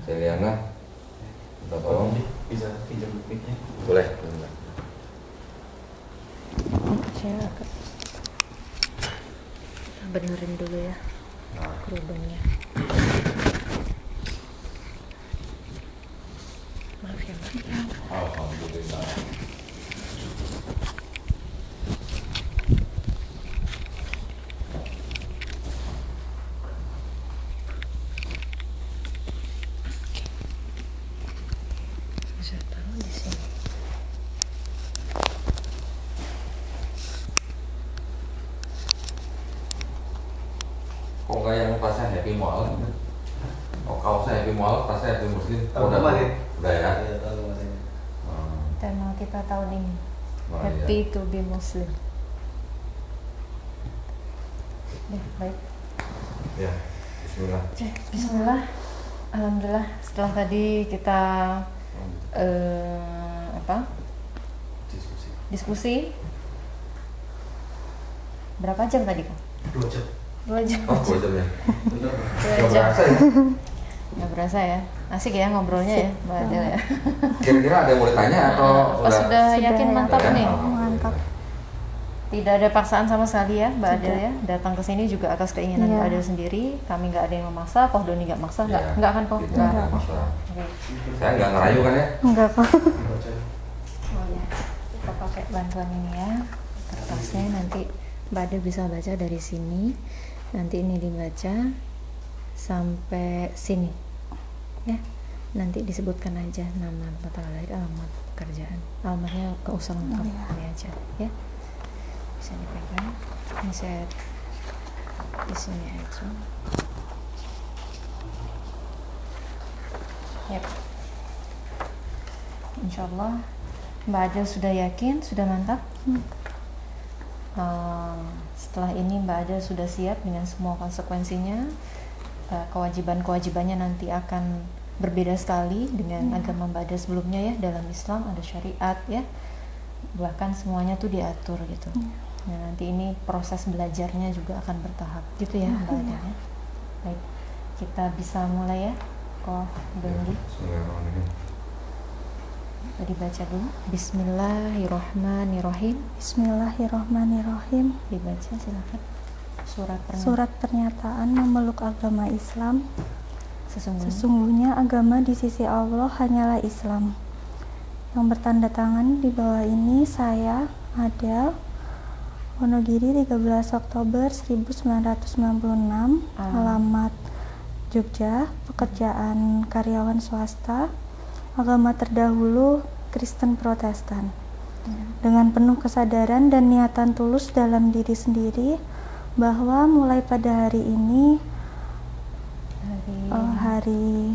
Celiana, minta tolong. Bisa pinjam mic-nya. Boleh. Bismillah. Silakan. Kita benerin dulu ya kerudungnya. Maaf ya Mbak. Alhamdulillah. Bisa taruh di sini. Kok nggak yang tasnya Happy Mualaf? Oh, kalau saya Happy Mualaf, tasnya Happy Muslim. Tahun kemarin. Udah ya. Iya, tahun kemarin. Tema kita tahun ini Oh, Happy iya. to be Muslim. Ya, baik. Ya, Bismillah. Bismillah. Alhamdulillah setelah tadi kita diskusi berapa jam tadi Kak? 2 jam. 2 jam. Oh, 2 jam ya. Bener. 2 Nggak jam. berasa ya? Nggak berasa ya. Asik ya ngobrolnya ya Mbak Adel ya. Kira-kira ada yang mau ditanya atau Oh, sudah yakin Sudah mantap ya? nih. Mantap. Tidak ada paksaan sama sekali ya Mbak Adel ya. Datang ke sini juga atas keinginan Iya. Mbak Adel sendiri. Kami nggak ada yang memaksa. Koh Doni nggak maksa. Iya. Nggak kan Koh? Gitu, Nggak. nggak masalah. Oke. Saya nggak ngerayu kan ya? Enggak kok. Baca. Oh ya, kita pakai bantuan ini ya, kertasnya nanti Mbak Ade bisa baca dari sini, nanti ini dibaca sampai sini, ya. Nanti disebutkan aja nama, tempat lahir, alamat pekerjaan, alamatnya gak usah lengkap, ini aja, ya. Bisa dipegang, ini saya di sini aja. Yap. Insya Allah Mbak Adel sudah yakin, sudah mantap. Setelah ini Mbak Adel sudah siap dengan semua konsekuensinya. Kewajiban-kewajibannya nanti akan berbeda sekali dengan agama Mbak Adel sebelumnya ya. Dalam Islam ada syariat ya, bahkan semuanya tuh diatur gitu. Nah nanti ini proses belajarnya juga akan bertahap gitu ya Mbak Adel ya. Baik, kita bisa mulai ya. Kok Doni? Bismillahirrahmanirrahim. Tadi baca dulu. Bismillahirrahmanirrahim. Bismillahirrahmanirrahim. Dibaca silakan. Surat pernyataan memeluk agama Islam. Sesungguhnya Sesungguhnya agama di sisi Allah hanyalah Islam. Yang bertanda tangan di bawah ini saya, Adel, Wonogiri, 13 Oktober 1996, alamat Jogja, pekerjaan karyawan swasta, agama terdahulu Kristen Protestan. Dengan penuh kesadaran dan niatan tulus dalam diri sendiri bahwa mulai pada hari ini, hari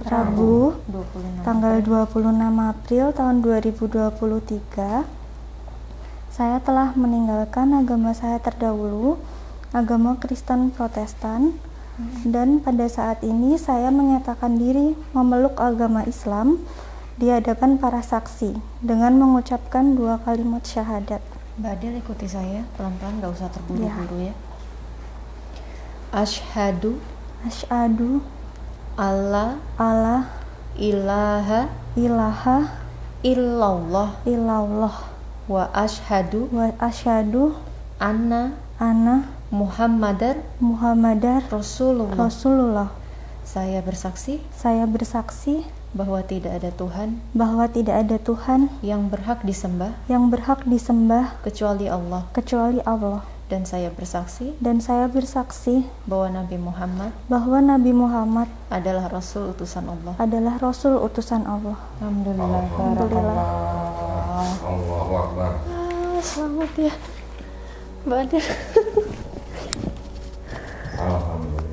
Rabu 26 tanggal 26 April tahun 2023, saya telah meninggalkan agama saya terdahulu, agama Kristen Protestan, dan pada saat ini saya menyatakan diri memeluk agama Islam di hadapan para saksi dengan mengucapkan 2 kalimat syahadat. Mbak Adel ikuti saya pelan-pelan, gak usah terburu-buru ya. Asyhadu Asyhadu alla alla ilaha ilaha illallah illallah wa asyhadu wa asyhadu anna anna Muhammadar Muhammadar Rasulullah. Rasulullah. Saya bersaksi Saya bersaksi bahwa tidak ada Tuhan bahwa tidak ada Tuhan yang berhak disembah yang berhak disembah kecuali Allah, kecuali Allah, dan saya bersaksi dan saya bersaksi bahwa Nabi Muhammad bahwa Nabi Muhammad adalah Rasul utusan Allah. adalah Rasul utusan Allah. Alhamdulillah. Alhamdulillah. Barakallah. Wow. Allahu Akbar. Selamat ya, Mbak Adel. Alhamdulillah.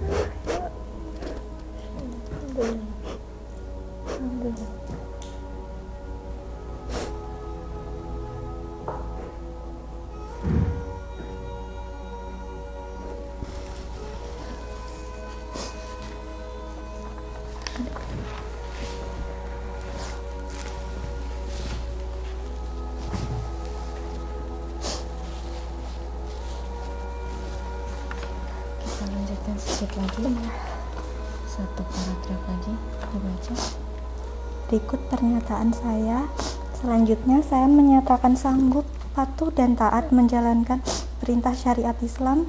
Kita lanjutkan sedikit lagi. Satu paragraf lagi dibaca. Berikut pernyataan saya. Selanjutnya saya menyatakan sanggup, patuh dan taat menjalankan perintah syariat Islam.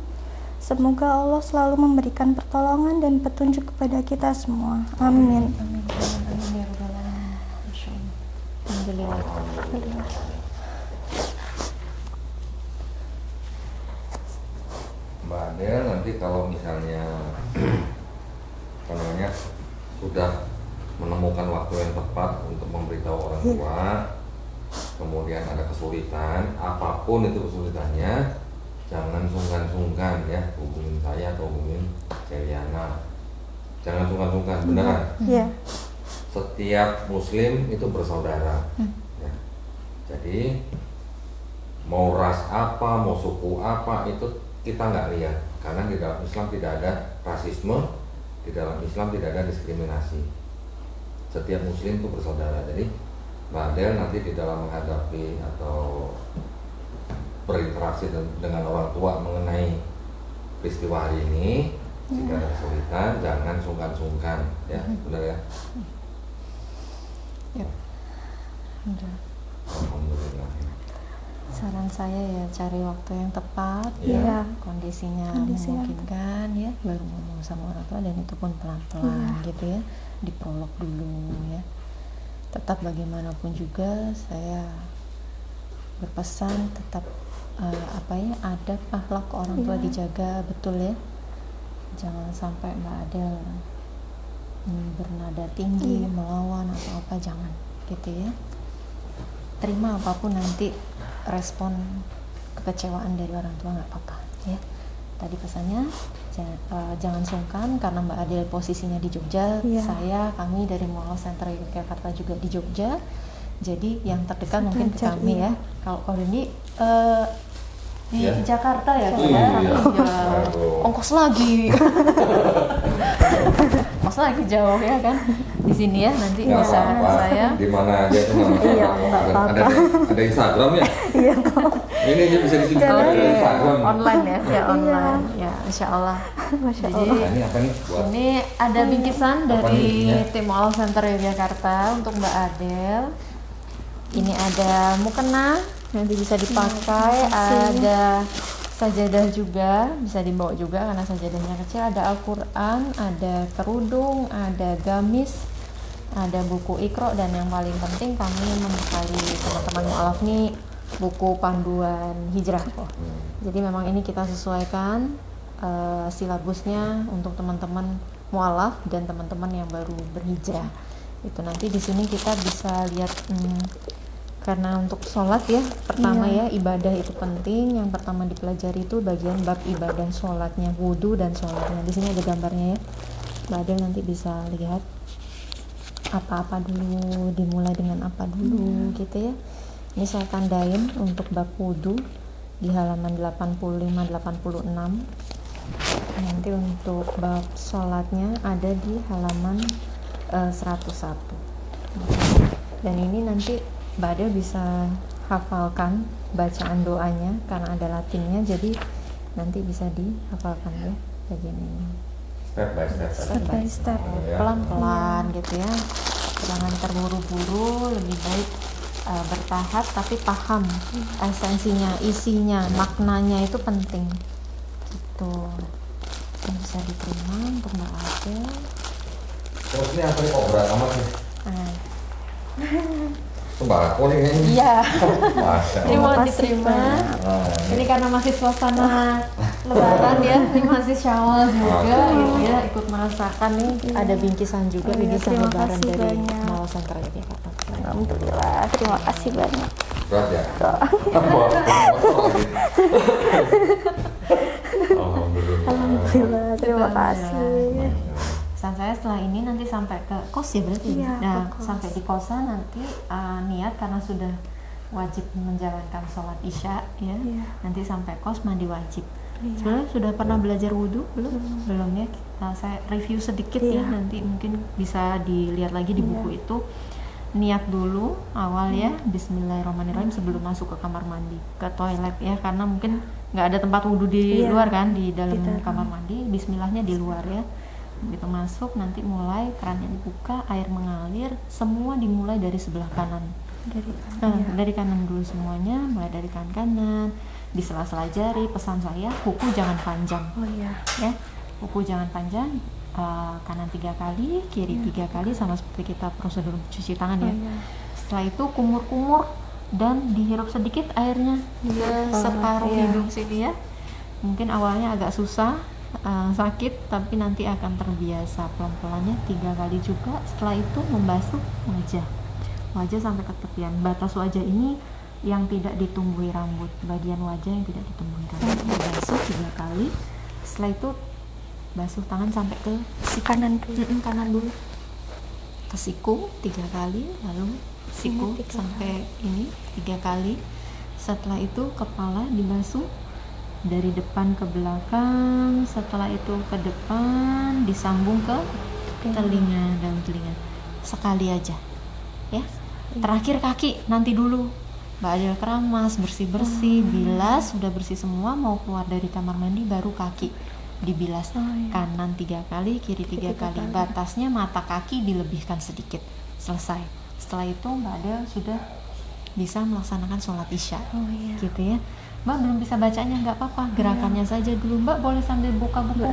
Semoga Allah selalu memberikan pertolongan dan petunjuk kepada kita semua. Amin. Amin. Amin ya rabbal alamin. Masya Allah. Alhamdulillah. Alhamdulillah. Mbak Adel, nanti kalau misalnya apa namanya sudah menemukan waktu yang tepat untuk memberitahu orang tua, kemudian ada kesulitan, apapun itu kesulitannya, jangan sungkan-sungkan ya, hubungin saya atau hubungin Celiana. Jangan sungkan-sungkan, beneran. Iya. Setiap muslim itu bersaudara. Ya. Jadi mau ras apa, mau suku apa, itu kita nggak lihat, karena di dalam Islam tidak ada rasisme, di dalam Islam tidak ada diskriminasi. Setiap muslim itu bersaudara. Jadi Mbak Adel nanti di dalam menghadapi atau berinteraksi dengan orang tua mengenai peristiwa hari ini, jika ada kesulitan jangan sungkan-sungkan ya, benar ya? Yap. Alhamdulillah. Alhamdulillah. Saran saya ya cari waktu yang tepat, Iya. kondisinya Kondisi yang memungkinkan ya, baru ngomong sama orang tua, dan itu pun pelan-pelan gitu ya, diprolog dulu ya. Tetap bagaimanapun juga saya berpesan tetap adab akhlak orang tua dijaga betul ya. Jangan sampai Mbak Adel bernada tinggi, melawan atau apa, jangan gitu ya. Terima apapun nanti respon kekecewaan dari orang tua, nggak apa-apa ya. Tadi pesannya jangan sungkan, karena Mbak Adel posisinya di Jogja, kami dari Mualaf Center Yogyakarta juga di Jogja, jadi yang terdekat mungkin ke kami ya. Kalau ini di Jakarta ya, ongkos lagi. Ongkos lagi jauh ya kan, di sini ya nanti Nggak bisa apa-apa. saya Di mana aja tuh nggak Iya, apa-apa. nggak apa-apa. Ada Instagram ya? Iya. Ini bisa disini Oke, ada Instagram. online ya online ya, Insya Allah. Masya Jadi Allah. Nah, ini apa nih buat? ini ada bingkisan Apa dari nih isinya? tim Mualaf Center Yogyakarta untuk Mbak Adel. Ini ada mukena, nanti bisa dipakai, ada sajadah juga, bisa dibawa juga karena sajadahnya kecil, ada Al-Quran, ada kerudung, ada gamis, ada buku Iqra, dan yang paling penting kami membekali teman-teman Mualaf nih buku panduan hijrah. Jadi memang ini kita sesuaikan silabusnya untuk teman-teman Mualaf dan teman-teman yang baru berhijrah. Itu nanti di sini kita bisa lihat karena untuk sholat ya, pertama ya ibadah itu penting. Yang pertama dipelajari itu bagian bab ibadah sholatnya, wudhu dan sholatnya. Di sini ada gambarnya ya, Mbak Adel nanti bisa lihat apa-apa dulu, dimulai dengan apa dulu gitu ya. Ini saya tandain untuk bab wudhu di halaman 85-86. Nanti untuk bab sholatnya ada di halaman 101. Dan ini nanti Mbak Adel bisa hafalkan bacaan doanya karena ada latinnya, jadi nanti bisa dihafalkan ya bagian ini. Step by step. Ya. Pelan-pelan gitu ya, jangan terburu-buru, lebih baik bertahap tapi paham esensinya, isinya, maknanya itu penting gitu. Ini bisa diterima untuk Mbak Adel. Terus ini apa nih, kok berat amat nih? Sembako nih kayaknya. Iya. Masya Ini Allah. mau diterima. Ini karena masih suasana Lebaran ya, ini masih Syawal juga gitu ya, ikut merasakan nih. Ada bingkisan juga, bingkisan terima Lebaran kasih dari banyak. Mualaf Center Yogyakarta. Alhamdulillah, terima kasih banyak. Berat ya? Bawa motor lagi. Alhamdulillah. Alhamdulillah, terima kasih. Pesan saya setelah ini nanti sampai ke kos ya berarti. Iya, Nah, ke kos. sampai di kosan nanti niat karena sudah wajib menjalankan sholat isya ya. Iya. Nanti sampai kos mandi wajib. Iya. Sebenarnya sudah pernah belajar wudhu belum? Belum ya. Saya review sedikit ya, Iya. nanti mungkin bisa dilihat lagi di buku itu. Niat dulu awal ya, Bismillahirrahmanirrahim sebelum masuk ke kamar mandi, ke toilet ya, karena mungkin nggak ada tempat wudhu di Iya. luar kan, di dalam dalam. kamar mandi. Bismillahnya di luar ya. Begitu masuk nanti mulai kerannya dibuka, air mengalir, semua dimulai dari sebelah kanan. Dari kanan dulu semuanya, mulai dari kanan, di sela-sela jari. Pesan saya, kuku jangan panjang Oh iya. ya, kuku jangan panjang. Kanan 3 kali, kiri 3 kali, sama seperti kita prosedur cuci tangan ya. Iya. Setelah itu kumur-kumur dan dihirup sedikit airnya ke separuh iya. hidung sini ya. Mungkin awalnya agak susah, sakit, tapi nanti akan terbiasa pelan-pelannya 3 kali juga. Setelah itu membasuh wajah sampai ke tepian. Batas wajah ini yang tidak ditumbuhi rambut, bagian wajah yang tidak ditumbuhi rambut. Basuh 3 kali. Setelah itu basuh tangan sampai ke Kanan dulu. kanan dulu, ke siku 3 kali, lalu siku Ini 3 sampai ini 3 kali. Setelah itu kepala dibasuh dari depan ke belakang, setelah itu ke depan disambung ke telinga, dalam telinga sekali aja ya. Terakhir kaki nanti dulu, Mbak Adel keramas, bersih-bersih, bilas, sudah bersih semua, mau keluar dari kamar mandi baru kaki dibilas. Kanan 3 kali, kiri 3 kali. Batasnya mata kaki dilebihkan sedikit, selesai. Setelah itu Mbak Adel sudah bisa melaksanakan sholat isya. Oh iya. Gitu ya. Mbak belum bisa bacanya, nggak apa-apa, gerakannya saja dulu. Mbak boleh sambil buka buku,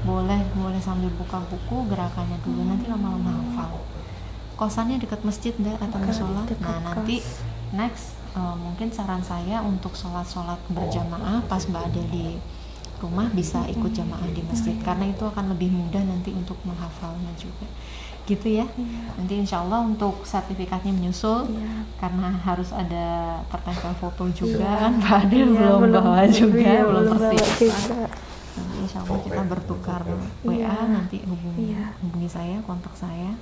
boleh sambil buka buku, gerakannya dulu, nanti lama-lama hafal. Kosannya dekat masjid enggak atau musola? dekat Nah, nanti kos. next mungkin saran saya untuk sholat berjamaah pas Mbak Adel di rumah bisa ikut jamaah di masjid, karena itu akan lebih mudah nanti untuk menghafalnya juga. Gitu ya. Nanti insya Allah untuk sertifikatnya menyusul, karena harus ada pertempel foto juga kan, Pak Adel belum bawa juga, belum persiapan. Nanti insya Allah kita bertukar WA, nanti hubungi saya, kontak saya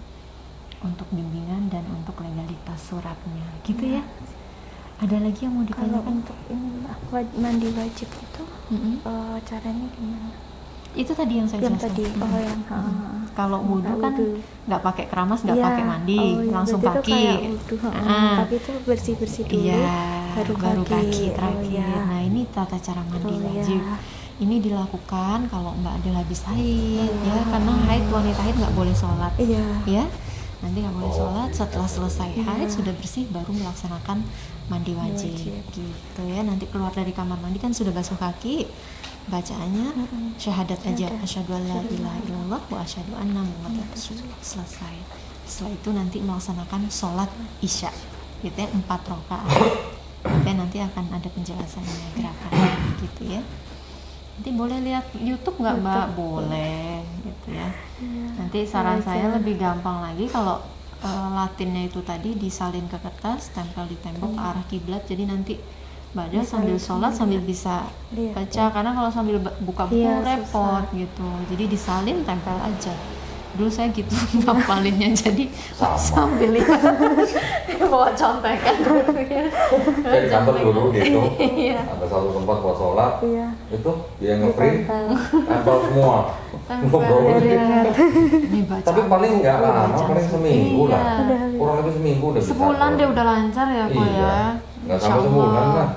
untuk bimbingan dan untuk legalitas suratnya. Gitu ya. Ada lagi yang mau Kalau ditanyakan? untuk ini mandi wajib itu caranya gimana? Itu tadi yang saya Yang jelaskan. tadi yang Kalau wudhu kan wudhu. nggak pakai keramas, nggak Iya. pakai mandi, langsung berarti itu kaki. kayak wudhu, tapi itu bersih dulu. Iya, baru kaki Oh, terakhir. iya. Nah ini tata cara mandi Oh, wajib. iya. Ini dilakukan kalau Mbak Adel habis haid, ya, karena haid, wanita haid nggak boleh sholat, Iya. ya. Nanti nggak boleh sholat. Setelah selesai haid sudah bersih, baru melaksanakan mandi wajib, gitu ya. Nanti keluar dari kamar mandi kan sudah basuh kaki, bacaannya syahadat aja, asyhadu an la ilaha illallah wa asyhadu anna muhammadar rasulullah, selesai. Setelah itu nanti melaksanakan sholat isya, gitu ya, 4 rakaat. Nanti akan ada penjelasannya, gerakannya, gitu ya. Nanti boleh lihat YouTube nggak Mbak? Boleh, gitu ya. Nanti saran saya lebih gampang lagi kalau Latinnya itu tadi disalin ke kertas, tempel di tembok ke arah kiblat. Jadi nanti Mbak Adel sambil sholat sambil bisa baca, karena kalau sambil buka buku repot gitu. Jadi disalin, tempel aja. Dulu saya gitu ngapalinnya, jadi sambil lihat bawa contekan dulu ya. Saya di kantor dulu gitu, Iya. ada satu tempat buat sholat, Iya. itu dia nge-print, tempel semua. Ini baca. Tapi paling nggak lama, paling seminggu Iya. lah. Kurang lebih seminggu udah bisa. Sebulan dia udah lancar ya kok Iya. ya. Nggak Insya sampai sebulan Allah. lah.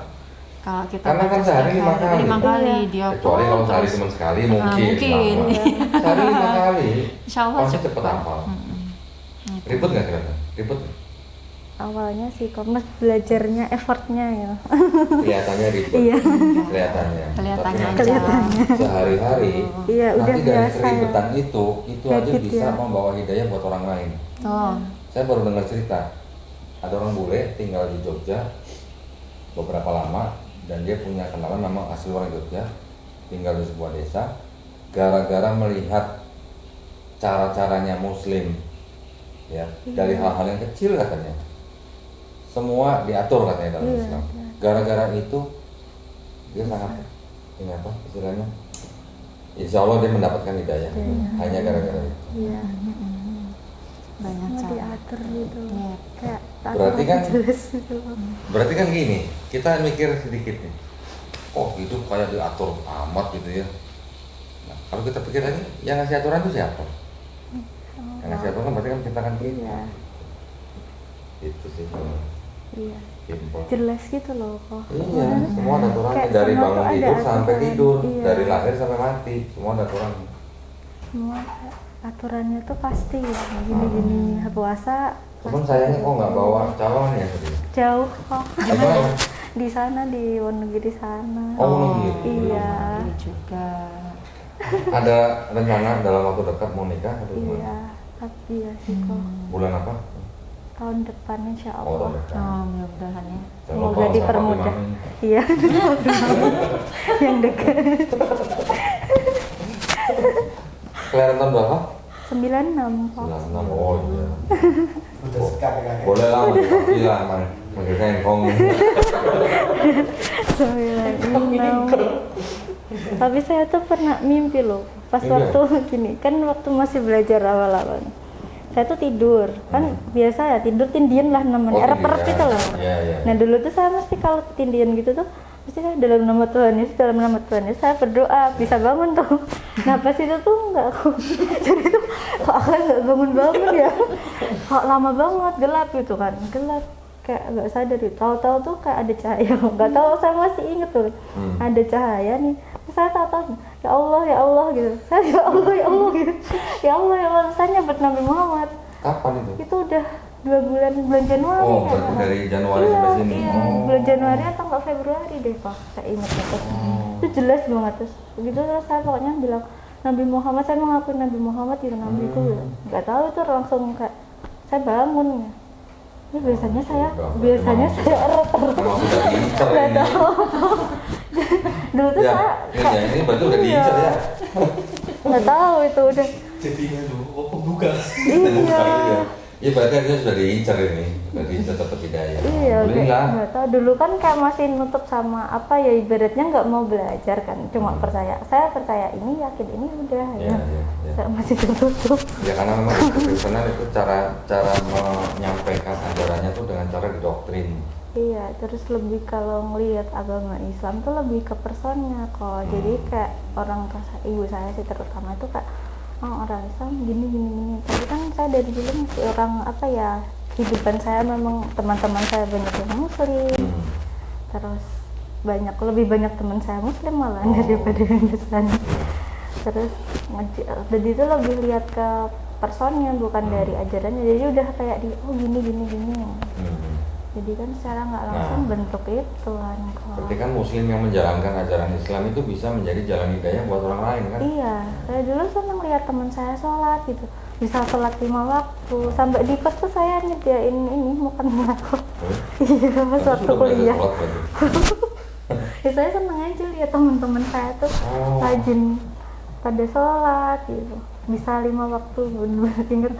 Kalau kita Karena kan baca sehari setiap 5 kali. 5 kali dia Kecuali kalau sehari terus. cuma sekali mungkin. mungkin. lama. Sehari 5 kali. Insya Allah pasti cepet. cepet hafal. Ribet nggak kira-kira? Ribet nggak? Awalnya sih karena belajarnya effortnya ya. Kelihatannya ribet. Iya. Kelihatannya. Kelihatannya Tapi aja. nanti sehari-hari. Iya, udah nanti dari biasa ya. keribetan itu aja Habit bisa ya. membawa hidayah buat orang lain. Oh. Saya baru dengar cerita, ada orang bule tinggal di Jogja beberapa lama, dan dia punya kenalan memang asli orang Jogja, tinggal di sebuah desa. Gara-gara melihat cara-caranya Muslim, ya, dari hal-hal yang kecil katanya, semua diatur katanya dalam Iya, Islam. iya. Gara-gara itu dia sangat ini apa istilahnya? Insya Allah dia mendapatkan hidayah. Iya. Hanya gara-gara itu. Iya. Banyak Semua cara. diatur gitu. Iya. Kayak Berarti kan- jelas gitu. Berarti kan gini, kita mikir sedikit nih. Oh hidup kayak diatur amat gitu ya. Nah, kalau kita pikir lagi, yang ngasih aturan itu siapa? Yang ngasih aturan berarti kan menciptakan kita. Iya. Itu sih. Iya. Simpel. Jelas gitu loh kok. Iya, semua ada aturannya Kayak dari semua bangun tuh ada tidur sampai aturan. tidur, Iya. dari lahir sampai mati, semua ada aturan. Semua aturannya tuh pasti ya. Gini-gini puasa. Cuman pasti. sayangnya kok nggak bawa calon ya tadi. Jauh kok. Gimana? Di sana di Wonogiri sana. Oh, Wonogiri. Iya. Ini juga. Ada rencana dalam waktu dekat mau nikah atau Iya. gimana? Tapi ya sih kok. Bulan apa? Tahun depan insya Oh, Allah. tahun depan. Oh, mudah-mudahan ya. Jangan lupa Semoga sama dipermudah. Papi Mami. Iya. Yang dekat. Kelahiran tahun berapa? 96 kok. 96. Oh iya. Udah sekali kan. Boleh lah, bilang man. Manggil saya Engkong. 96. Tapi saya tuh pernah mimpi loh. Pas Mimpi waktu gini, kan waktu masih belajar awal-awal. Saya tuh tidur, kan biasa ya tidur tindian lah namanya, Oh, erep-erep tindian. gitu loh. Iya, iya. Nah dulu tuh saya mesti kalau tindian gitu tuh, mesti saya dalam nama Tuhan Yesus, dalam nama Tuhan Yesus saya berdoa, bisa bangun tuh. Nah pas itu tuh enggak aku, jadi tuh kok aku nggak bangun-bangun ya, kok lama banget, gelap gitu kan, gelap. Kayak nggak sadar gitu, tahu-tahu tuh kayak ada cahaya, nggak tahu saya masih inget tuh, ada cahaya nih, terus saya tahu ya Allah gitu, saya ya Allah gitu, ya Allah saya nyebut Nabi Muhammad, Kapan itu? itu udah 2 bulan Januari Oh, ya. berarti dari Januari Iya, sampai sini. iya, Oh. bulan Januari atau nggak Februari deh pak, saya ingat itu, itu jelas banget terus, begitu terus saya pokoknya bilang Nabi Muhammad, saya mengakui Nabi Muhammad gitu, nabiku nggak tahu itu langsung kayak saya bangun ya. Ini biasanya saya erot-erot. Emang sudah diincar Nggak ini. tahu. Dulu tuh Ya, saya ini berarti udah Iya. diincar ya. nggak tahu itu udah. Jadinya dulu, oh pembuka. Iya. Iya berarti dia sudah diincar ini, sudah diincar tetap hidayah. Iya, Alhamdulillah. nggak tahu. Dulu kan kayak masih nutup sama apa ya, ibaratnya nggak mau belajar kan, cuma percaya. Saya percaya ini, yakin ini, udah Iya, ya. iya, iya. Saya masih tutup. Ya karena memang di Kristen itu cara menyampaikan ajarannya tuh dengan cara didoktrin. Iya, terus lebih kalau ngelihat agama Islam tuh lebih ke personnya kok. Jadi kayak orang tua ibu saya sih terutama itu kayak orang Islam gini. Tapi kan saya dari dulu masih orang apa ya, kehidupan saya memang teman-teman saya banyak yang Muslim. Terus lebih banyak teman saya Muslim malah daripada yang Kristen. Terus jadi itu lebih lihat ke personnya bukan dari ajarannya. Jadi udah kayak gini. Jadi kan secara nggak langsung bentuk itu kan kok. Berarti kan Muslim yang menjalankan ajaran Islam itu bisa menjadi jalan hidayah buat orang lain kan? Iya, saya dulu senang lihat teman saya sholat gitu, bisa sholat 5 waktu. Sampai di kos tuh saya nyediain ini makan aku. Iya, pas Nanti waktu sudah belajar kuliah. sholat berarti. Ya saya senang aja lihat teman-teman saya tuh Oh. rajin pada sholat gitu, bisa 5 waktu, bener-bener inget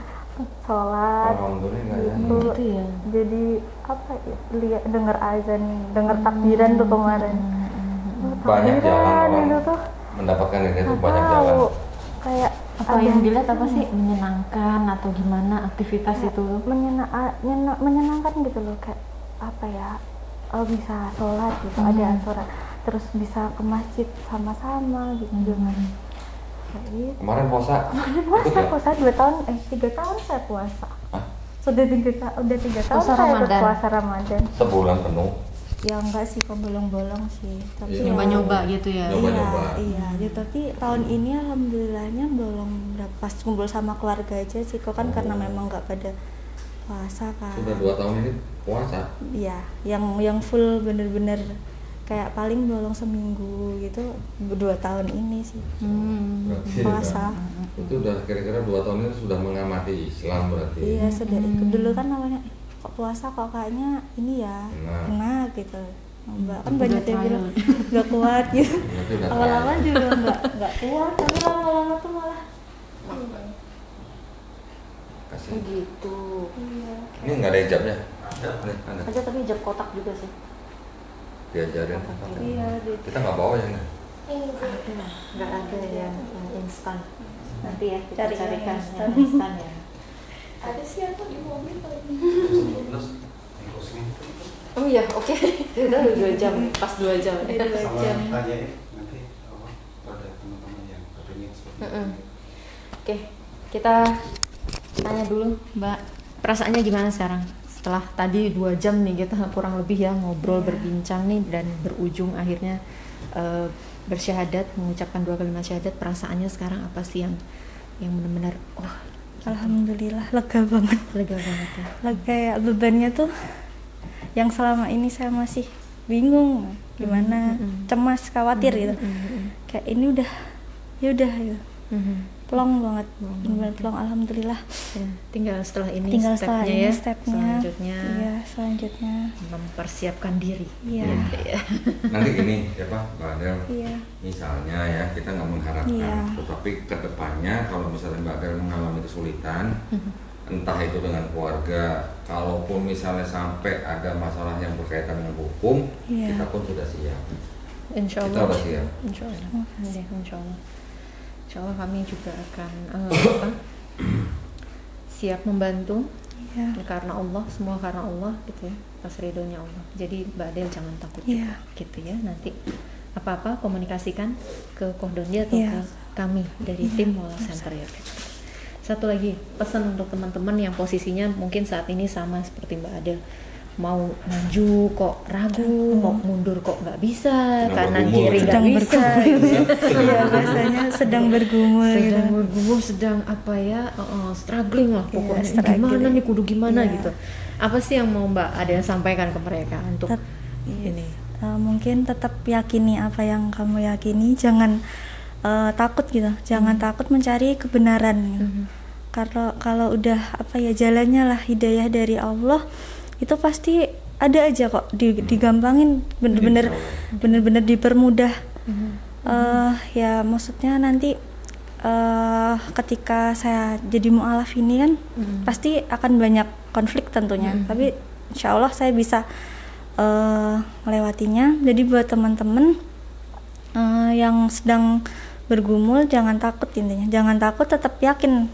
sholat. Alhamdulillah ya. Gitu. Itu ya. Jadi apa ya, lihat dengar azan, dengar takbiran tuh kemarin. Banyak jalan orang itu tuh mendapatkan ini tuh nggak banyak tahu, jalan. kayak Apa yang dilihat apa sih, menyenangkan atau gimana aktivitas itu? menyenangkan gitu loh, kayak apa ya, bisa sholat gitu, ada aturan, terus bisa ke masjid sama-sama gitu kan. Kayak gitu. Kemarin puasa. Puasa ikut puasa 3 tahun saya puasa. Hah? Sudah 3 tahun Puasa saya Ramadan. berpuasa Ramadan. Sebulan penuh. Ya enggak sih, kok bolong-bolong sih. Tapi Iya. ya- Nyoba-nyoba gitu ya. Nyoba-nyoba. Iya, ya, tapi tahun ini alhamdulillahnya belum berapa, pas kumpul sama keluarga aja sih kok kan, karena memang nggak pada puasa kan. Sudah 2 tahun ini puasa. Iya, yang full bener-bener kayak paling bolong seminggu gitu 2 tahun ini sih Berarti puasa. Itu udah kira-kira 2 tahun ini sudah mengamati Islam berarti. Iya, sudah ikut dulu kan namanya kok puasa kok kayaknya ini ya kena gitu. Mbak kan banyak yang bilang nggak kuat gitu. Berarti udah Awal-awal juga nggak kuat, tapi lama-lama tuh malah kasih. Begitu. iya. Ini nggak ada hijabnya. Ada. Ada tapi hijab kotak juga sih. Diajarin. Iya, Kita nggak bawa yang ini. nggak ada yang instan. Nanti ya kita Cari yang carikan instan. yang instan ya. Ada sih aku di mobil paling. Oh iya, oke. Kita udah 2 jam, pas 2 jam. Udah 2 jam. Tanya nanti ada teman-teman yang kepingin seperti Mm-mm. ini. Oke, kita tanya dulu Mbak, perasaannya gimana sekarang? Setelah tadi 2 jam nih kita kurang lebih ya ngobrol, berbincang nih dan berujung akhirnya bersyahadat, mengucapkan 2 kalimat syahadat. Perasaannya sekarang apa sih yang benar-benar Alhamdulillah lega banget. lega banget ya? Lega ya, bebannya tuh yang selama ini saya masih bingung gimana, cemas, khawatir gitu. Kayak ini udah ya udah gitu. Plong banget, benar-benar plong, alhamdulillah. Ya, tinggal setelah ini Tinggal stepnya setelah ini ya. stepnya. Selanjutnya Iya, selanjutnya. mempersiapkan diri. Iya. Gitu ya. Nanti gini ya Pak Adel, Iya. misalnya ya kita nggak mengharapkan, Iya. tetapi kedepannya kalau misalnya Mbak Adel mengalami kesulitan, entah itu dengan keluarga, kalaupun misalnya sampai ada masalah yang berkaitan dengan hukum, Iya. kita pun sudah siap. Insya Kita Allah. udah siap. Insya Allah. Iya, insya Allah. Insya Allah kami juga akan siap membantu. Iya. Karena Allah, semua karena Allah gitu ya, atas ridhonya Allah. Jadi Mbak Adel jangan takut Iya. gitu ya. Nanti apa-apa komunikasikan ke Kohdondi atau Iya. ke kami dari tim Mola Center ya. Satu lagi pesan untuk teman-teman yang posisinya mungkin saat ini sama seperti Mbak Adel, mau maju kok ragu, mau mundur kok nggak bisa, Sedang kanan bergumul. kiri nggak Sedang bisa. Iya, bahasanya sedang bergumul gitu. Sedang bergumul, sedang apa ya, struggling lah Iya, pokoknya. struggling. Gimana nih, kudu gimana Iya. gitu. Apa sih yang mau Mbak Adel sampaikan ke mereka untuk ini? Mungkin tetap yakini apa yang kamu yakini, jangan takut gitu, jangan takut mencari kebenaran gitu. Kalau udah apa ya, jalannya lah hidayah dari Allah, itu pasti ada aja kok, digampangin, bener-bener dipermudah. Ya maksudnya nanti ketika saya jadi mu'alaf ini kan pasti akan banyak konflik tentunya, tapi insya Allah saya bisa melewatinya. Jadi buat teman-teman yang sedang bergumul, jangan takut, intinya jangan takut, tetap yakin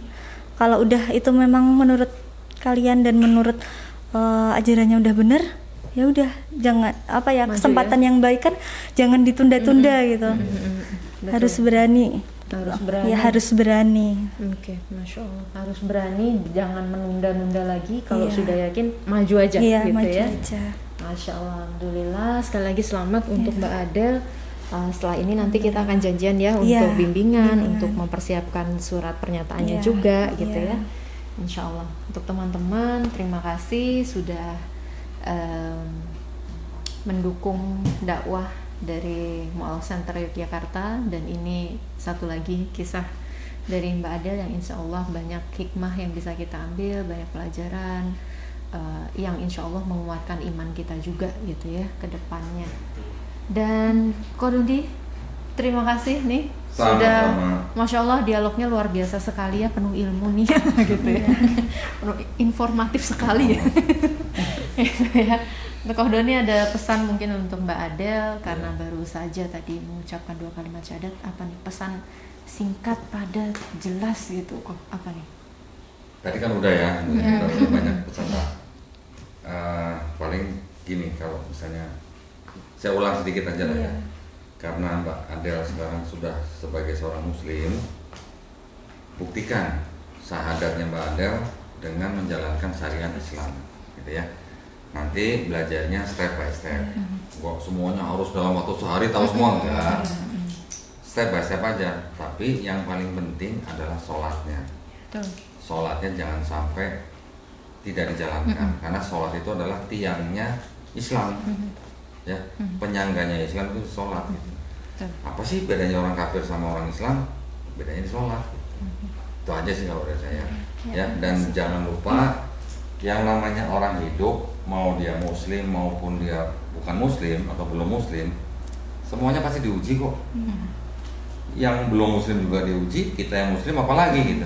kalau udah itu memang menurut kalian dan menurut ajarannya udah bener, ya udah, jangan apa ya, Maju kesempatan yang baik kan jangan ditunda-tunda gitu. Betul. Harus berani. Harus berani. Ya harus berani. Oke, masya Allah, harus berani, jangan menunda-nunda lagi. Kalau Iya. sudah yakin, maju aja Iya, gitu maju ya. aja. Masya Allah, alhamdulillah. Sekali lagi selamat untuk Mbak Adel. Setelah ini nanti kita akan janjian ya untuk Iya, bimbingan, bimbingan. untuk mempersiapkan surat pernyataannya Iya, juga gitu iya. ya. Insya Allah. Untuk teman-teman, terima kasih sudah mendukung dakwah dari Mu'alaf Center Yogyakarta. Dan ini satu lagi kisah dari Mbak Adel yang insya Allah banyak hikmah yang bisa kita ambil, banyak pelajaran yang insya Allah menguatkan iman kita juga gitu ya ke depannya. Dan Kohdondi, terima kasih nih sudah, masya Allah dialognya luar biasa sekali ya, penuh ilmu nih gitu ya, penuh informatif sekali ya. Gitu ya. Untuk Kohdondi ada pesan mungkin untuk Mbak Adel karena baru saja tadi mengucapkan 2 kalimat syahadat, apa nih pesan singkat padat jelas gitu kok, apa nih? Tadi kan udah ya, kita udah banyak pesan Pak. Paling gini, kalau misalnya saya ulang sedikit aja lah ya, karena Mbak Adel sekarang sudah sebagai seorang muslim, buktikan syahadatnya Mbak Adel dengan menjalankan syariat Islam gitu ya. Nanti belajarnya step by step, kok semuanya harus dalam waktu sehari tahu semua, enggak, step by step aja. Tapi yang paling penting adalah sholatnya. Sholatnya jangan sampai tidak dijalankan, karena sholat itu adalah tiangnya Islam, ya, penyangganya Islam itu sholat. Apa sih bedanya orang kafir sama orang Islam? Bedanya di sholat. Itu aja sih kalau dari saya. Ya, dan jangan lupa yang namanya orang hidup, mau dia muslim maupun dia bukan muslim atau belum muslim, semuanya pasti diuji kok. Yang belum muslim juga diuji, kita yang muslim apalagi gitu.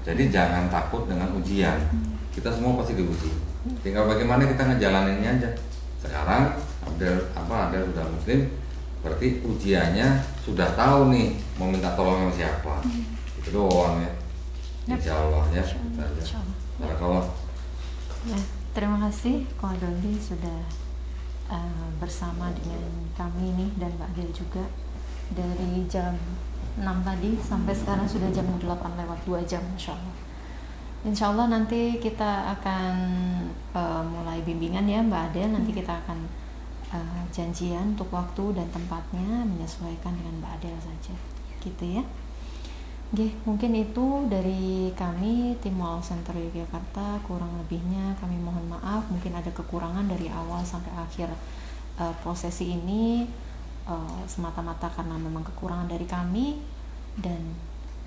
Jadi jangan takut dengan ujian. Kita semua pasti diuji. tinggal bagaimana kita ngejalaninnya aja. Sekarang Adel sudah muslim, berarti ujiannya sudah tahu nih mau minta tolong sama siapa. Itu doang ya. Insya Allah ya. Barakallah. Ya, terima kasih Ko Dondi sudah bersama dengan kami nih dan Mbak Adel juga dari jam 6 tadi sampai sekarang sudah jam 8 lewat 2 jam Insya Allah. Insya Allah nanti kita akan mulai bimbingan ya Mbak Adel. Nanti kita akan janjian untuk waktu dan tempatnya menyesuaikan dengan Mbak Adel saja gitu ya. Oke, mungkin itu dari kami tim Mualaf Center Yogyakarta. Kurang lebihnya kami mohon maaf, mungkin ada kekurangan dari awal sampai akhir prosesi ini, semata-mata karena memang kekurangan dari kami dan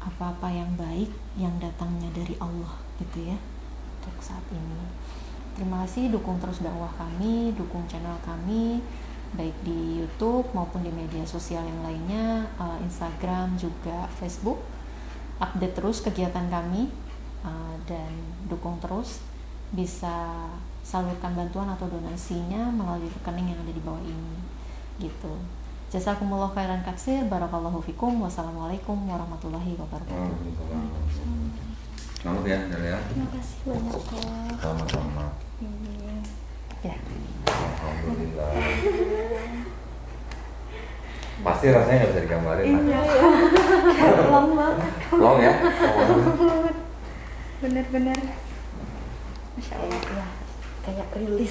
apa-apa yang baik yang datangnya dari Allah gitu ya untuk saat ini. Terima kasih, dukung terus dakwah kami, dukung channel kami baik di YouTube maupun di media sosial yang lainnya, Instagram juga Facebook. Update terus kegiatan kami dan dukung terus, bisa salurkan bantuan atau donasinya melalui rekening yang ada di bawah ini gitu. Jazakumullah khairan katsir, barakallahu fikum, wassalamualaikum warahmatullahi wabarakatuh. Selamat ya, Del ya. Terima kasih banyak kok. Sama-sama. Ya. Alhamdulillah. Pasti rasanya nggak bisa digambarin. Iya. Long banget. Long ya. Bener-bener. Masya Allah. Ya, kayak rilis